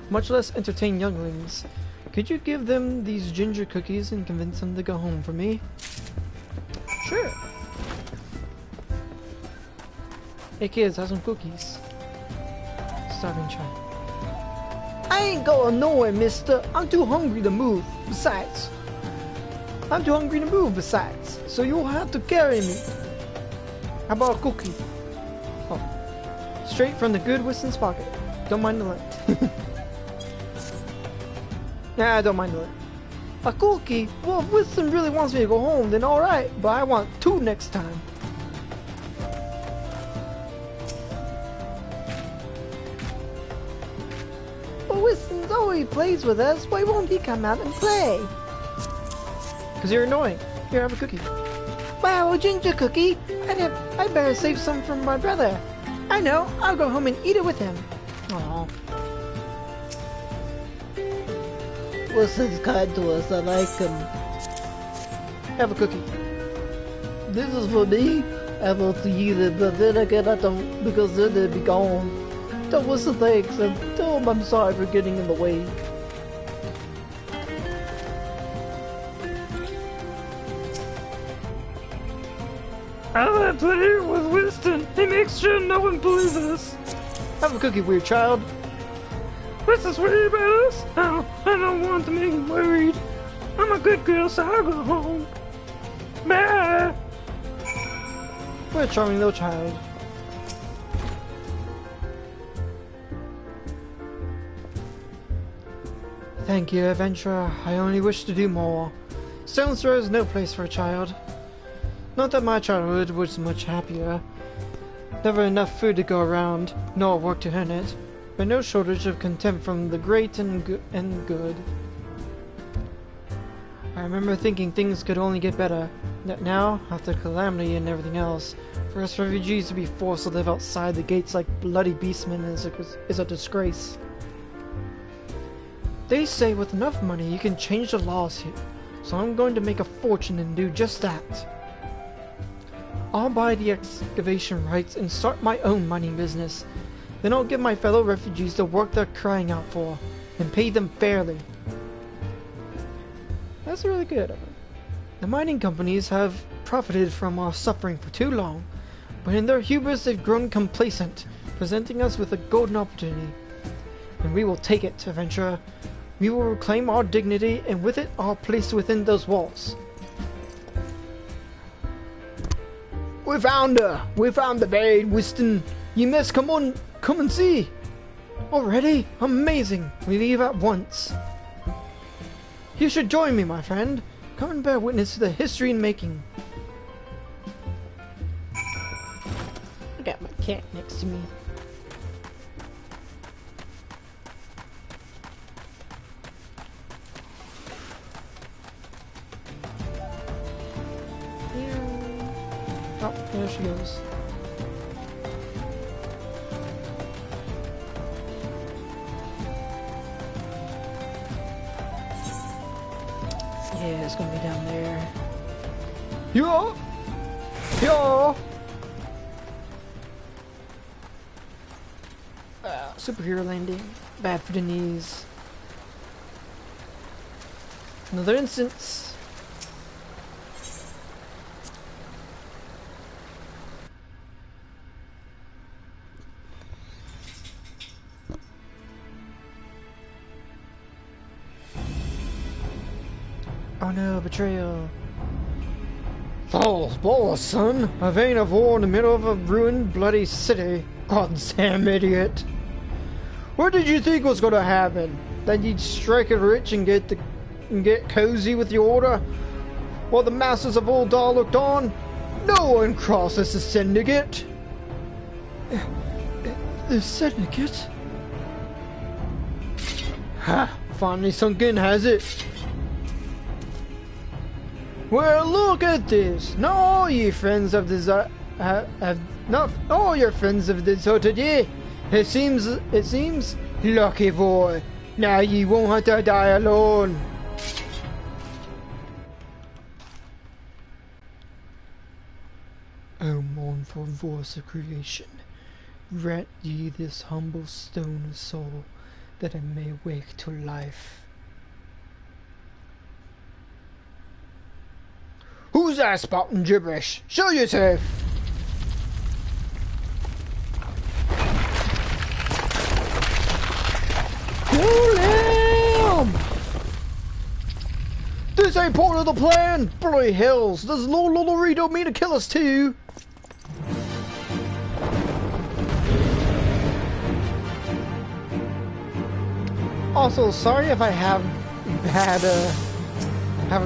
much less entertain younglings. Could you give them these ginger cookies and convince them to go home for me? Sure. Hey kids, have some cookies. Starving child. I ain't going nowhere, mister. I'm too hungry to move. Besides, so you'll have to carry me. How about a cookie? Oh. Straight from the good Whiston's pocket. Don't mind the lint. Nah, I don't mind the lint. A cookie? Well, if Whiston really wants me to go home, then alright, but I want 2 next time. Whiston's always plays with us. Why won't he come out and play? Because you're annoying. Here, have a cookie. Wow, a ginger cookie? I'd better save some for my brother. I know. I'll go home and eat it with him. Aww. Whiston's kind to us. I like him. Have a cookie. This is for me. I will see it, but then again I don't, because then they'd be gone. That was the thanks, and tell them I'm sorry for getting in the way. I like playing with Winston. He makes sure no one believes us. Have a cookie, weird child. Winston's worried about us. I don't want to make him worried. I'm a good girl, so I'll go home. Bye. What a charming little child. Thank you, adventurer. I only wish to do more. Stone's Throw is no place for a child. Not that my childhood was much happier. Never enough food to go around, nor work to earn it, but no shortage of contempt from the great and good. I remember thinking things could only get better, that now, after calamity and everything else, for us refugees to be forced to live outside the gates like bloody beastmen is a disgrace. They say with enough money you can change the laws here, so I'm going to make a fortune and do just that. I'll buy the excavation rights and start my own mining business. Then I'll give my fellow refugees the work they're crying out for, and pay them fairly. That's really good. The mining companies have profited from our suffering for too long, but in their hubris they've grown complacent, presenting us with a golden opportunity. And we will take it, adventurer. We will reclaim our dignity, and with it our place within those walls. We found her! We found the maid, Winston! You must come and see! Already? Amazing! We leave at once. You should join me, my friend. Come and bear witness to the history in making. I got my cat next to me. Oh, there she goes. Yeah, it's gonna be down there. Yo! Yo! Superhero landing. Bad for the knees. Another instance. Oh no, betrayal. False balls, son! A vein of war in the middle of a ruined, bloody city. Goddamn idiot! What did you think was gonna happen? That you'd strike it rich and get cozy with your order? While the masters of Uldar looked on? No one crosses the syndicate! The syndicate? Ha! Finally sunk in, has it? Well, look at this! Not all your friends have not all your friends have deserted you. It seems, lucky boy. Now you won't have to die alone. O mournful voice of creation, grant ye this humble stone of soul, that it may wake to life. Who's that spouting gibberish? Show yourself! Kill him! This ain't part of the plan! Bloody hells! Does Lord Lolorito mean to kill us too? Also, sorry if I have a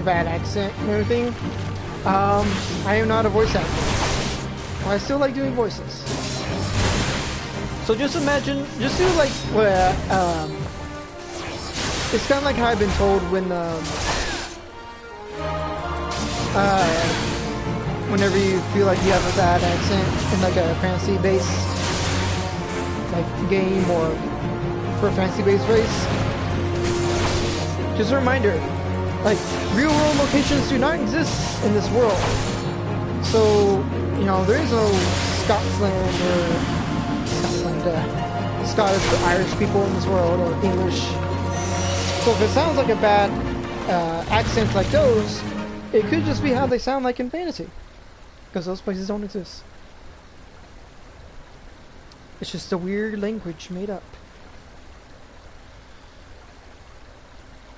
bad accent and everything. I am not a voice actor. I still like doing voices. So just imagine, just do like, it's kind of like how I've been told when, whenever you feel like you have a bad accent in like a fantasy-based, like, game or for a fantasy-based race. Just a reminder, Like, real world locations do not exist in this world. So, you know, there is no Scotland or Scottish or Irish people in this world, or English. So if it sounds like a bad accent like those, it could just be how they sound like in fantasy. Because those places don't exist. It's just a weird language made up.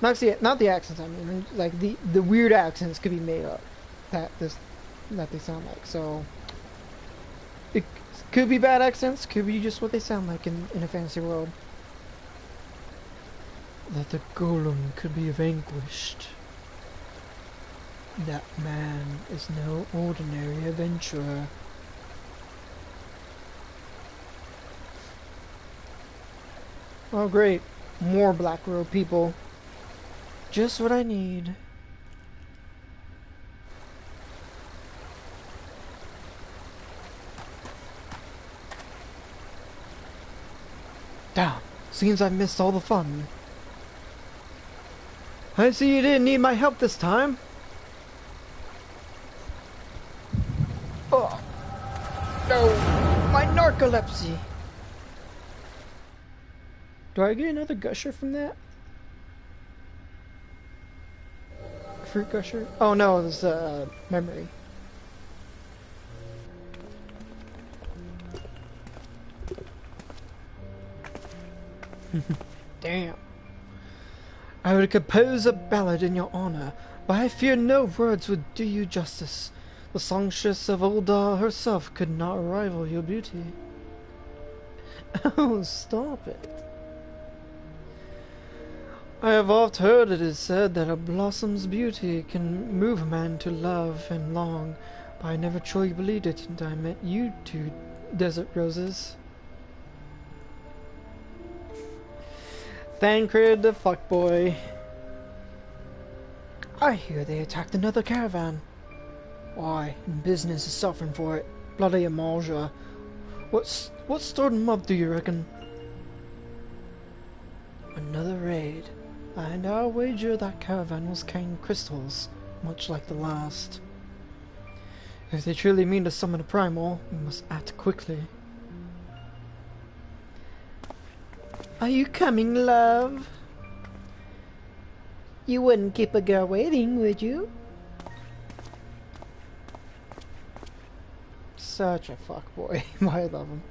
Not the accents, I mean, like the weird accents could be made up that they sound like. So it could be bad accents, could be just what they sound like in a fantasy world. That the golem could be vanquished. That man is no ordinary adventurer. Oh great, more Black Road people. Just what I need. Damn, seems I missed all the fun. I see you didn't need my help this time. Oh, no, my narcolepsy. Do I get another gusher from that? Fruit gusher? Oh no, it was memory. Damn. I would compose a ballad in your honor, but I fear no words would do you justice. The songstress of Uldar herself could not rival your beauty. Oh, stop it. I have oft heard it is said that a blossom's beauty can move a man to love and long, but I never truly believed it until I met you two desert roses. Thancred the fuckboy. I hear they attacked another caravan. Why, business is suffering for it. Bloody Amalja. What stirred them up, do you reckon? Another raid. And I'll wager that caravan was carrying crystals, much like the last. If they truly mean to summon a primal, we must act quickly. Are you coming, love? You wouldn't keep a girl waiting, would you? Such a fuckboy. I love him.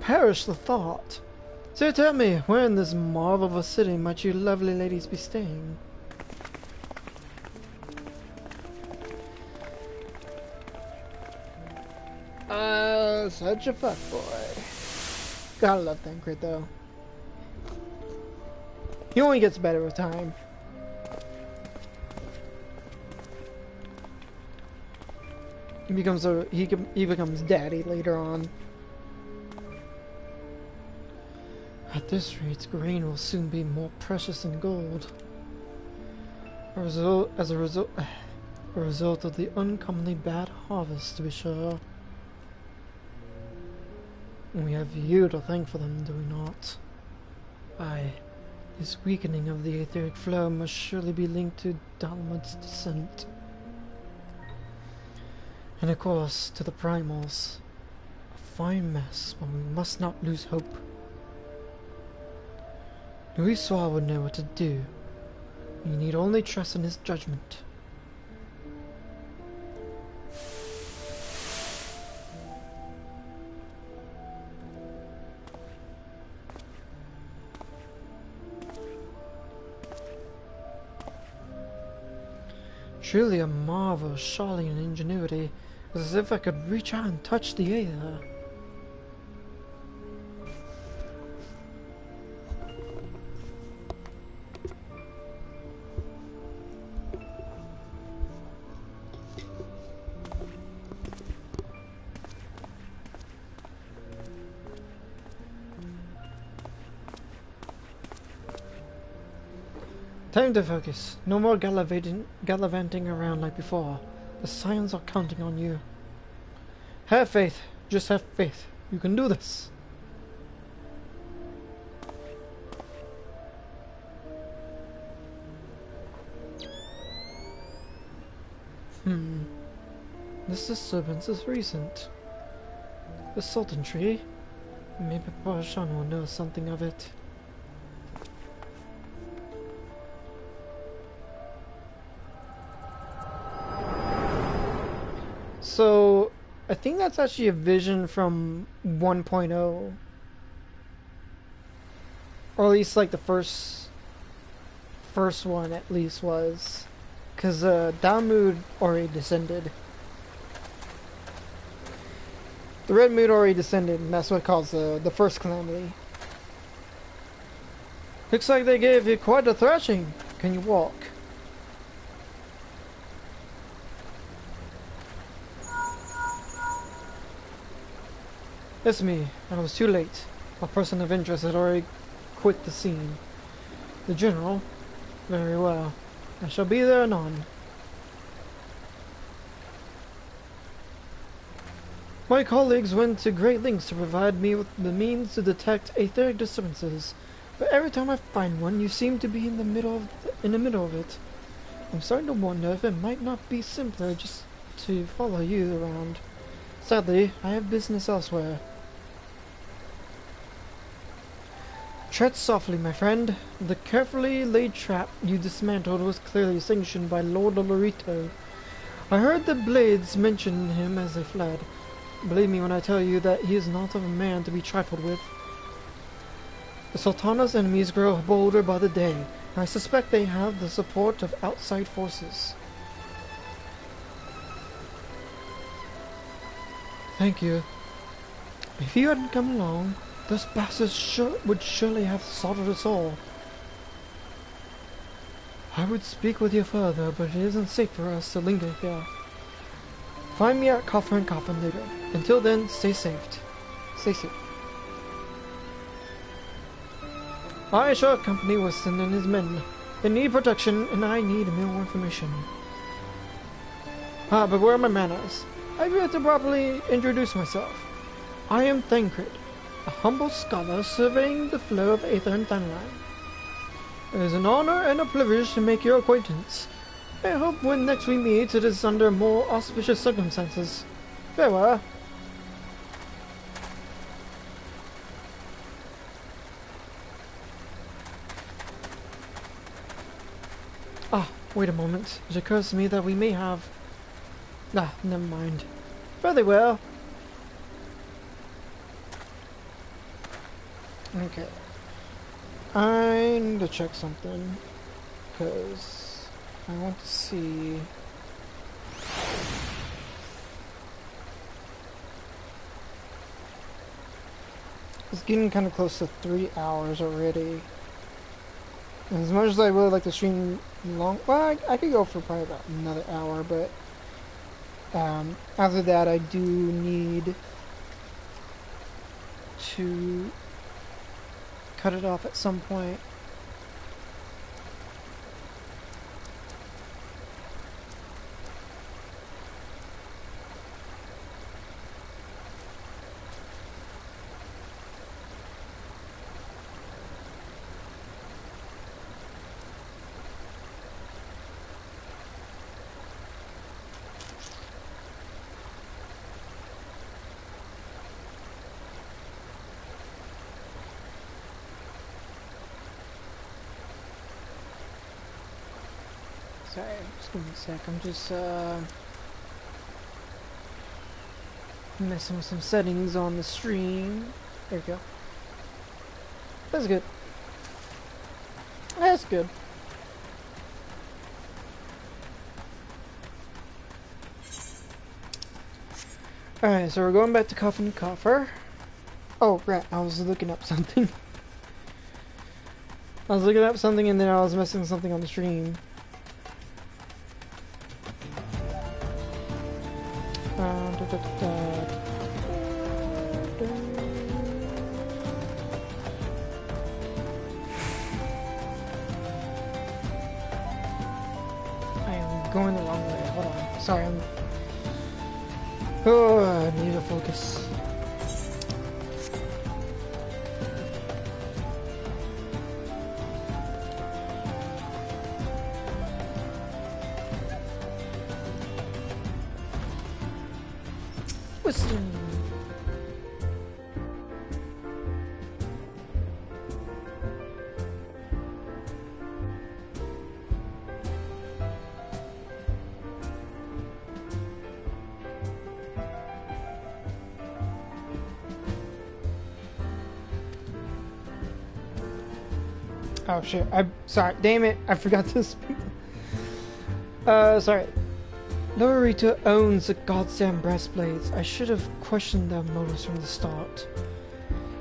Perish the thought. So tell me, where in this marvel of a city might you lovely ladies be staying? Such a fuckboy. Gotta love Thancred though. He only gets better with time. He becomes daddy later on. At this rate, grain will soon be more precious than gold. A result of the uncommonly bad harvest, to be sure. And we have you to thank for them, do we not? Aye, this weakening of the etheric flow must surely be linked to Dalmud's descent. And of course, to the primals. A fine mess, but we must not lose hope. Louisoix would know what to do. You need only trust in his judgment. Truly a marvel of Charlian ingenuity. It was as if I could reach out and touch the air. Time to focus. No more gallivanting around like before. The Scions are counting on you. Have faith. Just have faith. You can do this. This disturbance is recent. The Sultan tree. Maybe Parashan will know something of it. So, I think that's actually a vision from 1.0. Or at least like the first one at least was. Because Down Mood already descended. The Red Mood already descended, and that's what caused the first calamity. Looks like they gave you quite a thrashing. Can you walk? It's me, and I was too late. A person of interest had already quit the scene. The General? Very well. I shall be there anon. My colleagues went to great lengths to provide me with the means to detect etheric disturbances, but every time I find one, you seem to be in the middle of it. I'm starting to wonder if it might not be simpler just to follow you around. Sadly, I have business elsewhere. Tread softly, my friend. The carefully laid trap you dismantled was clearly sanctioned by Lord Olorito. I heard the Blades mention him as they fled. Believe me when I tell you that he is not of a man to be trifled with. The Sultana's enemies grow bolder by the day, and I suspect they have the support of outside forces. Thank you. If you hadn't come along, those bastards would surely have slaughtered us all. I would speak with you further, but it isn't safe for us to linger here. Find me at Coffer and Coffin later. Until then, stay safe. Stay safe. I shall accompany Weston and his men. They need protection, and I need more information. But where are my manners? I've yet to properly introduce myself. I am Thancred, a humble scholar surveying the flow of aether and timeline. It is an honor and a privilege to make your acquaintance. I hope when next we meet it is under more auspicious circumstances. Farewell. Wait a moment. It occurs to me that we may have... never mind. Very well. Okay. I need to check something. Because I want to see... It's getting kind of close to 3 hours already. As much as I would like to stream long, well, I could go for probably about another hour, but after that I do need to cut it off at some point. Sorry, just give me a sec. I'm just messing with some settings on the stream. There we go. That's good. That's good. Alright, so we're going back to Coffin Coffer. Oh, right, I was looking up something. I was looking up something and then I was messing with something on the stream. I am going the wrong way. Hold on. Sorry, I need to focus. twisting. Oh shit, I'm sorry, damn it, I forgot this. Sorry. Lorita owns the goddamn breastplates. I should have questioned their motives from the start.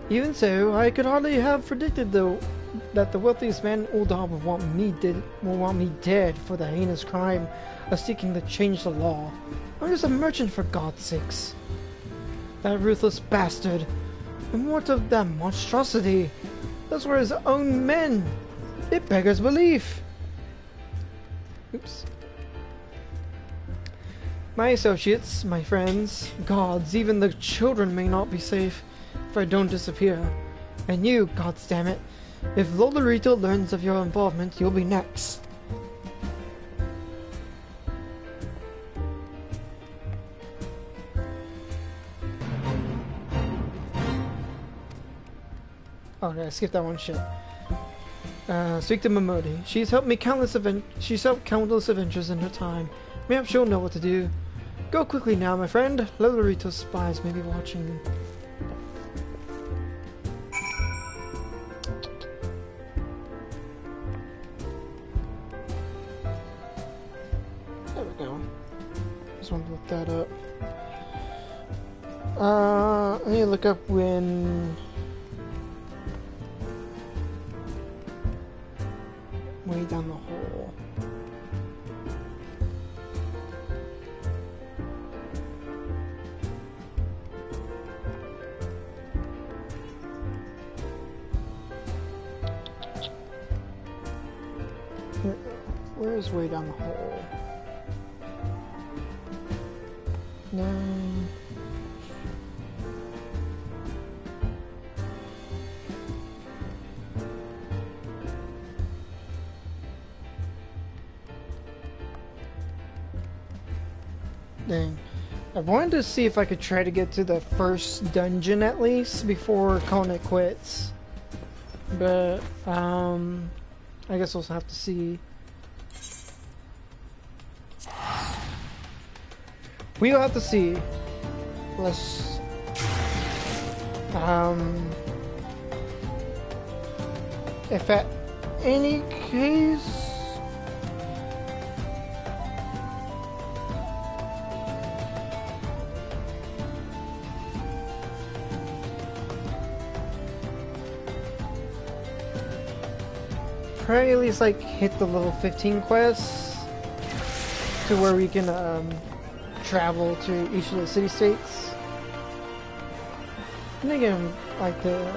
Even so, I could hardly have predicted that the wealthiest man in Uldar would want me dead for the heinous crime of seeking to change the law. I'm just a merchant, for God's sakes. That ruthless bastard. And what of that monstrosity? Those were his own men. It beggars belief. Oops. My associates, my friends, gods, even the children may not be safe if I don't disappear. And you, goddammit, if Lolorito learns of your involvement, you'll be next. Oh, no, I skipped that one. Shit. Speak to Momodi. She's helped countless adventures in her time. Perhaps she'll know what to do. Go quickly now, my friend. Lolorito's spies may be watching. There we go. Just want to look that up. I need to look up when... way down the hole. Where's way down the hole? No. Dang. I wanted to see if I could try to get to the first dungeon at least before calling it quits. But, I guess we'll have to see. We'll have to see. Let's, if at any case, probably at least like hit the level 15 quests to where we can travel to each of the city states. And again, like the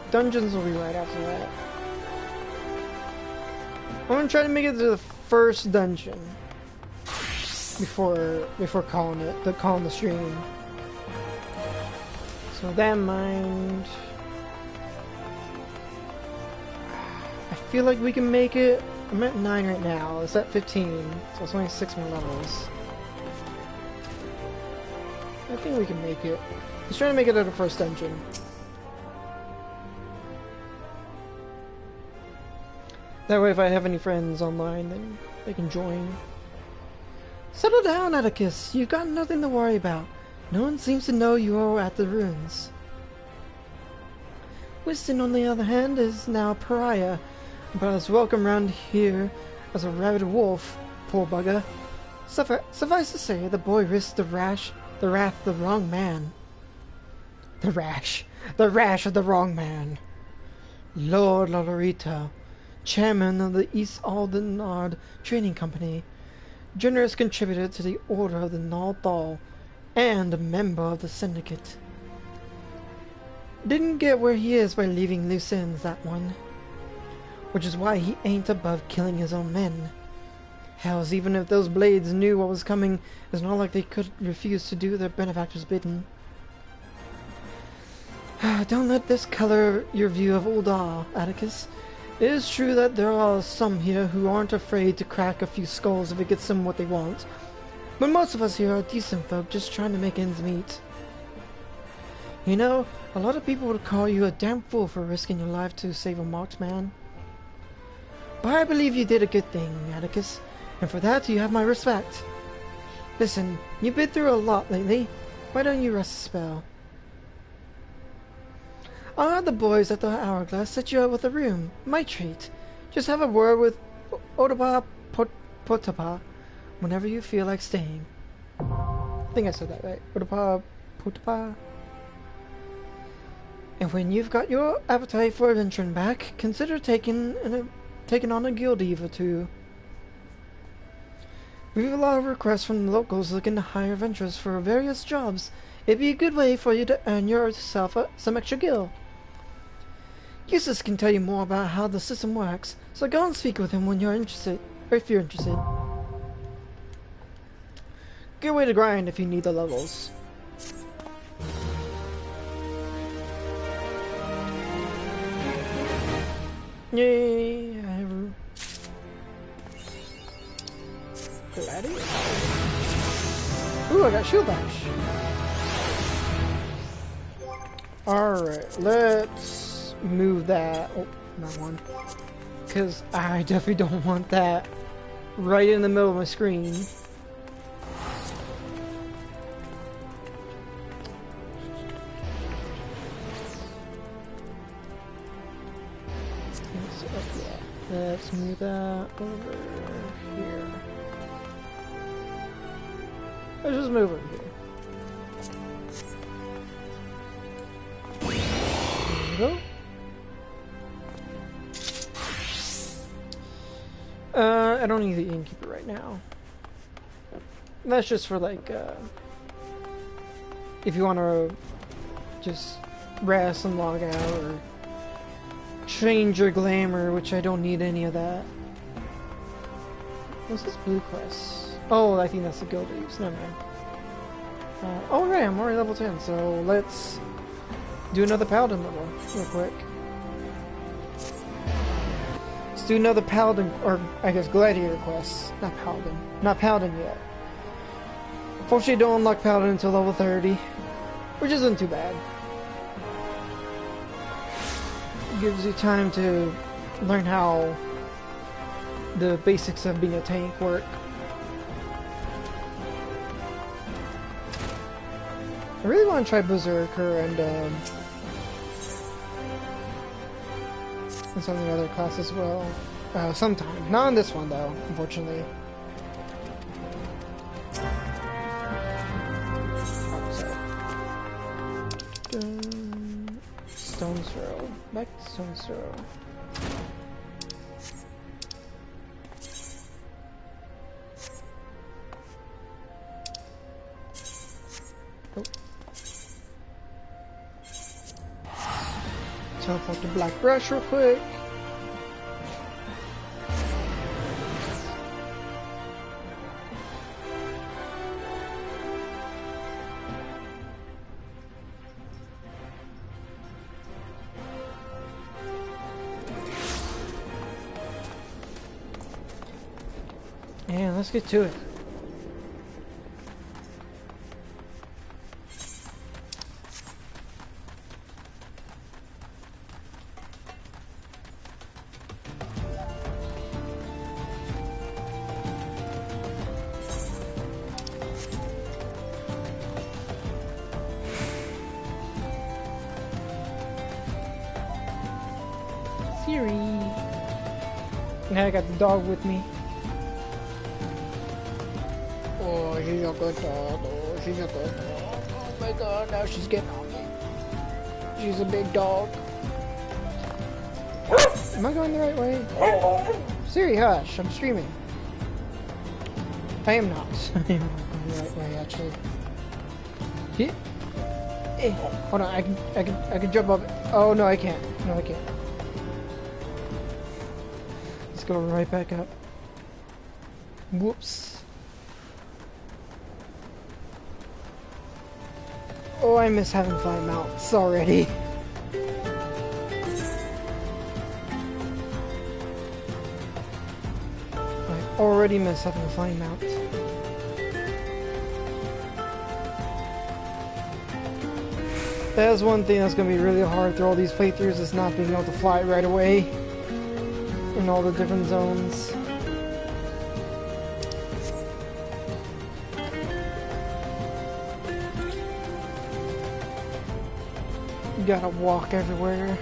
dungeons will be right after that. I'm gonna try to make it to the first dungeon before calling the stream. So with that in mind, I feel like we can make it. I'm at 9 right now. It's at 15, so it's only 6 more levels. I think we can make it. Let's try to make it to the first dungeon. That way if I have any friends online, then they can join. Settle down, Atticus. You've got nothing to worry about. No one seems to know you are at the ruins. Winston, on the other hand, is now a pariah, but is welcome round here as a rabid wolf, poor bugger. Suffice to say, the boy risked the wrath of the wrong man. The rash of the wrong man. Lord Lolorito, chairman of the East Aldenard Trading Company, generous contributor to the Order of the Nalthal, and a member of the Syndicate. Didn't get where he is by leaving loose ends, that one. Which is why he ain't above killing his own men. Hells, even if those blades knew what was coming, it's not like they could refuse to do their benefactor's bidding. Don't let this color your view of Uldar, Atticus. It is true that there are some here who aren't afraid to crack a few skulls if it gets them what they want. But most of us here are decent folk just trying to make ends meet. You know, a lot of people would call you a damn fool for risking your life to save a marked man. But I believe you did a good thing, Atticus, and for that you have my respect. Listen, you've been through a lot lately. Why don't you rest a spell? I'll have the boys at the Hourglass set you up with a room. My treat. Just have a word with Otapa Potapa whenever you feel like staying. I think I said that right. Otapa Potapa. And when you've got your appetite for adventuring back, consider taking on a guild eve or two. We have a lot of requests from the locals looking to hire adventurers for various jobs. It'd be a good way for you to earn yourself some extra gil. Eustace can tell you more about how the system works, so go and speak with him when you're interested, or if you're interested. Good way to grind if you need the levels. Yay! Gladiator. Ooh, I got shield bash. Alright, let's move that. Oh, not one. Because I definitely don't want that right in the middle of my screen. Let's move that over here. Let's just move over here. There we go. I don't need the innkeeper right now. That's just for like, if you want to just rest and log out or change your glamour, which I don't need any of that. What's this blue quest? Oh, I think that's the guild use. Never mind. Oh right, I'm already level 10, so let's do another paladin level real quick. Let's do another paladin, or I guess gladiator quest. Not paladin. Not paladin yet. Unfortunately, don't unlock paladin until level 30, which isn't too bad. Gives you time to learn how the basics of being a tank work. I really want to try Berserker and some of the other classes as well. Sometime. Not on this one though, unfortunately. Stone's Throw. Back to Stone's Throw. Oh. Teleport to Black Brush real quick. Yeah, let's get to it. Siri. Now I got the dog with me. Oh, she's a good dog. Oh, she's a good dog. Oh my god, now she's getting on me. She's a big dog. Am I going the right way? Siri, hush. I'm streaming. I am not. I am not going the right way, actually. Hold on, I can jump up. Oh no, I can't. No, I can't. Let's go right back up. Whoops. Oh, I miss having 5 mounts already. I already miss having 5 mounts. That's one thing that's going to be really hard through all these playthroughs, is not being able to fly right away in all the different zones. You gotta walk everywhere.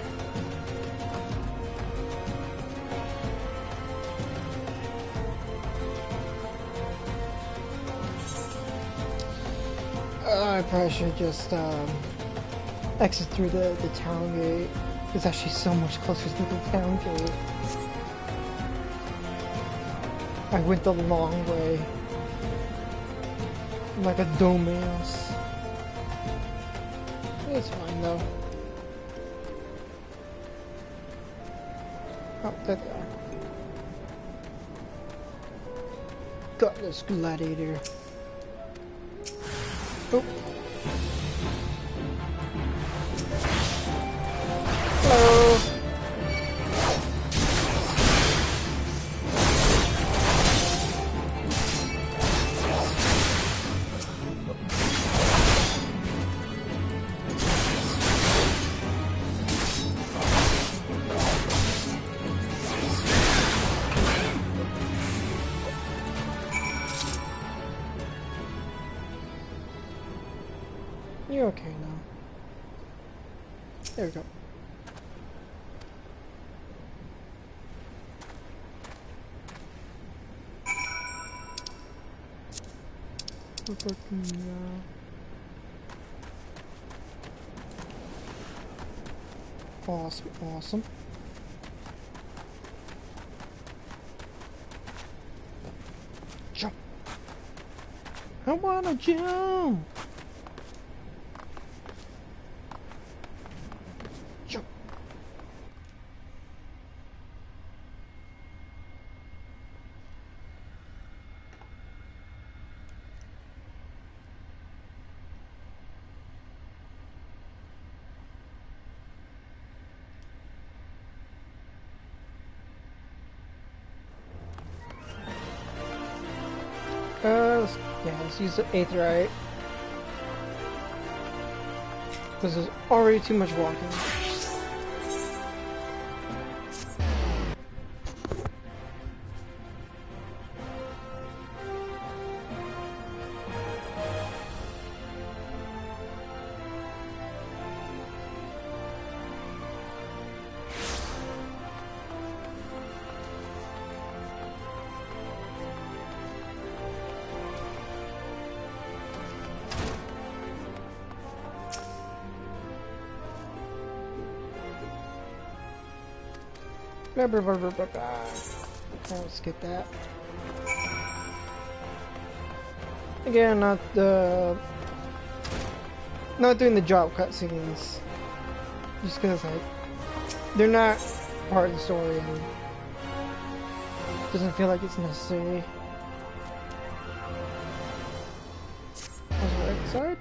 I probably should just exit through the town gate. It's actually so much closer to the town gate. I went the long way. I'm like a dumbass. It's fine though. Oh, there they are. Got this gladiator. Oh. Hello. You're okay now. There we go. Awesome, awesome. Jump. I wanna jump. Jump. Yeah, let's use the Aetherite. Because there's already too much walking. Let's get that. Again, not doing the drop cutscenes, just because like they're not part of the story and doesn't feel like it's necessary. On the right side.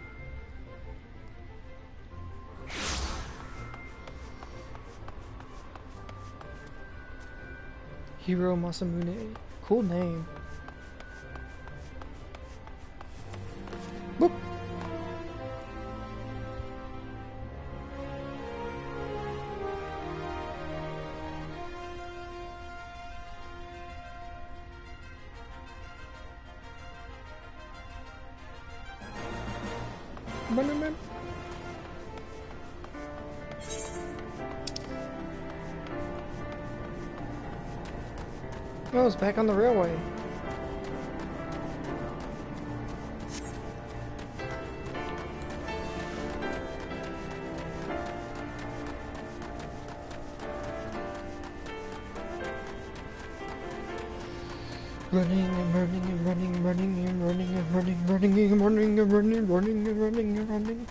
Hiro Masamune. Cool name. Boop. Man. Oh, it's back on the railway. Running and running and running and running and running and running and running and running and running and running and running and running. Running.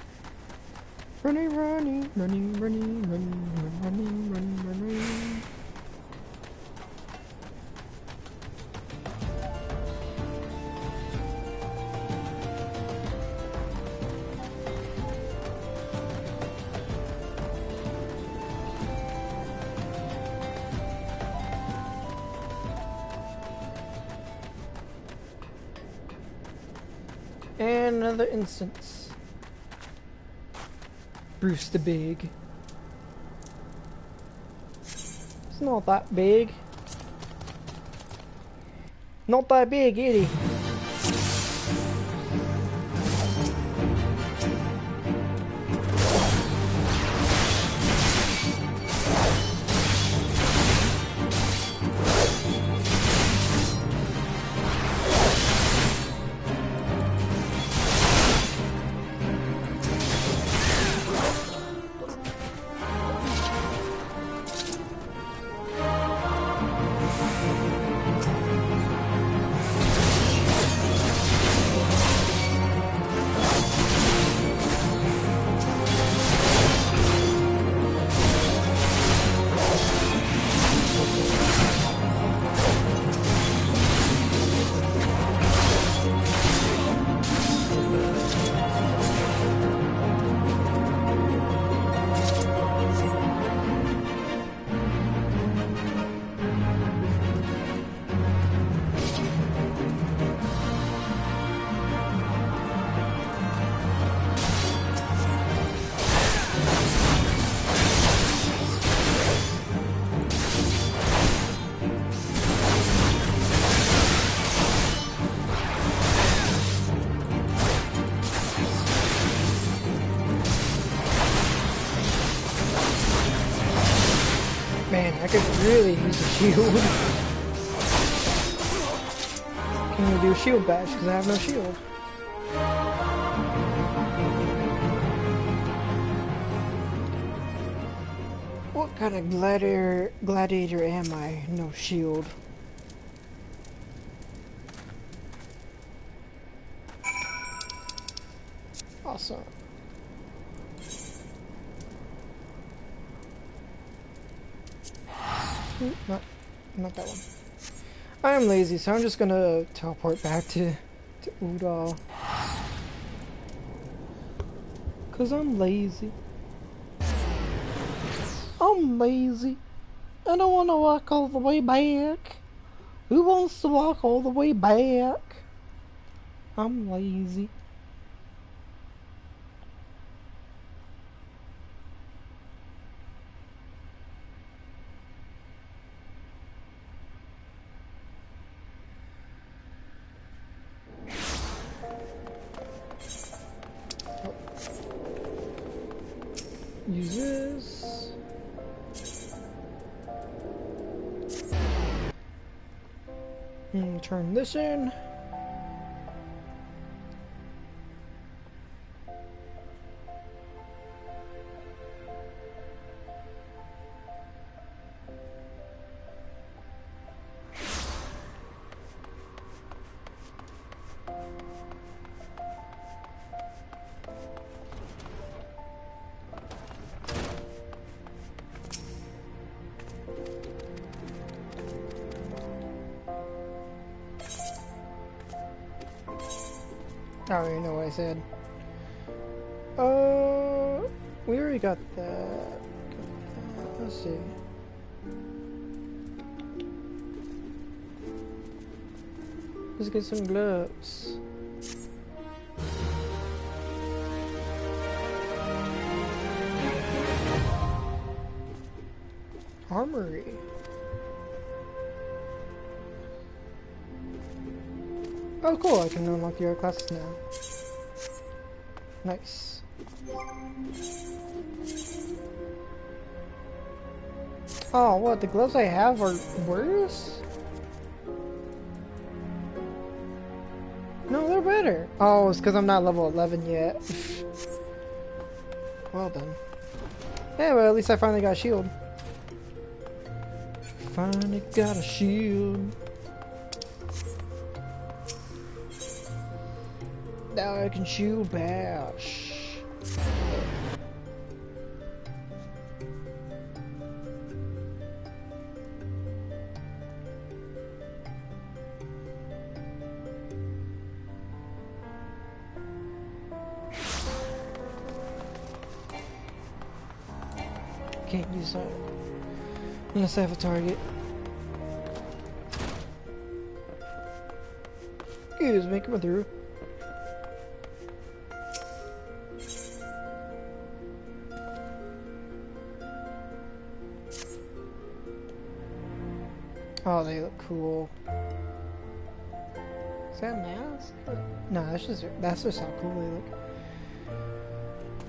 And another instance. Bruce the Big. It's not that big. Not that big, is he? Man, I could really use a shield. Can we do a shield bash? Because I have no shield. What kind of gladiator am I? No shield. Awesome. Not that one. I am lazy, so I'm just gonna teleport back to Udall. Cause I'm lazy. I'm lazy. I don't want to walk all the way back. Who wants to walk all the way back? I'm lazy. Use this. And turn this in. I don't even know what I said. We already got that. Let's see. Let's get some gloves. Armory. Oh cool, I can unlock your classes now. Nice. Oh, what? The gloves I have are worse? No, they're better. Oh, it's because I'm not level 11 yet. Well done. Yeah, but at least I finally got a shield. Finally got a shield. Now I can shield bash. Can't use that unless I have a target. Excuse me, come through. Oh, they look cool. Is that a mask? No, that's just how cool they look.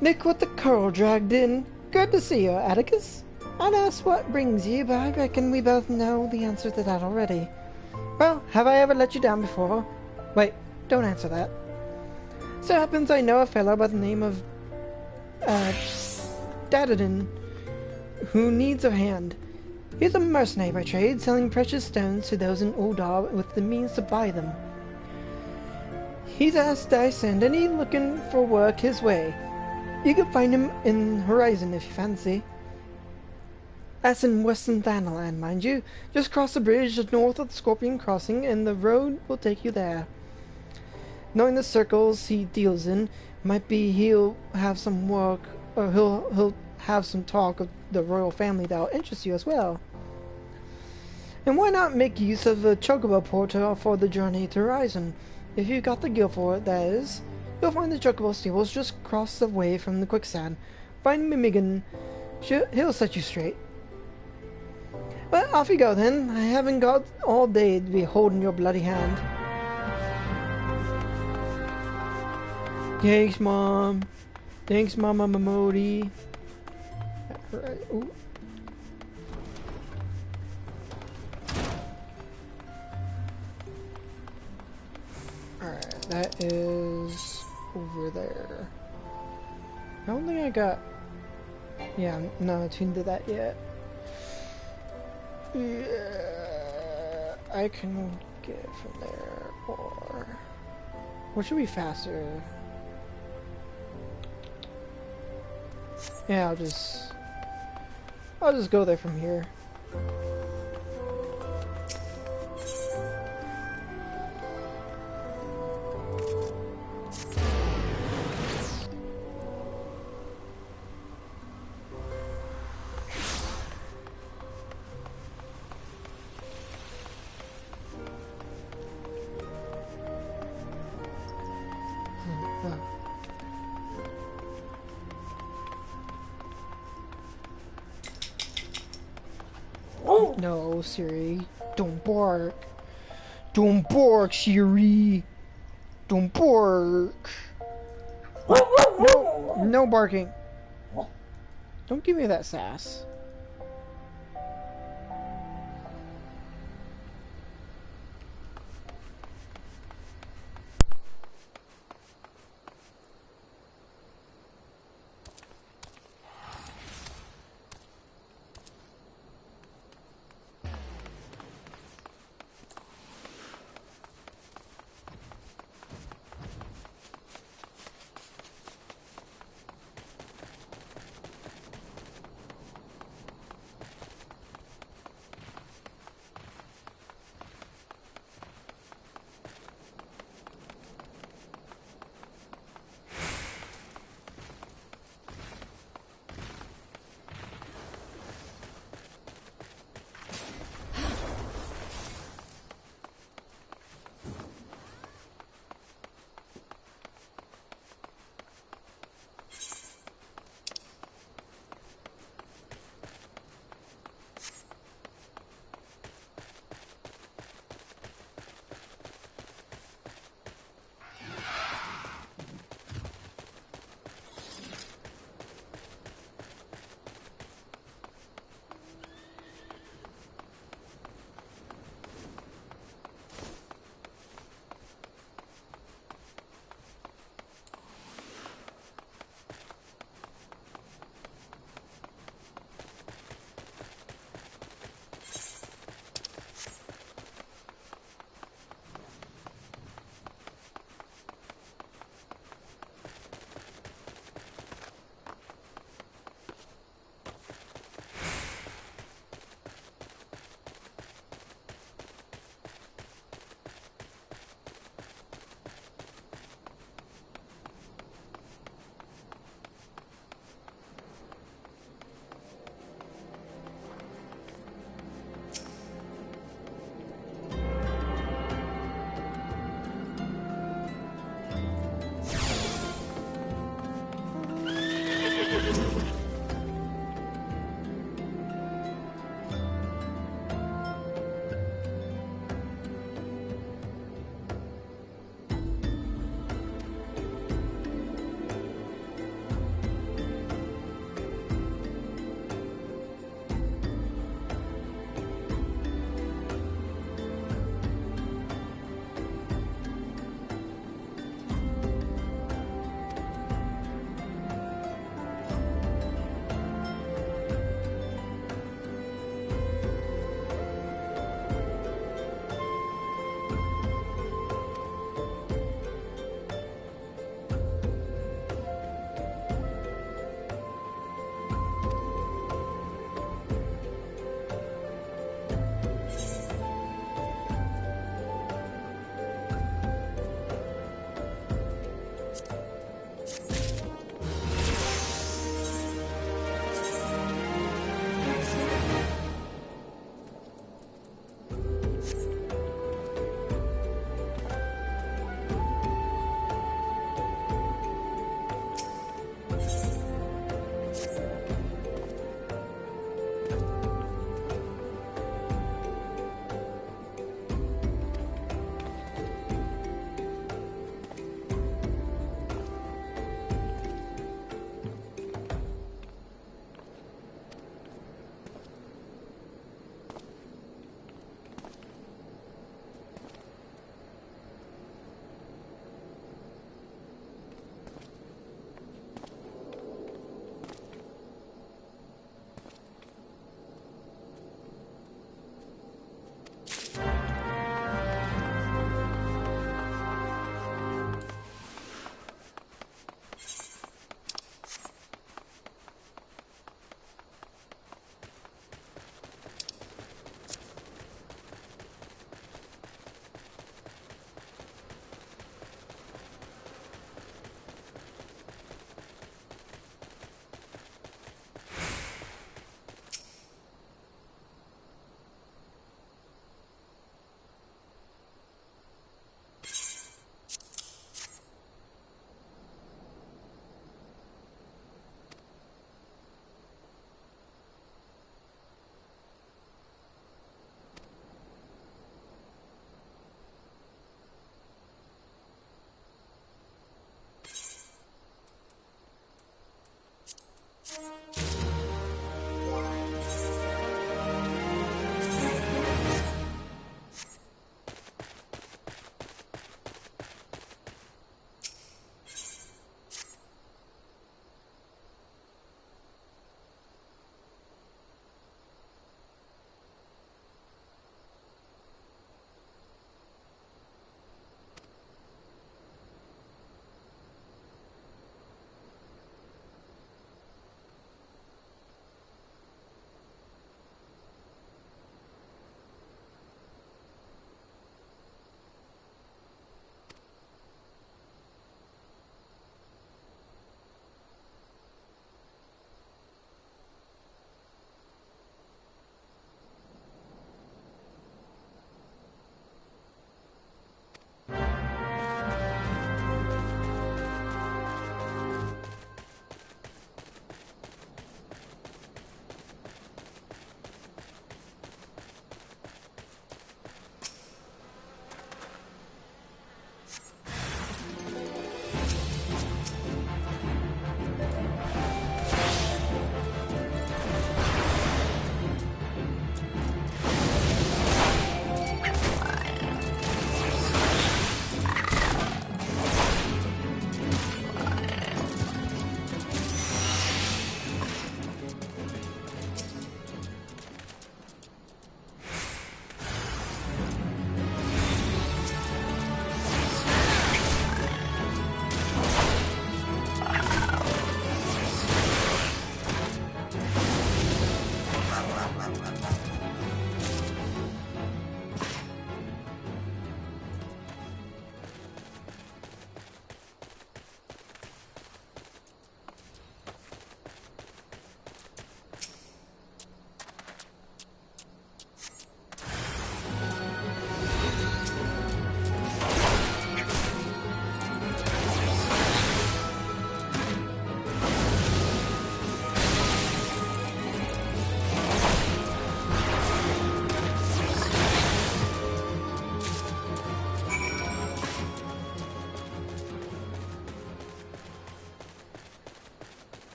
Nick with the curl dragged in. Good to see you, Atticus. I'd ask what brings you, but I reckon we both know the answer to that already. Well, have I ever let you down before? Wait, don't answer that. So happens I know a fellow by the name of Dadadin who needs a hand. He's a mercenary by trade, selling precious stones to those in Uldar with the means to buy them. He's asked I send any looking for work his way. You can find him in Horizon if you fancy. That's in Western Thanaland, mind you. Just cross the bridge just north of the Scorpion Crossing and the road will take you there. Knowing the circles he deals in, might be he'll have some work, or he'll have some talk of the royal family that'll interest you as well. And why not make use of the Chocobo portal for the journey to Horizon? If you got the gil for it, that is. You'll find the Chocobo stables just across the way from the quicksand. Find Mimigan. He'll set you straight. Well, off you go then. I haven't got all day to be holding your bloody hand. Thanks, Mom. Thanks, Mama Mamodi. Right. Ooh. Alright, that is over there. I don't think I got... Yeah, I'm not attuned to that yet. Yeah, I can get it from there, or... What should be faster? Yeah, I'll just go there from here. No, Siri. Don't bark. Don't bark, Siri. Don't bark. No, no barking. Don't give me that sass.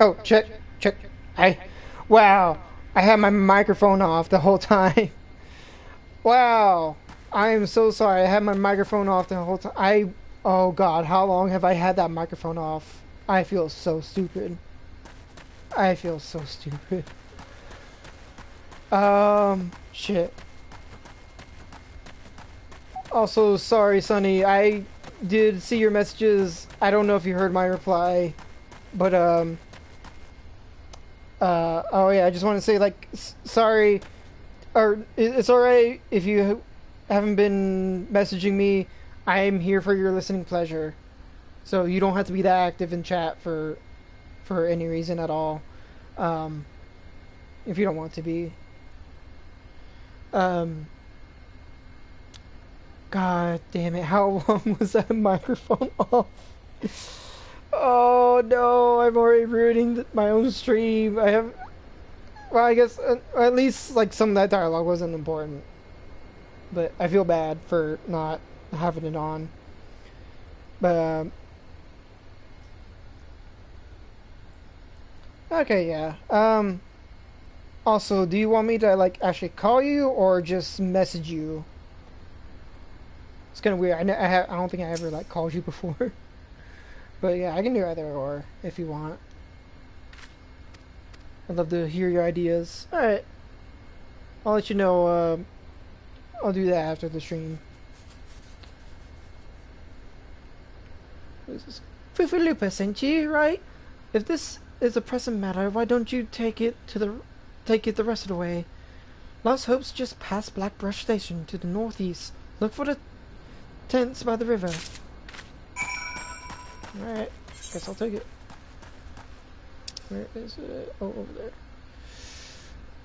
Oh, check, check. Wow, I had my microphone off the whole time. Wow, I am so sorry. I had my microphone off the whole time. Oh God, how long have I had that microphone off? I feel so stupid. I feel so stupid. Shit. Also, sorry, Sonny. I did see your messages. I don't know if you heard my reply, but oh yeah, I just want to say, like, sorry, or it's alright if you haven't been messaging me. I'm here for your listening pleasure, so you don't have to be that active in chat for any reason at all, if you don't want to be. God damn it, how long was that microphone off? Oh no, I'm already ruining my own stream. Well, I guess at least like some of that dialogue wasn't important, but I feel bad for not having it on. But okay, yeah. Also, do you want me to like actually call you or just message you? It's kind of weird. I don't think I ever like called you before. But yeah, I can do either or if you want. I'd love to hear your ideas. Alright. I'll let you know. I'll do that after the stream. Fufulupa sent you, right? If this is a pressing matter, why don't you take it the rest of the way? Lost Hope's just past Blackbrush Station to the northeast. Look for the tents by the river. Alright, guess I'll take it. Where is it? Oh, over there.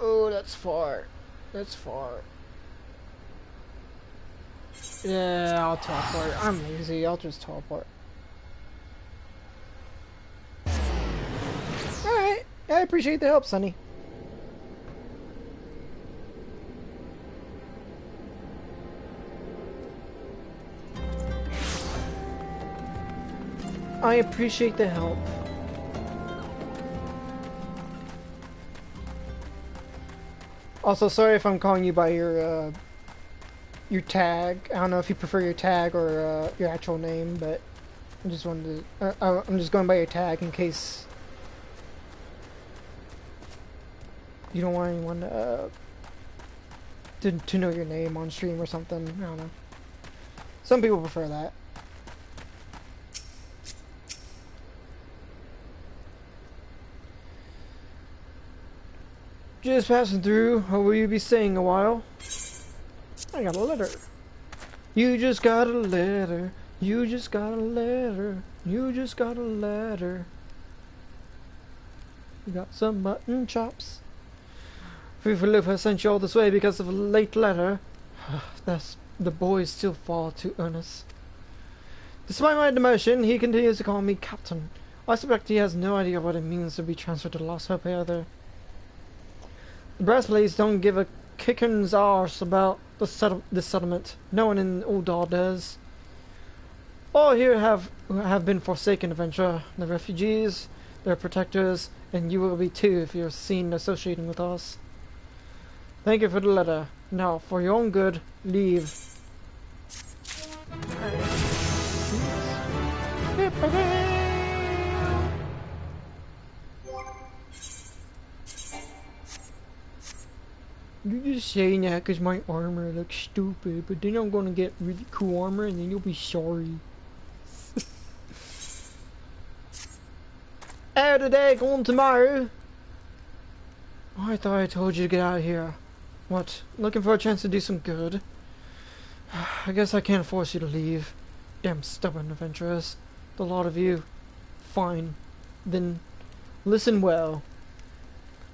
Oh, that's far. That's far. Yeah, I'll teleport. I'm lazy. I'll just teleport. Alright. I appreciate the help, Sonny. I appreciate the help. Also, sorry if I'm calling you by your tag. I don't know if you prefer your tag or your actual name, but I just wanted to. I'm just going by your tag in case you don't want anyone to know your name on stream or something. I don't know. Some people prefer that. Just passing through, or will you be staying a while? I got a letter. You just got a letter. You just got a letter. You just got a letter. You got some mutton chops. Fufulupa sent you all this way because of a late letter. The boys still fall to earnest. Despite my demotion, he continues to call me Captain. I suspect he has no idea what it means to be transferred to Lost Hope either. The brass blades don't give a kickin's arse about the settlement. No one in Uldar does. All here have been forsaken adventure. The refugees, their protectors, and you will be too if you're seen associating with us. Thank you for the letter. Now, for your own good, leave. You're just saying that because my armor looks stupid, but then I'm gonna get really cool armor and then you'll be sorry. Out today, gone tomorrow. Oh, I thought I told you to get out of here. What? Looking for a chance to do some good? I guess I can't force you to leave. Damn stubborn adventurers. The lot of you. Fine. Then listen well.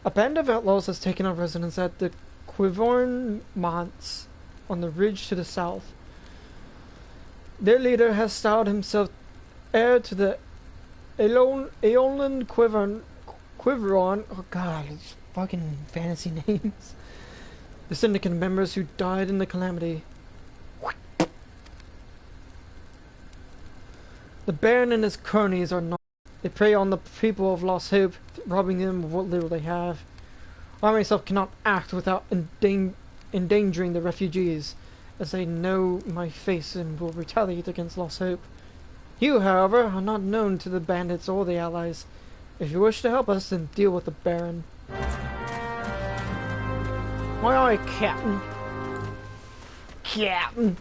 A band of outlaws has taken up residence at the Quivorn Manse on the ridge to the south. Their leader has styled himself heir to the Aeolin Quivoron. Oh god, it's fucking fantasy names. The syndicate members who died in the calamity. The Baron and his cronies are not They prey on the people of Lost Hope, robbing them of what little they have. I myself cannot act without endangering the refugees, as they know my face and will retaliate against Lost Hope. You, however, are not known to the bandits or the allies. If you wish to help us, then deal with the Baron. Why are you, Captain? Captain!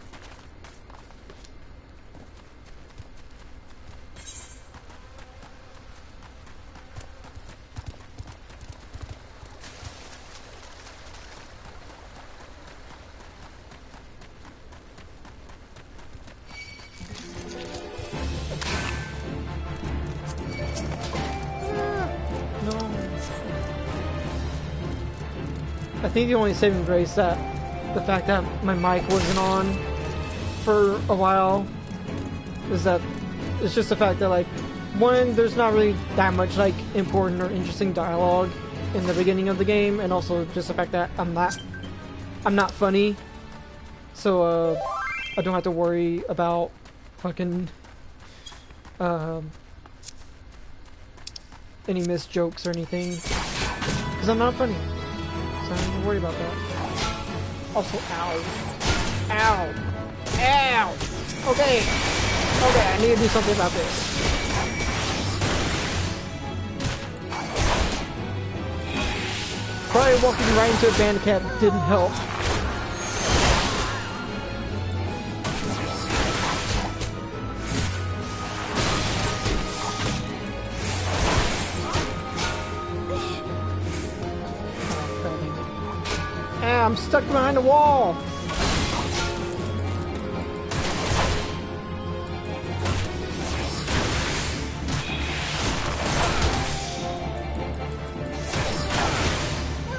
I think the only saving grace that the fact that my mic wasn't on for a while is that it's just the fact that, like, one, there's not really that much like important or interesting dialogue in the beginning of the game, and also just the fact that I'm not funny, so I don't have to worry about fucking any missed jokes or anything, because I'm not funny. So I don't have to worry about that. Also, ow. Ow. Ow! Okay. Okay, I need to do something about this. Probably walking right into a bandit cat didn't help. I'm stuck behind the wall.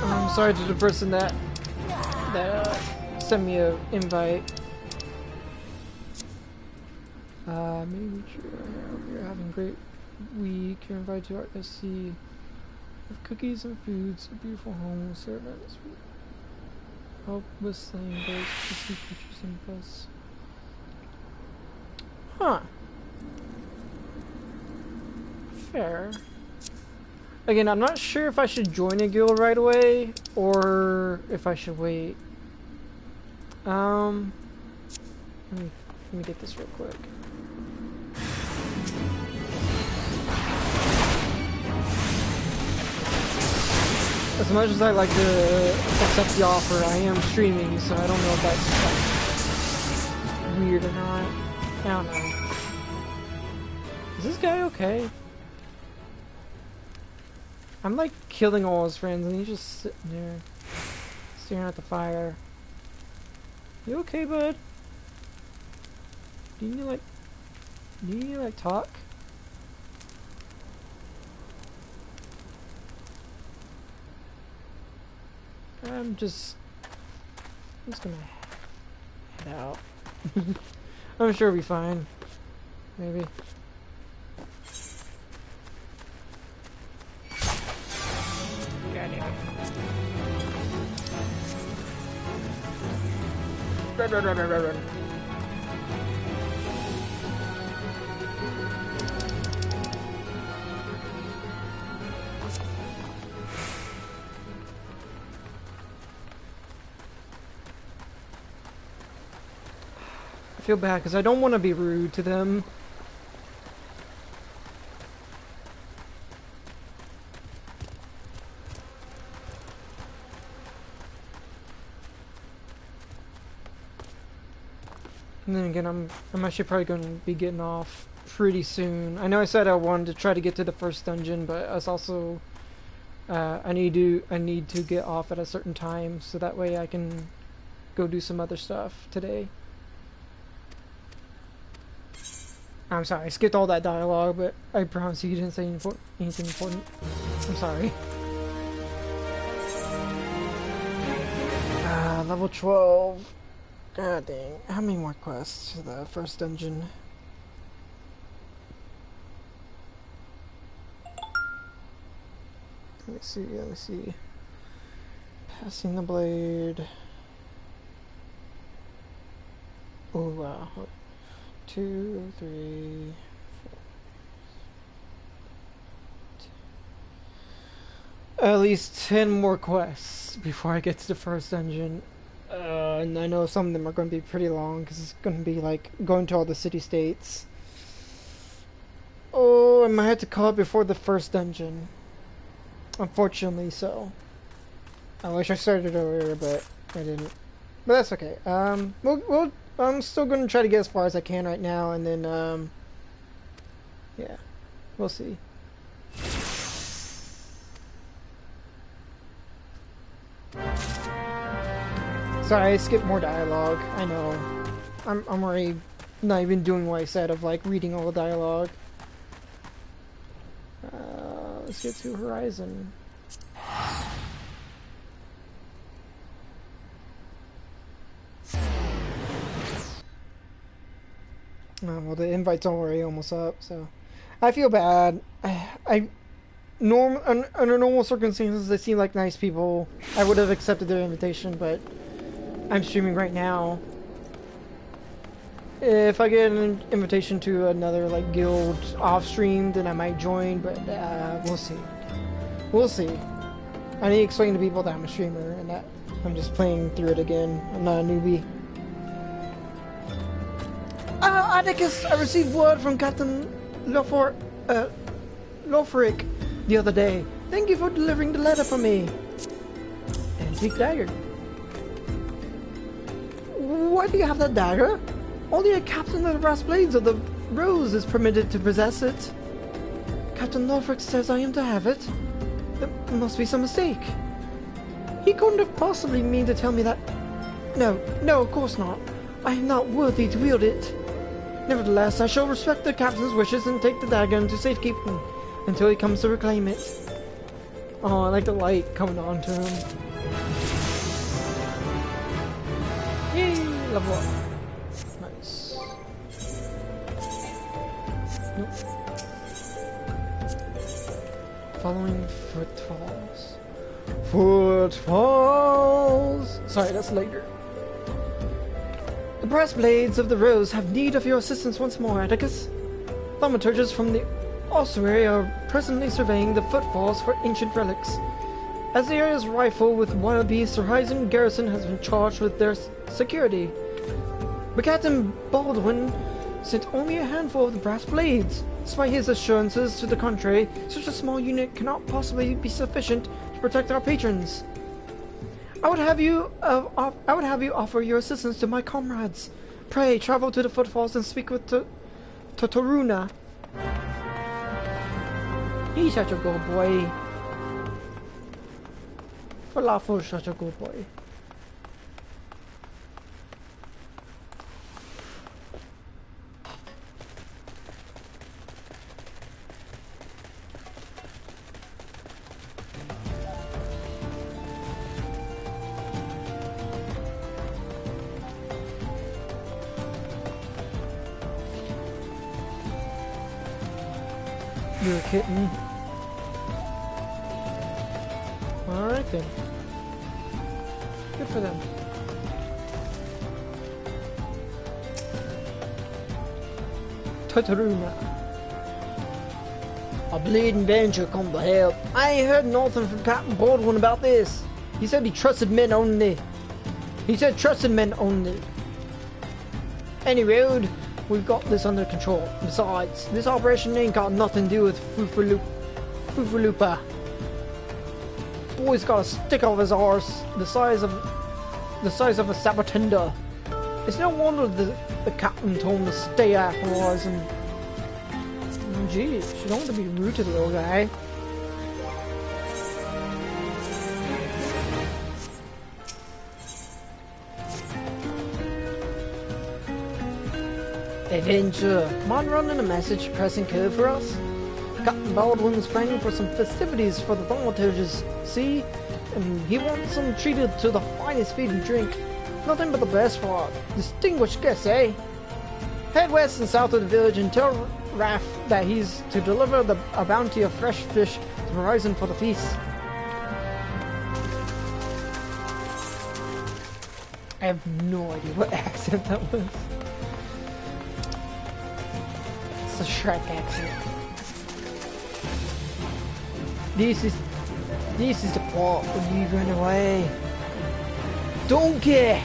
I'm sorry to the person that sent me an invite. Maybe sure. I hope you're having a great week. You're invited to our SC with cookies and foods, a beautiful home with servants. Help with slaying those crispy creatures in the bus. Huh. Fair. Again, I'm not sure if I should join a guild right away or if I should wait. Let me get this real quick. As much as I like to accept the offer, I am streaming, so I don't know if that's like, weird or not. I don't know. Is this guy okay? I'm like killing all his friends and he's just sitting there staring at the fire. You okay, bud? Do you need to like talk? I'm just gonna head out. I'm sure it'll be fine. Maybe. God damn it. Run. I feel bad because I don't want to be rude to them. And then again, I'm actually probably going to be getting off pretty soon. I know I said I wanted to try to get to the first dungeon, but I was also I need to get off at a certain time so that way I can go do some other stuff today. I'm sorry, I skipped all that dialogue, but I promise you didn't say anything important. I'm sorry. Level 12. God dang. How many more quests to the first dungeon? Let me see. Passing the blade. Oh wow. 2, 3, 4. at least 10 more quests before I get to the first dungeon. And I know some of them are going to be pretty long because it's going to be like going to all the city-states. Oh, I might have to call it before the first dungeon. Unfortunately, so. I wish I started earlier, but I didn't. But that's okay. I'm still going to try to get as far as I can right now, and then, yeah, we'll see. Sorry, I skipped more dialogue. I know. I'm already not even doing what I said of like reading all the dialogue. Let's get to Horizon. Well, the invite's already almost up, so I feel bad. Under normal circumstances, they seem like nice people. I would have accepted their invitation, but I'm streaming right now. If I get an invitation to another like guild off stream, then I might join, but we'll see. We'll see. I need to explain to people that I'm a streamer and that I'm just playing through it again. I'm not a newbie. Atticus, I received word from Captain Lofric the other day. Thank you for delivering the letter for me. Antique dagger. Why do you have that dagger? Only a captain of the brass blades of the Rose is permitted to possess it. Captain Lofric says I am to have it. There must be some mistake. He couldn't have possibly mean to tell me that. No, of course not. I am not worthy to wield it. Nevertheless, I shall respect the captain's wishes and take the dagger into safekeeping until he comes to reclaim it. Oh, I like the light coming on to him. Yay! Level up. Nice. Nope. Following footfalls. Footfalls! Sorry, that's later. The brass blades of the Rose have need of your assistance once more, Atticus. Thaumaturges from the ossuary are presently surveying the footfalls for ancient relics. As the area is rifled with wild beasts, the Horizon garrison has been charged with their security. But Captain Baldwin sent only a handful of the brass blades. Despite his assurances to the contrary, such a small unit cannot possibly be sufficient to protect our patrons. I would have you offer your assistance to my comrades. Pray, travel to the footfalls and speak with Totoruna. He's such a good boy. Falafel is such a good boy. You're a kitten. Alright then. Good for them. Totoruna. A bleeding venture come to help. I ain't heard nothing from Captain Baldwin about this. He said he trusted men only. He said trusted men only. Any road, we've got this under control. Besides, this operation ain't got nothing to do with Fufulupa. Boy's got a stick of his arse the size of a sabatenda. It's no wonder the captain told him to stay out of Horizon. Geez, you don't want to be rude to the little guy. Adventure. Mind running a message pressing code for us? Captain Baldwin's planning for some festivities for the thaumaturges, see? And he wants them treated to the finest feed and drink. Nothing but the best for our distinguished guests, eh? Head west and south of the village and tell Raph that he's to deliver a bounty of fresh fish to Horizon for the feast. I have no idea what accent that was. It's a Shrek accent. This is the part when you run away. Donkey!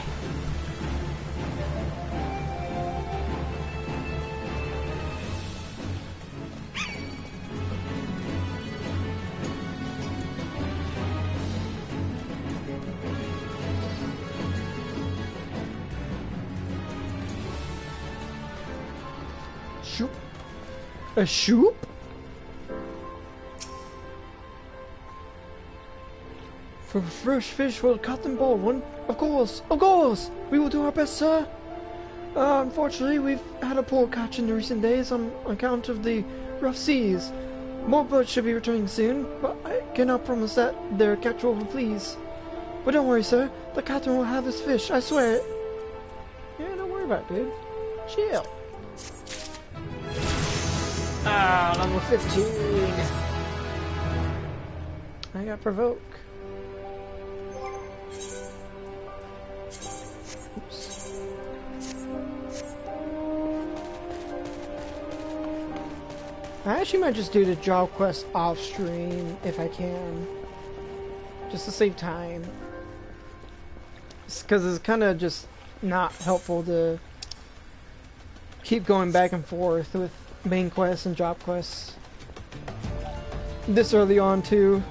Shoop. A shoop? For fresh fish for the cotton Baldwin? Of course, we will do our best, sir. Unfortunately, we've had a poor catch in the recent days on account of the rough seas. More boats should be returning soon, but I cannot promise that their catch will please. But don't worry, sir. The captain will have his fish, I swear it. Yeah, don't worry about it, dude. Chill. Ah, level 15. I got provoke. Oops. I actually might just do the job quest off stream if I can, just to save time. Because it's kind of just not helpful to keep going back and forth with main quests and job quests this early on too.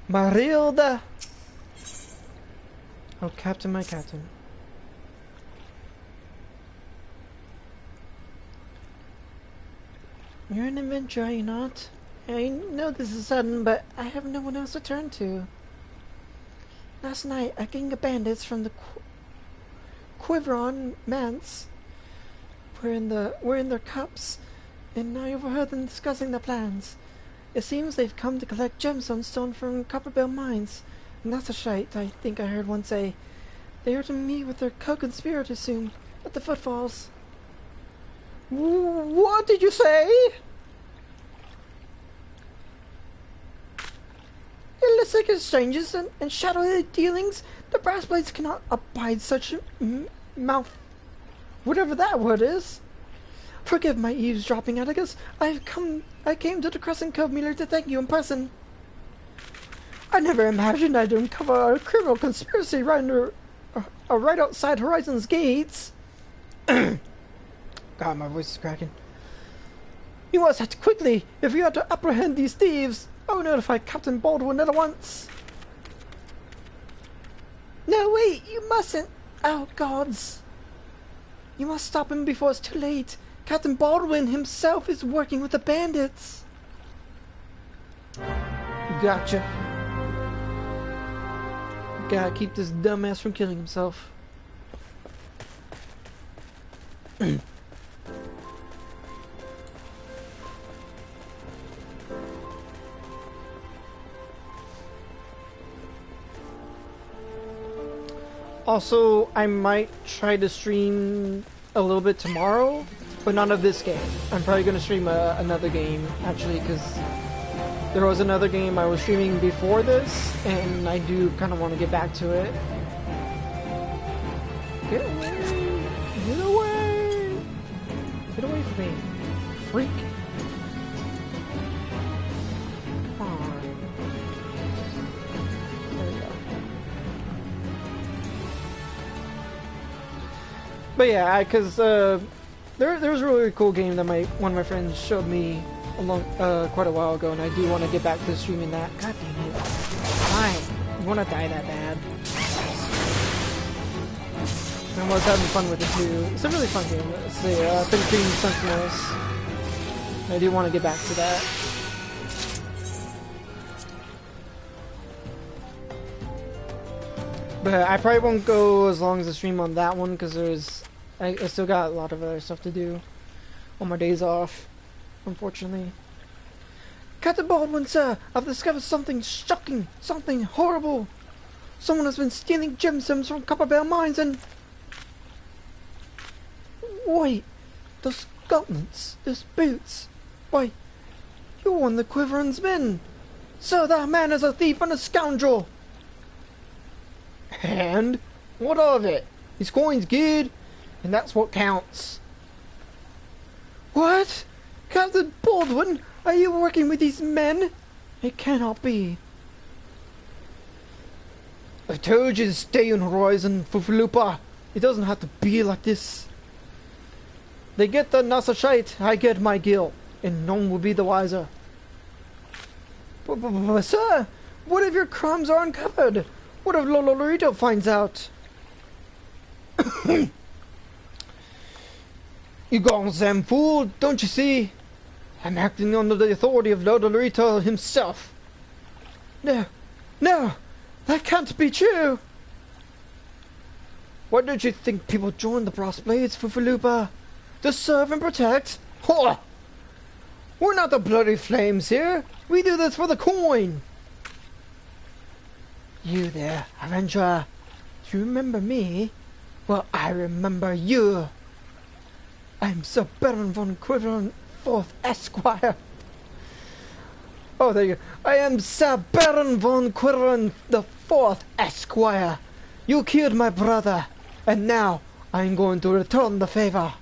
Marilda! Oh, Captain, my Captain. You're an adventurer, are you not? I know this is sudden, but I have no one else to turn to. Last night, a gang of bandits from the Quiveron Manse were in their cups, and I overheard them discussing their plans. It seems they've come to collect gemstone stone from Copperbell mines, and that's a shite, I think I heard one say. They are to meet with their co-conspirators soon, at the footfalls. What did you say? Illicit exchanges and shadowy dealings. The brass blades cannot abide such mouth, whatever that word is. Forgive my eavesdropping, Atticus. I came to the Crescent Cove merely to thank you in person. I never imagined I'd uncover a criminal conspiracy right outside Horizon's gates. God, my voice is cracking. You must act quickly if you are to apprehend these thieves. I will notify Captain Baldwin at once. No, wait, you mustn't. Oh, gods. You must stop him before it's too late. Captain Baldwin himself is working with the bandits. Gotcha. Gotta keep this dumbass from killing himself. Also, I might try to stream a little bit tomorrow, but not of this game. I'm probably going to stream another game, actually, because there was another game I was streaming before this, and I do kind of want to get back to it. Get away! Get away! Get away from me, freak! Come on. There we go. But yeah, because there was a really cool game that one of my friends showed me quite a while ago, and I do want to get back to streaming that. God dang it! Why? You want to die that bad? I was having fun with it too. It's a really fun game. It's the Philippine Sentinels. I do want to get back to that. But I probably won't go as long as the stream on that one because I still got a lot of other stuff to do on my days off, unfortunately. Captain Baldwin, sir, I've discovered something shocking, something horrible. Someone has been stealing gemstones from Copperbell mines and... Wait, those gauntlets, those boots. Why, you're one of the Quiveron's men. Sir, that man is a thief and a scoundrel. And what of it? His coin's good, and that's what counts. What? Captain Baldwin, are you working with these men? It cannot be. I told you to stay on Horizon, Fufalupa. It doesn't have to be like this. They get the NASA shite, I get my gill, and none will be the wiser. But sir, what if your crimes are uncovered? What if Lolorito finds out? You goddamn fool, don't you see? I'm acting under the authority of Lolorito himself. No, that can't be true. Why don't you think people join the Brass Blades, Fufalupa? To serve and protect? Ho! We're not the bloody flames here. We do this for the coin. You there, Avenger. Do you remember me? Well, I remember you. I'm Sir Baron von Quivern, 4th Esquire. Oh, there you go. I am Sir Baron von Quivern, the 4th Esquire. You killed my brother, and now I'm going to return the favor.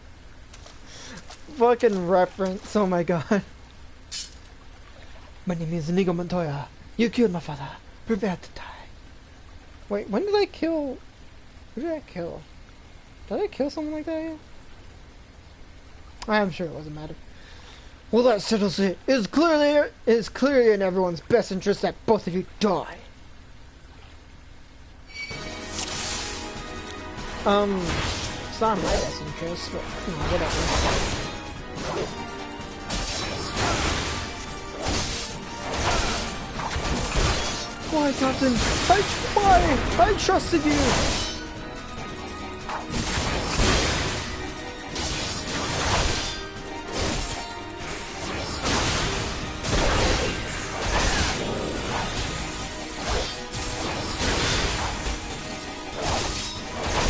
Fucking reference, oh my god. My name is Inigo Montoya. You killed my father. Prepare to die. Wait, when did I kill... Who did I kill? Did I kill someone like that yet? I'm sure it doesn't matter. Well, that settles it. It is clearly in everyone's best interest that both of you die. It's not in my best interest, but, you know, whatever. Why, Captain? Why? I trusted you!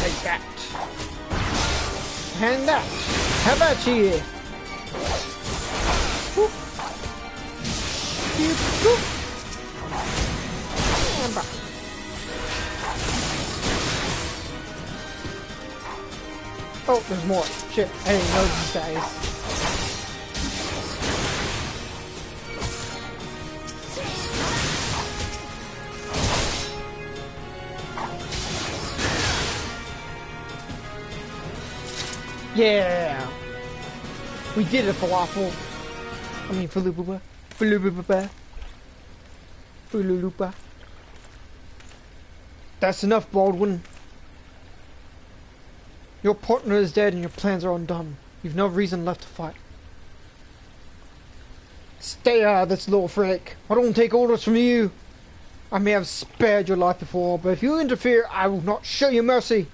Take that. And that. How about you? Whoop. Whoop. Oh, there's more. Shit, I didn't know these guys. Yeah! We did it, Falafel. I mean, Falupa. Falupa. Fululupa. That's enough, Baldwin. Your partner is dead and your plans are undone. You've no reason left to fight. Stay out of this, little freak. I don't take orders from you. I may have spared your life before, but if you interfere, I will not show you mercy.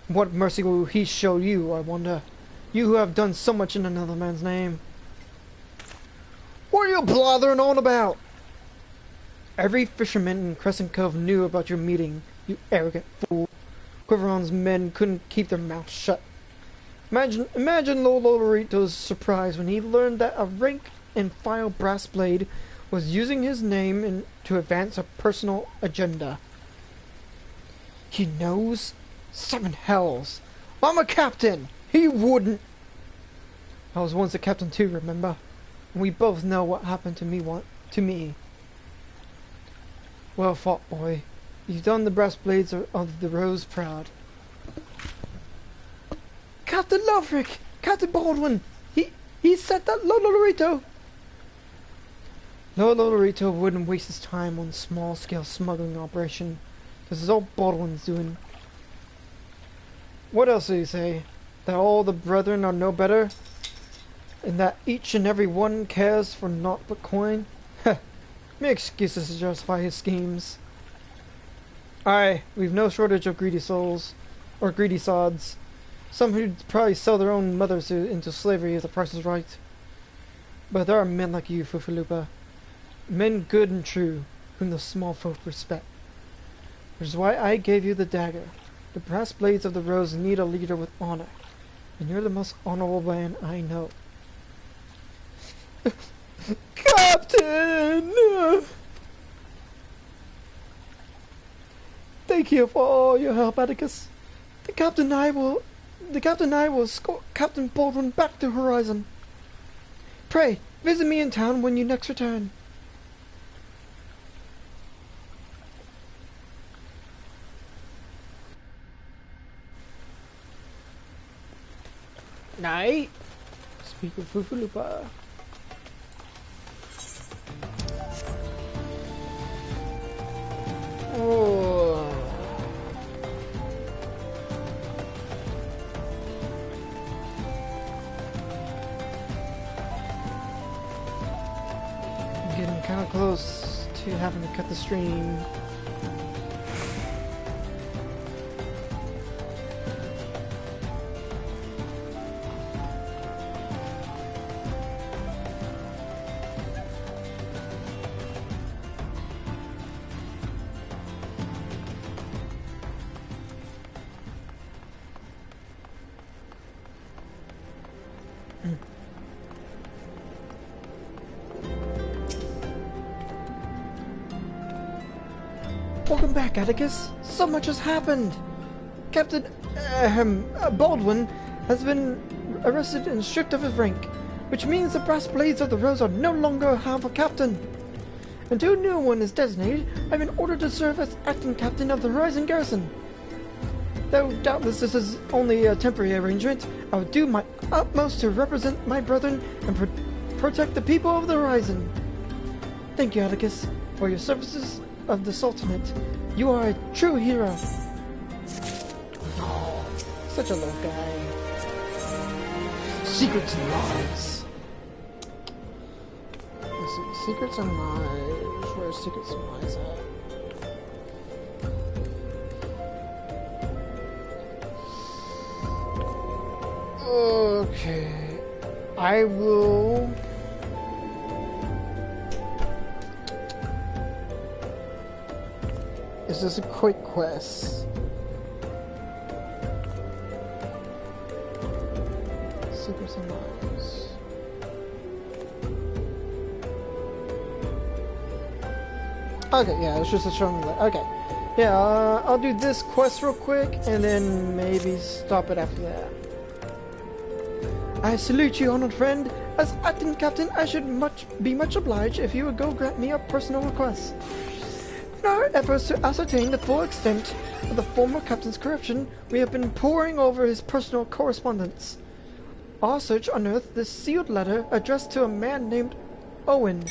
What mercy will he show you, I wonder? You who have done so much in another man's name. What are you blathering on about? Every fisherman in Crescent Cove knew about your meeting, you arrogant fool. Quiveron's men couldn't keep their mouths shut. Imagine Lolorito's surprise when he learned that a rank-and-file brass blade was using his name to advance a personal agenda. He knows? 7 hells. I'm a captain! He wouldn't! I was once a captain too, remember? And we both know what happened to me. Well fought, boy. You've done the brass blades of the Rose proud. Captain Loverick! Captain Baldwin! He said that Lolorito! Lolorito wouldn't waste his time on small-scale smuggling operation. This is all Baldwin's doing. What else do you say? That all the brethren are no better? And that each and every one cares for naught but coin? Heh. Make excuses to justify his schemes. Aye, we've no shortage of greedy souls. Or greedy sods. Some who'd probably sell their own mothers into slavery if the price is right. But there are men like you, Fufalupa. Men good and true, whom the small folk respect. Which is why I gave you the dagger. The brass blades of the Rose need a leader with honor. And you're the most honorable man I know. Captain! Thank you for all your help, Atticus. The captain and I will escort Captain Baldwin back to Horizon. Pray, visit me in town when you next return. Night. Speak of Fufulupa. Oh. Getting kind of close to having to cut the stream. Welcome back, Atticus. So much has happened. Captain Baldwin has been arrested and stripped of his rank, which means the brass blades of the Rose are no longer have a captain. Until a new one is designated, I've been ordered to serve as acting captain of the Horizon Garrison. Though doubtless this is only a temporary arrangement, I will do my utmost to represent my brethren and protect the people of the Horizon. Thank you, Atticus, for your services of the Sultanate. You are a true hero. Oh, such a little guy. Secrets and lies. Let's see, secrets and lies. Where's secrets and lies at? Okay, I will. Is this a quick quest? Secrets and lies. Okay, yeah, it's just a showing that. Okay, yeah, I'll do this quest real quick and then maybe stop it after that. I salute you, honored friend. As acting captain, I should be much obliged if you would go grant me a personal request. In our efforts to ascertain the full extent of the former captain's corruption, we have been poring over his personal correspondence. Our search unearthed this sealed letter addressed to a man named Owen.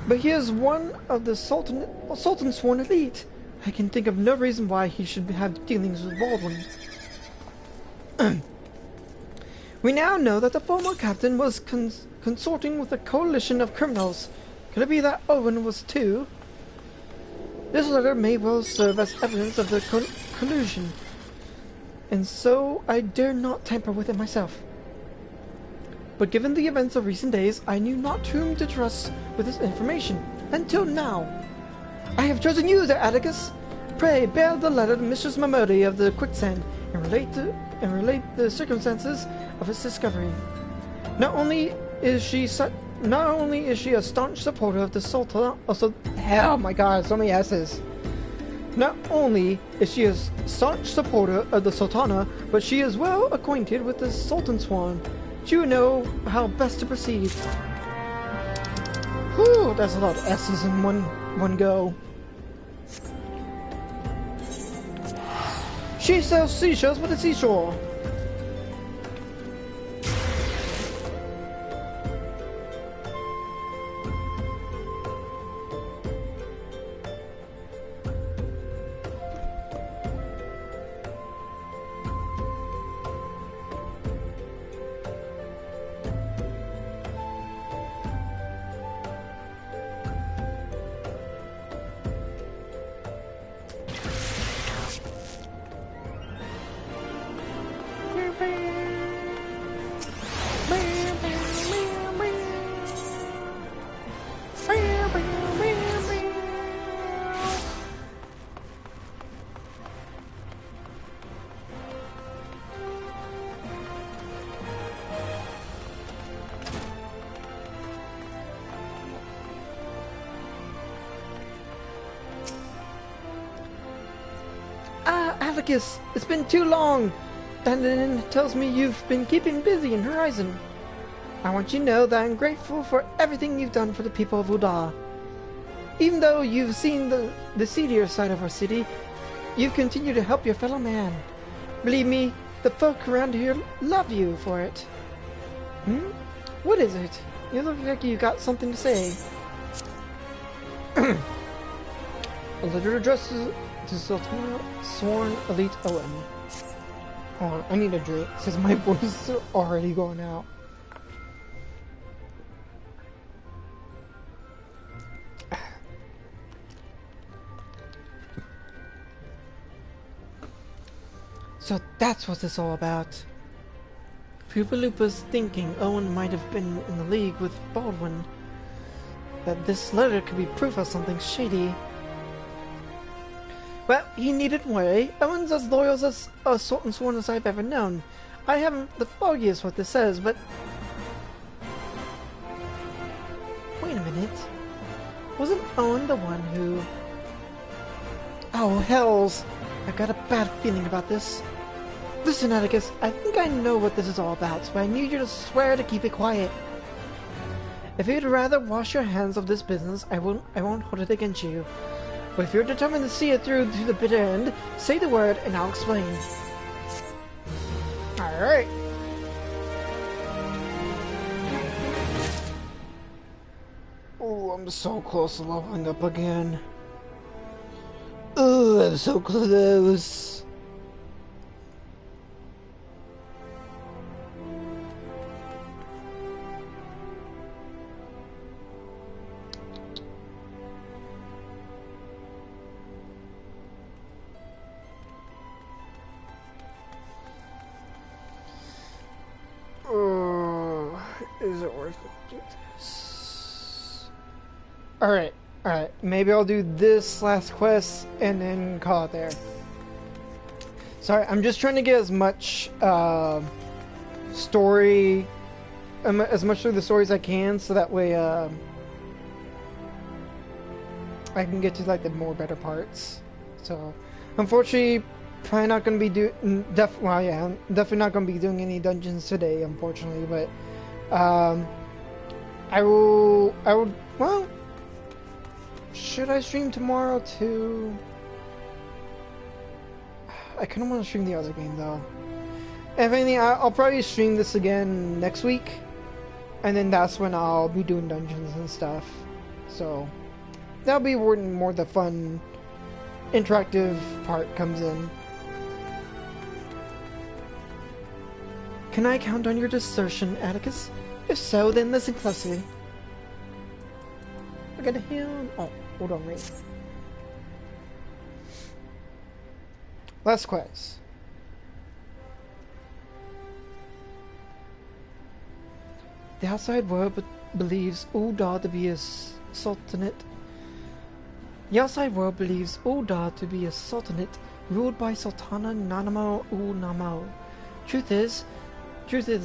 But he is one of the Sultan's sworn elite. I can think of no reason why he should have dealings with Baldwin. We now know that the former captain was consorting with a coalition of criminals. Could it be that Owen was too? This letter may well serve as evidence of the collusion, and so I dare not tamper with it myself. But given the events of recent days, I knew not whom to trust with this information, until now. I have chosen you, there, Atticus. Pray bear the letter to Mistress Mamodi of the Quicksand, and relate the circumstances of its discovery. Not only is she a staunch supporter of the Sultan, oh my god, so many S's. Not only is she a staunch supporter of the Sultana, but she is well acquainted with the Sultan Swan. She will know how best to proceed. Whew, that's a lot of S's in one go. She sells seashells with the seashore. Atticus, it's been too long! And then it tells me you've been keeping busy in Horizon. I want you to know that I'm grateful for everything you've done for the people of Udar. Even though you've seen the seedier side of our city, you've continued to help your fellow man. Believe me, the folk around here love you for it. What is it? You look like you got something to say. A letter addressed to Sultana Sworn Elite Owen. Hold on, I need a drink since my voice is already going out. So that's what this all about. Pupalupa's thinking Owen might have been in the league with Baldwin. That this letter could be proof of something shady. Well, he needed way. Owen's as loyal as a Sultan Sworn as I've ever known. I haven't the foggiest what this says, but... Wait a minute. Wasn't Owen the one who... Oh, hells! I've got a bad feeling about this. Listen, Atticus, I think I know what this is all about, but I need you to swear to keep it quiet. If you'd rather wash your hands of this business, I won't hold it against you. But if you're determined to see it through to the bitter end, say the word and I'll explain. Alright. Oh, I'm so close to leveling up again. Oh, I'm so close. Is it worth it to do this? Alright. Maybe I'll do this last quest and then call it there. Sorry, I'm just trying to get as much story, as much through the story as I can, so that way I can get to like the more better parts. So, unfortunately, probably not going to be I'm definitely not going to be doing any dungeons today, unfortunately, but I will, well, should I stream tomorrow too? I kind of want to stream the other game though. If anything, I'll probably stream this again next week, and then that's when I'll be doing dungeons and stuff. So, that'll be where more the fun, interactive part comes in. Can I count on your desertion, Atticus? If so, then listen closely. I got a him. Oh, hold on, wait. Last quest. The outside world believes Uldar to be a sultanate. The outside world believes Uldar to be a sultanate ruled by Sultana Nanamo Namo. Truth is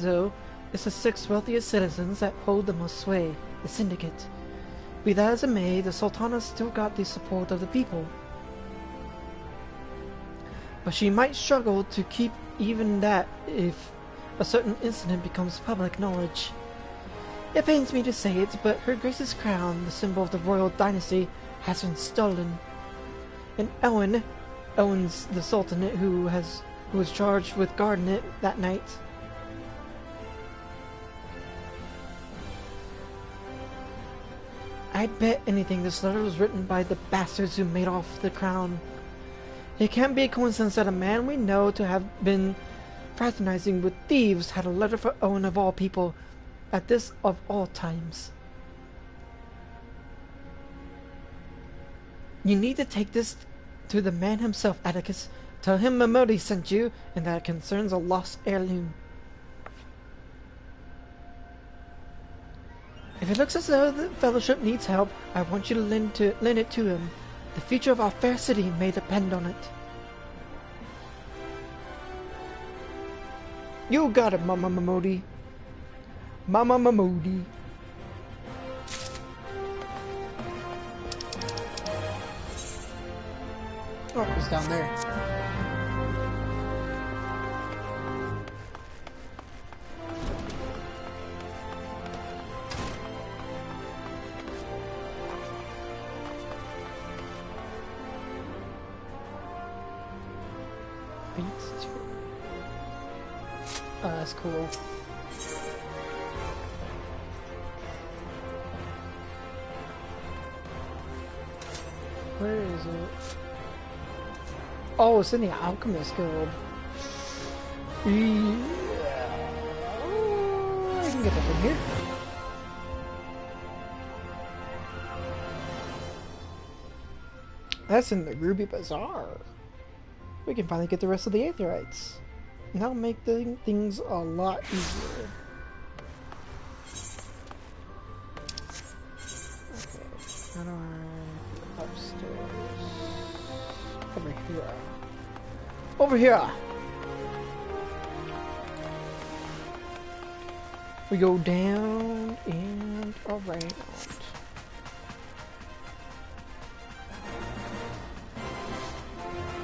though, it's the 6 wealthiest citizens that hold the most sway, the Syndicate. Be that as it may, the Sultana still got the support of the people. But she might struggle to keep even that if a certain incident becomes public knowledge. It pains me to say it, but Her Grace's crown, the symbol of the royal dynasty, has been stolen. And Owen's the Sultanate who was charged with guarding it that night. I'd bet anything this letter was written by the bastards who made off the crown. It can't be a coincidence that a man we know to have been fraternizing with thieves had a letter for Owen of all people, at this of all times. You need to take this to the man himself, Atticus. Tell him Mamodi sent you, and that it concerns a lost heirloom. If it looks as though the Fellowship needs help, I want you to lend it to him. The future of our fair city may depend on it. You got it, Mama Mamodi. Mama Mamodi. Oh, it's down there. Oh, that's cool. Where is it? Oh, it's in the Alchemist Guild. Yeah. Oh, I can get that from here. That's in the Ruby Bazaar. We can finally get the rest of the Aetherites. And that'll make things a lot easier. Okay, how do I... upstairs? Over here. Over here! We go down and around.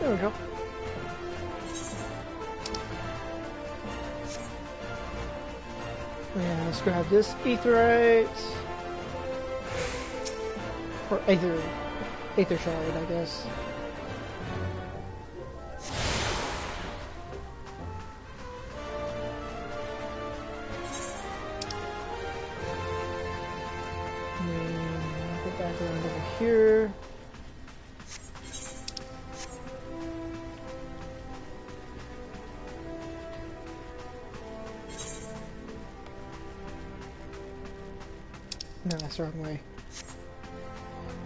There we go. Yeah, let's grab this Aetherite. Or Aether Shard, I guess. And go back around over here. No, that's the wrong way.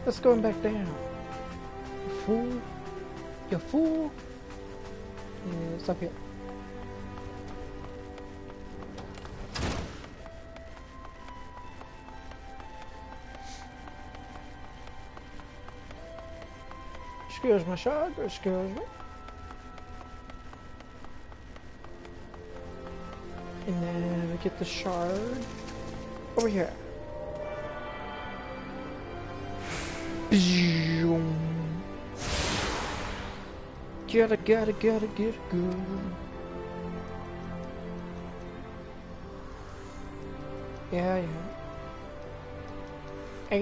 Let's go back down. You fool. You fool. Yeah, it's up here. Excuse my shot, excuse me. And then we get the shard over here. Gotta get it good. Yeah. I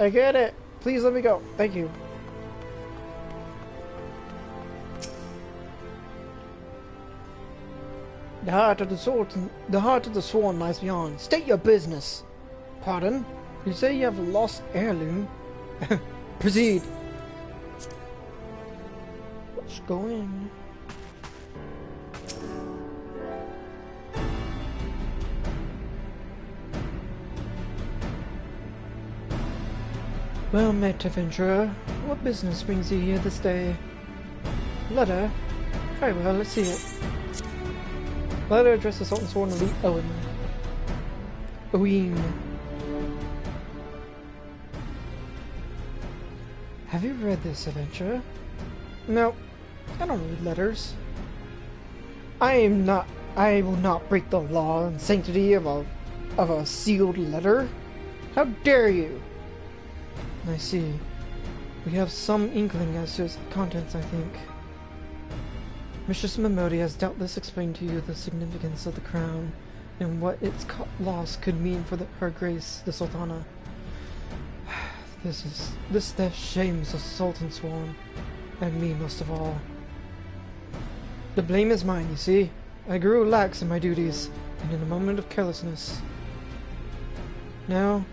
get it. Please let me go. Thank you. The heart of the sworn lies beyond. State your business. Pardon? You say you have a lost heirloom? Proceed. Let's go in. Well met, adventurer. What business brings you here this day? Letter? Very well, let's see it. Letter addressed to Sultan Sworn Elite Owen. Have you read this, adventurer? No, I don't read letters. I will not break the law and sanctity of a sealed letter. How dare you? I see. We have some inkling as to its contents, I think. Mistress Memodi has doubtless explained to you the significance of the crown and what its loss could mean for her grace, the Sultana. This death shames the Sultan Sworn, and me most of all. The blame is mine, you see. I grew lax in my duties, and in a moment of carelessness. Now,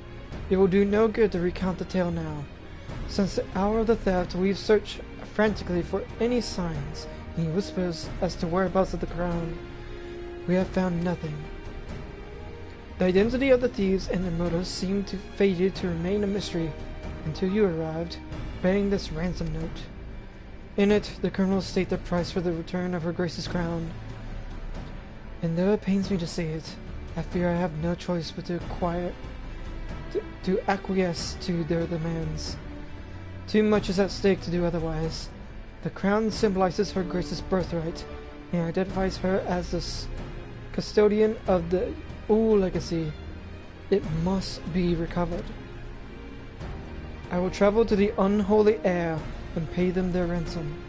it will do no good to recount the tale now. Since the hour of the theft, we've searched frantically for any signs, any whispers as to whereabouts of the crown. We have found nothing. The identity of the thieves and their motives seemed fated to remain a mystery until you arrived, bearing this ransom note. In it, the criminals state the price for the return of Her Grace's crown. And though it pains me to say it, I fear I have no choice but to acquiesce to their demands. Too much is at stake to do otherwise. The crown symbolizes Her Grace's birthright and identifies her as the custodian of the Ul legacy. It must be recovered. I will travel to the unholy heir and pay them their ransom.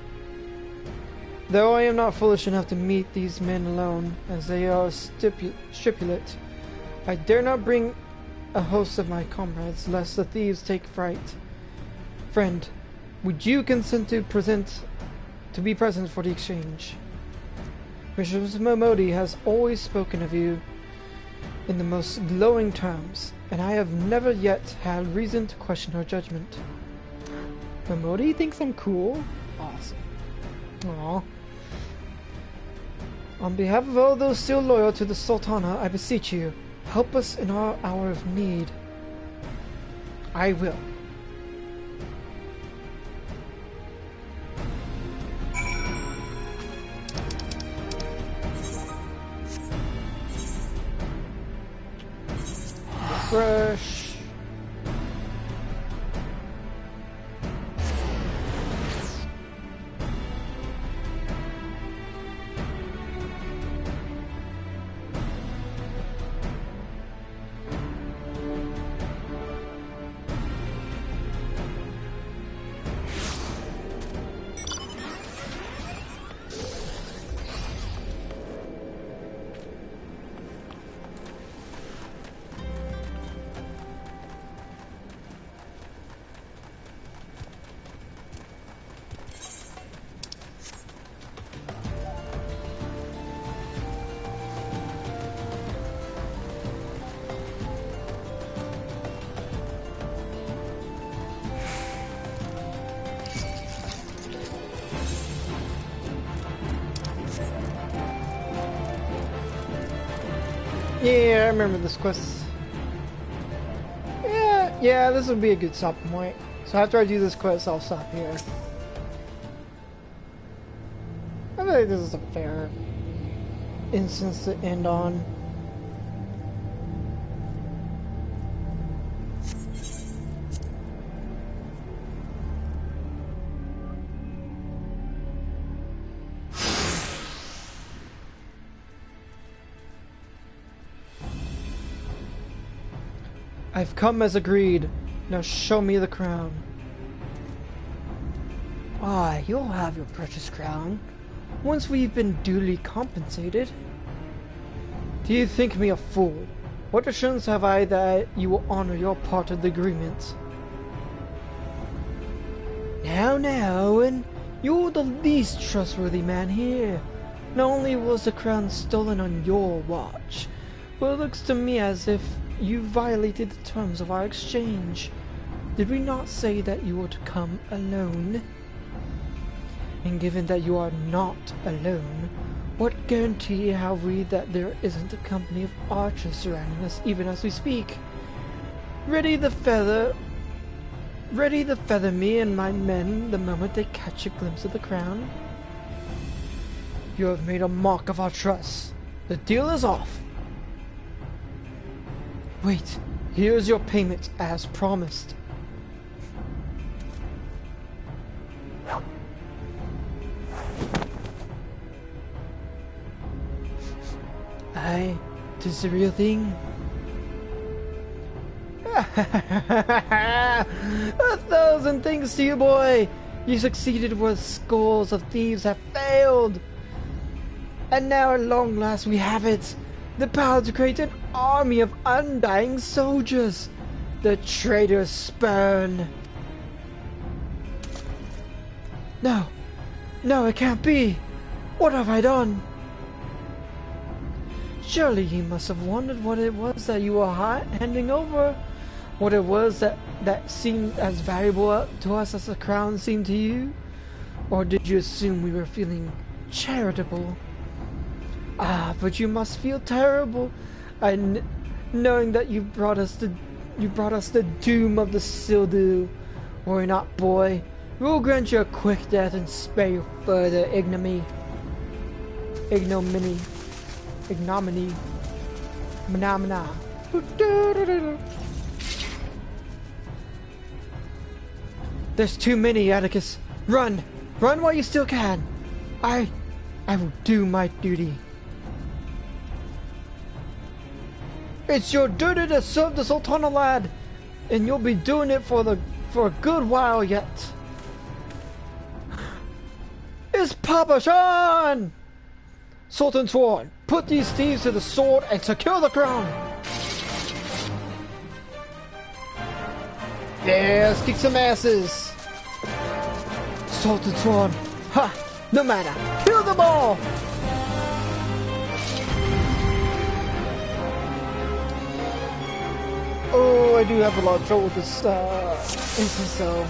Though I am not foolish enough to meet these men alone, as they are stipulate, I dare not bring a host of my comrades, lest the thieves take fright. Friend, would you consent to be present for the exchange? Mrs. Momodi has always spoken of you in the most glowing terms, and I have never yet had reason to question her judgment. Momodi thinks I'm cool? Awesome. Aww. On behalf of all those still loyal to the Sultana, I beseech you, help us in our hour of need. I will. Refresh. Yeah, I remember this quest. Yeah, this would be a good stopping point. So after I do this quest, I'll stop here. I feel like this is a fair instance to end on. I've come as agreed. Now show me the crown. Aye, you'll have your precious crown, once we've been duly compensated. Do you think me a fool? What assurance have I that you will honor your part of the agreement? Now, Owen, you're the least trustworthy man here. Not only was the crown stolen on your watch, but it looks to me as if you violated the terms of our exchange. Did we not say that you were to come alone? And given that you are not alone, what guarantee have we that there isn't a company of archers surrounding us even as we speak? Ready to feather me and my men the moment they catch a glimpse of the crown? You have made a mock of our trust. The deal is off. Wait, here's your payment as promised. Aye, tis the real thing. 1,000 thanks to you, boy! You succeeded where scores of thieves have failed! And now at long last we have it! The power to create an army of undying soldiers! The traitor's spurn! No! No, it can't be! What have I done? Surely you must have wondered what it was that you were handing over? What it was that seemed as valuable to us as the crown seemed to you? Or did you assume we were feeling charitable? Ah, but you must feel terrible, knowing that you brought us the doom of the Sildu. Worry not, boy. We'll grant you a quick death and spare you further ignominy. Phenomena. There's too many, Atticus. Run! Run while you still can. I will do my duty. It's your duty to serve the Sultana, lad, and you'll be doing it for a good while yet. It's Papa Shan! Sultan Sworn, put these thieves to the sword and secure the crown. Yeah, let's kick some asses. Sultan Sworn, ha! No matter, kill them all. I do have a lot of trouble with this instance, so.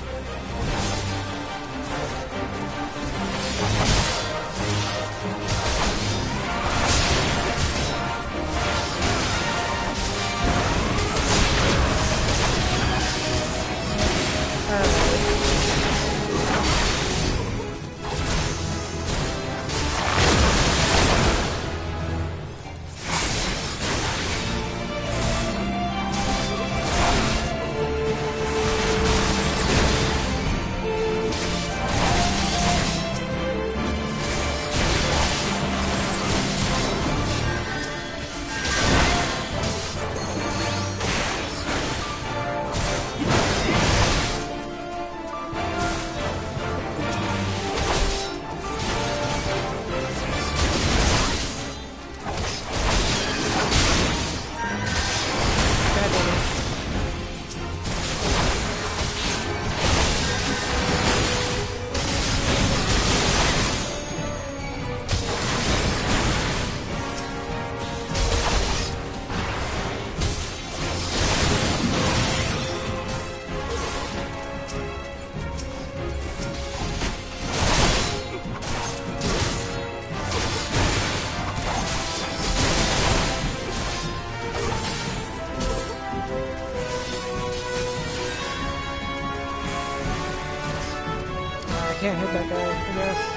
I can't hit that guy, I guess.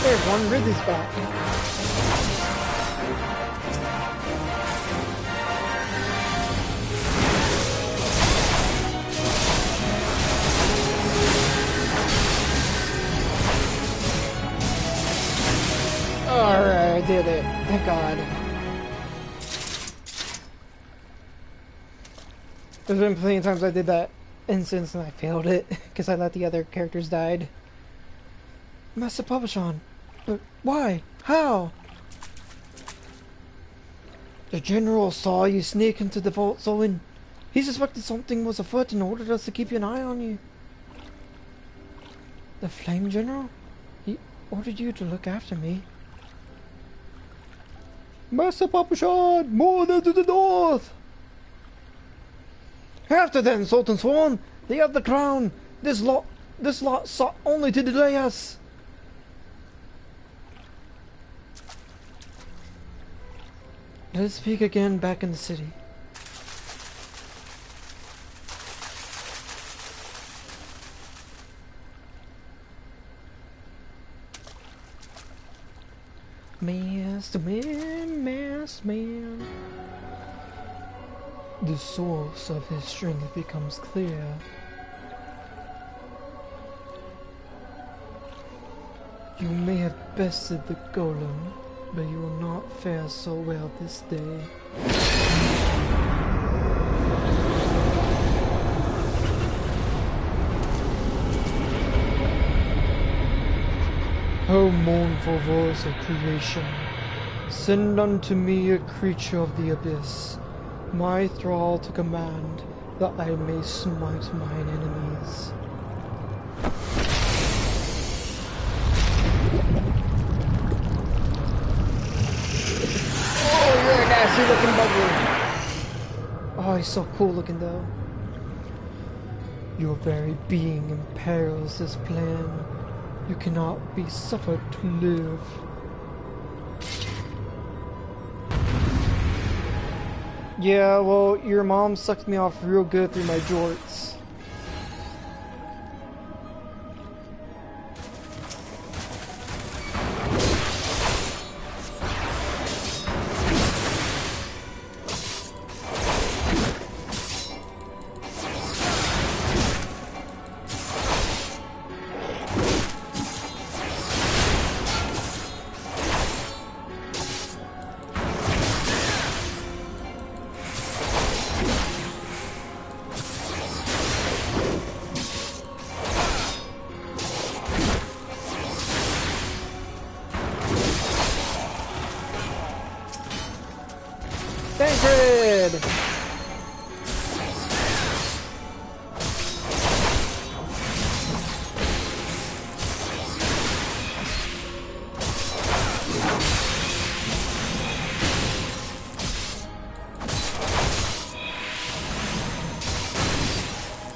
There's one Ridley spot. Alright, I did it. Thank God. There's been plenty of times I did that instance and I failed it because I let the other characters died. Master Papashan. But why? How? The general saw you sneak into the vault, Solon. He suspected something was afoot and ordered us to keep an eye on you. The Flame General? He ordered you to look after me. Master Papashan, more than to the north! After then, Sultan Swan, they have the crown. This lot sought only to delay us. Let us speak again back in the city. Master Man. The source of his strength becomes clear. You may have bested the golem, but you will not fare so well this day. O mournful voice of creation, send unto me a creature of the abyss, my thrall to command, that I may smite mine enemies. Oh, you're a nasty looking bugger. Oh, he's so cool looking though. Your very being imperils this plan. You cannot be suffered to live. Yeah, well, your mom sucked me off real good through my jorts.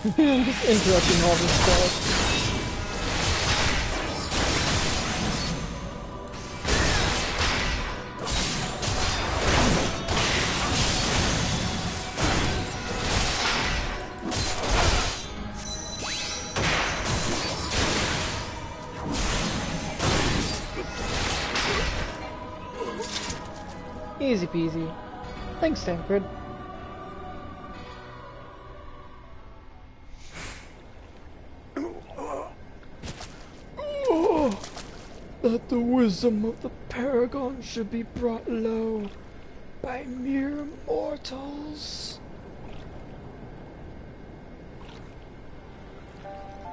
I'm just interrupting all this stuff. Easy peasy. Thanks, Stanford. Oh, that the wisdom of the Paragon should be brought low by mere mortals.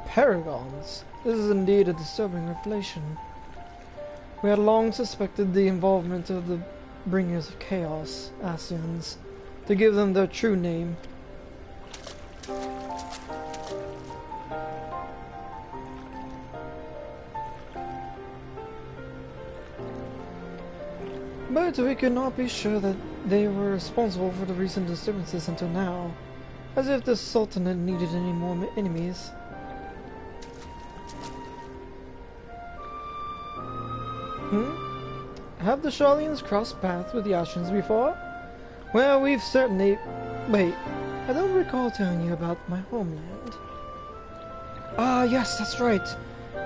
Paragons? This is indeed a disturbing revelation. We had long suspected the involvement of the Bringers of Chaos, Asians, to give them their true name. But we could not be sure that they were responsible for the recent disturbances until now, as if the Sultanate needed any more enemies. Have the Sharlians crossed paths with the Asians before? Well, we've certainly... Wait, I don't recall telling you about my homeland. Ah, yes, that's right.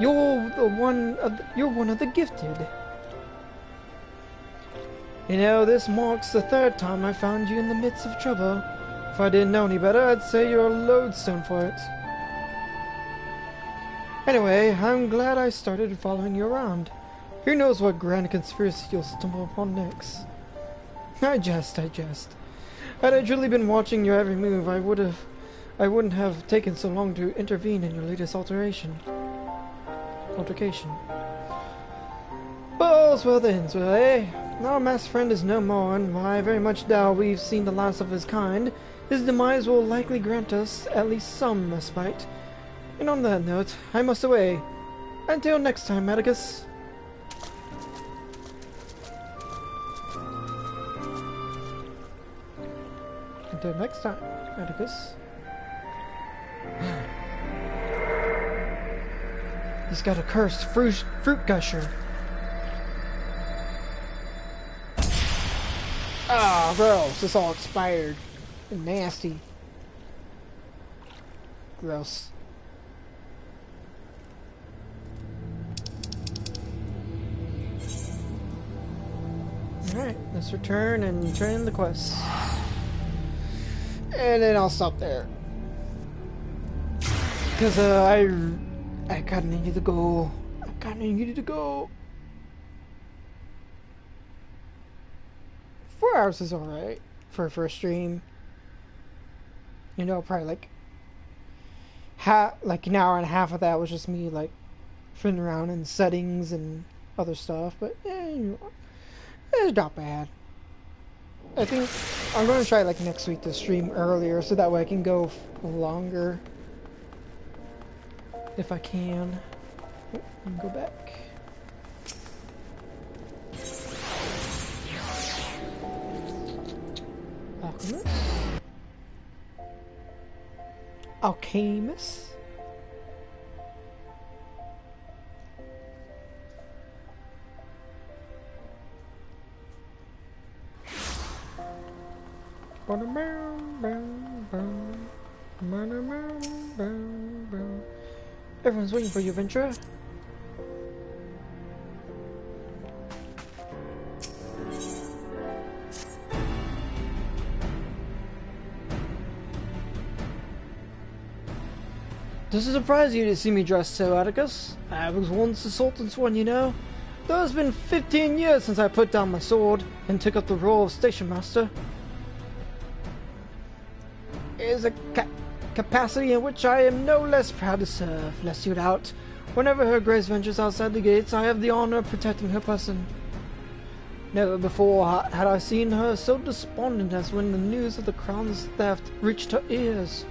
You're one of the gifted. You know, this marks the third time I found you in the midst of trouble. If I didn't know any better, I'd say you're a lodestone for it. Anyway, I'm glad I started following you around. Who knows what grand conspiracy you'll stumble upon next? I jest. Had I truly been watching your every move, I wouldn't have taken so long to intervene in your latest altercation. But all's well that ends well, eh? Our masked friend is no more, and while I very much doubt we've seen the last of his kind, his demise will likely grant us at least some respite. And on that note, I must away. Until next time, Atticus. Until next time, Atticus. He's got a cursed fruit gusher. Ah, gross. It's all expired. And nasty. Gross. Alright, let's return and turn in the quest. And then I'll stop there. Because I kinda need to go. 4 hours is alright for a first stream. You know, probably like an hour and a half of that was just me like fiddling around in settings and other stuff, but it's not bad. I think I'm going to try like next week to stream earlier so that way I can go longer if I can. Oh, let me go back. Alchemist. Everyone's waiting for you, Ventura. Does it surprise you to see me dressed so, Atticus? I was once the Sultan's one, you know. Though it's been 15 years since I put down my sword and took up the role of station master. It is a capacity in which I am no less proud to serve, lest you doubt. Whenever Her Grace ventures outside the gates, I have the honor of protecting her person. Never before had I seen her so despondent as when the news of the crown's theft reached her ears.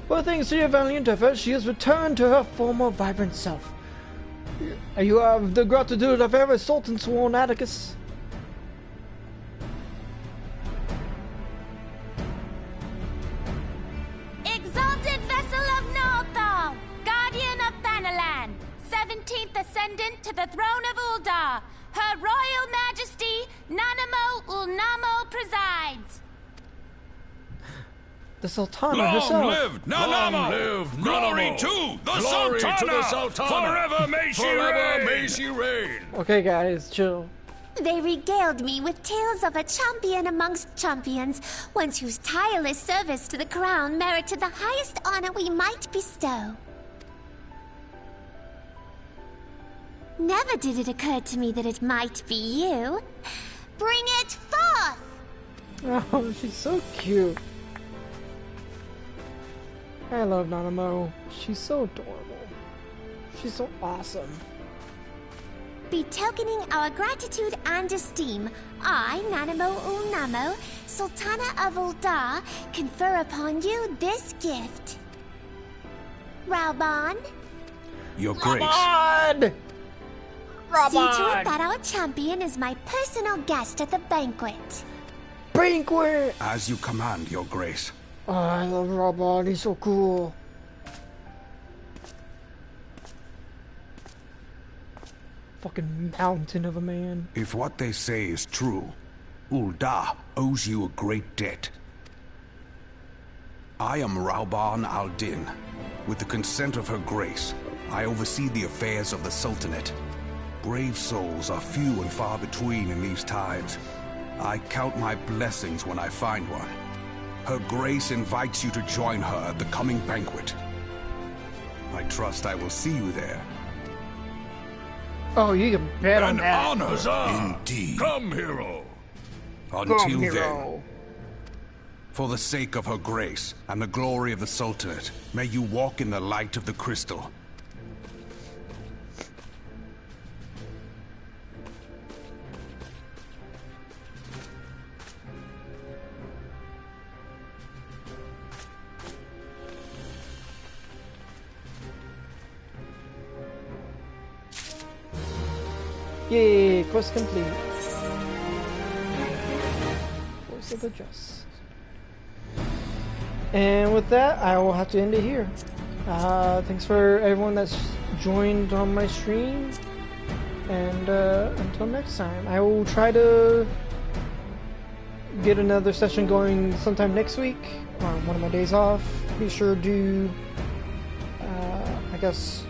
But thanks to your valiant effort, she has returned to her former vibrant self. You have the gratitude of every Sultan sworn, Atticus. 17th ascendant to the throne of Uldar. Her Royal Majesty, Nanamo Ulnamo presides. The Sultana Long herself. live Nanamo! Long live Glory Nanamo! to the Glory Sultana! to the Sultana! Forever may she Forever reign! may she reign! Okay, guys, chill. They regaled me with tales of a champion amongst champions, one whose tireless service to the crown merited the highest honor we might bestow. Never did it occur to me that it might be you. Bring it forth! Oh, she's so cute. I love Nanamo. She's so adorable. She's so awesome. Betokening our gratitude and esteem, I, Nanamo Ulnamo, Sultana of Uldar, confer upon you this gift. Raubon, Your Grace, God! see to it that our champion is my personal guest at the banquet. Banquet! as you command, Your Grace. Oh, I love Robot. He's so cool. Fucking mountain of a man. If what they say is true, Uldar owes you a great debt. I am Rauban al-Din. With the consent of Her Grace, I oversee the affairs of the Sultanate. Brave souls are few and far between in these times. I count my blessings when I find one. Her Grace invites you to join her at the coming banquet. I trust I will see you there. Oh, you can bet on An that. honor, Huzzah! indeed. Come, hero! Until Come, then, hero. for the sake of Her Grace and the glory of the Sultanate, may you walk in the light of the crystal. Yay, quest complete. Voice of the Just. And with that, I will have to end it here. Thanks for everyone that's joined on my stream. And until next time, I will try to get another session going sometime next week on one of my days off. Be sure to, I guess,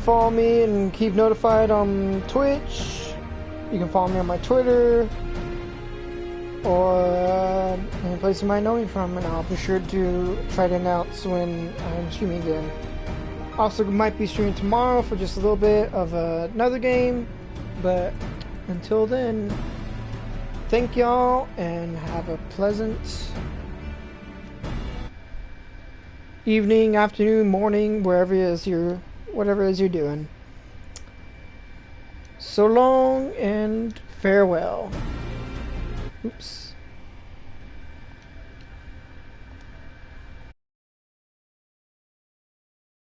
follow me and keep notified on Twitch. You can follow me on my Twitter or any place you might know me from, and I'll be sure to try to announce when I'm streaming again. Also, might be streaming tomorrow for just a little bit of another game, but until then, thank y'all and have a pleasant evening, afternoon, morning, wherever it is whatever it is you're doing. So long and farewell. Oops.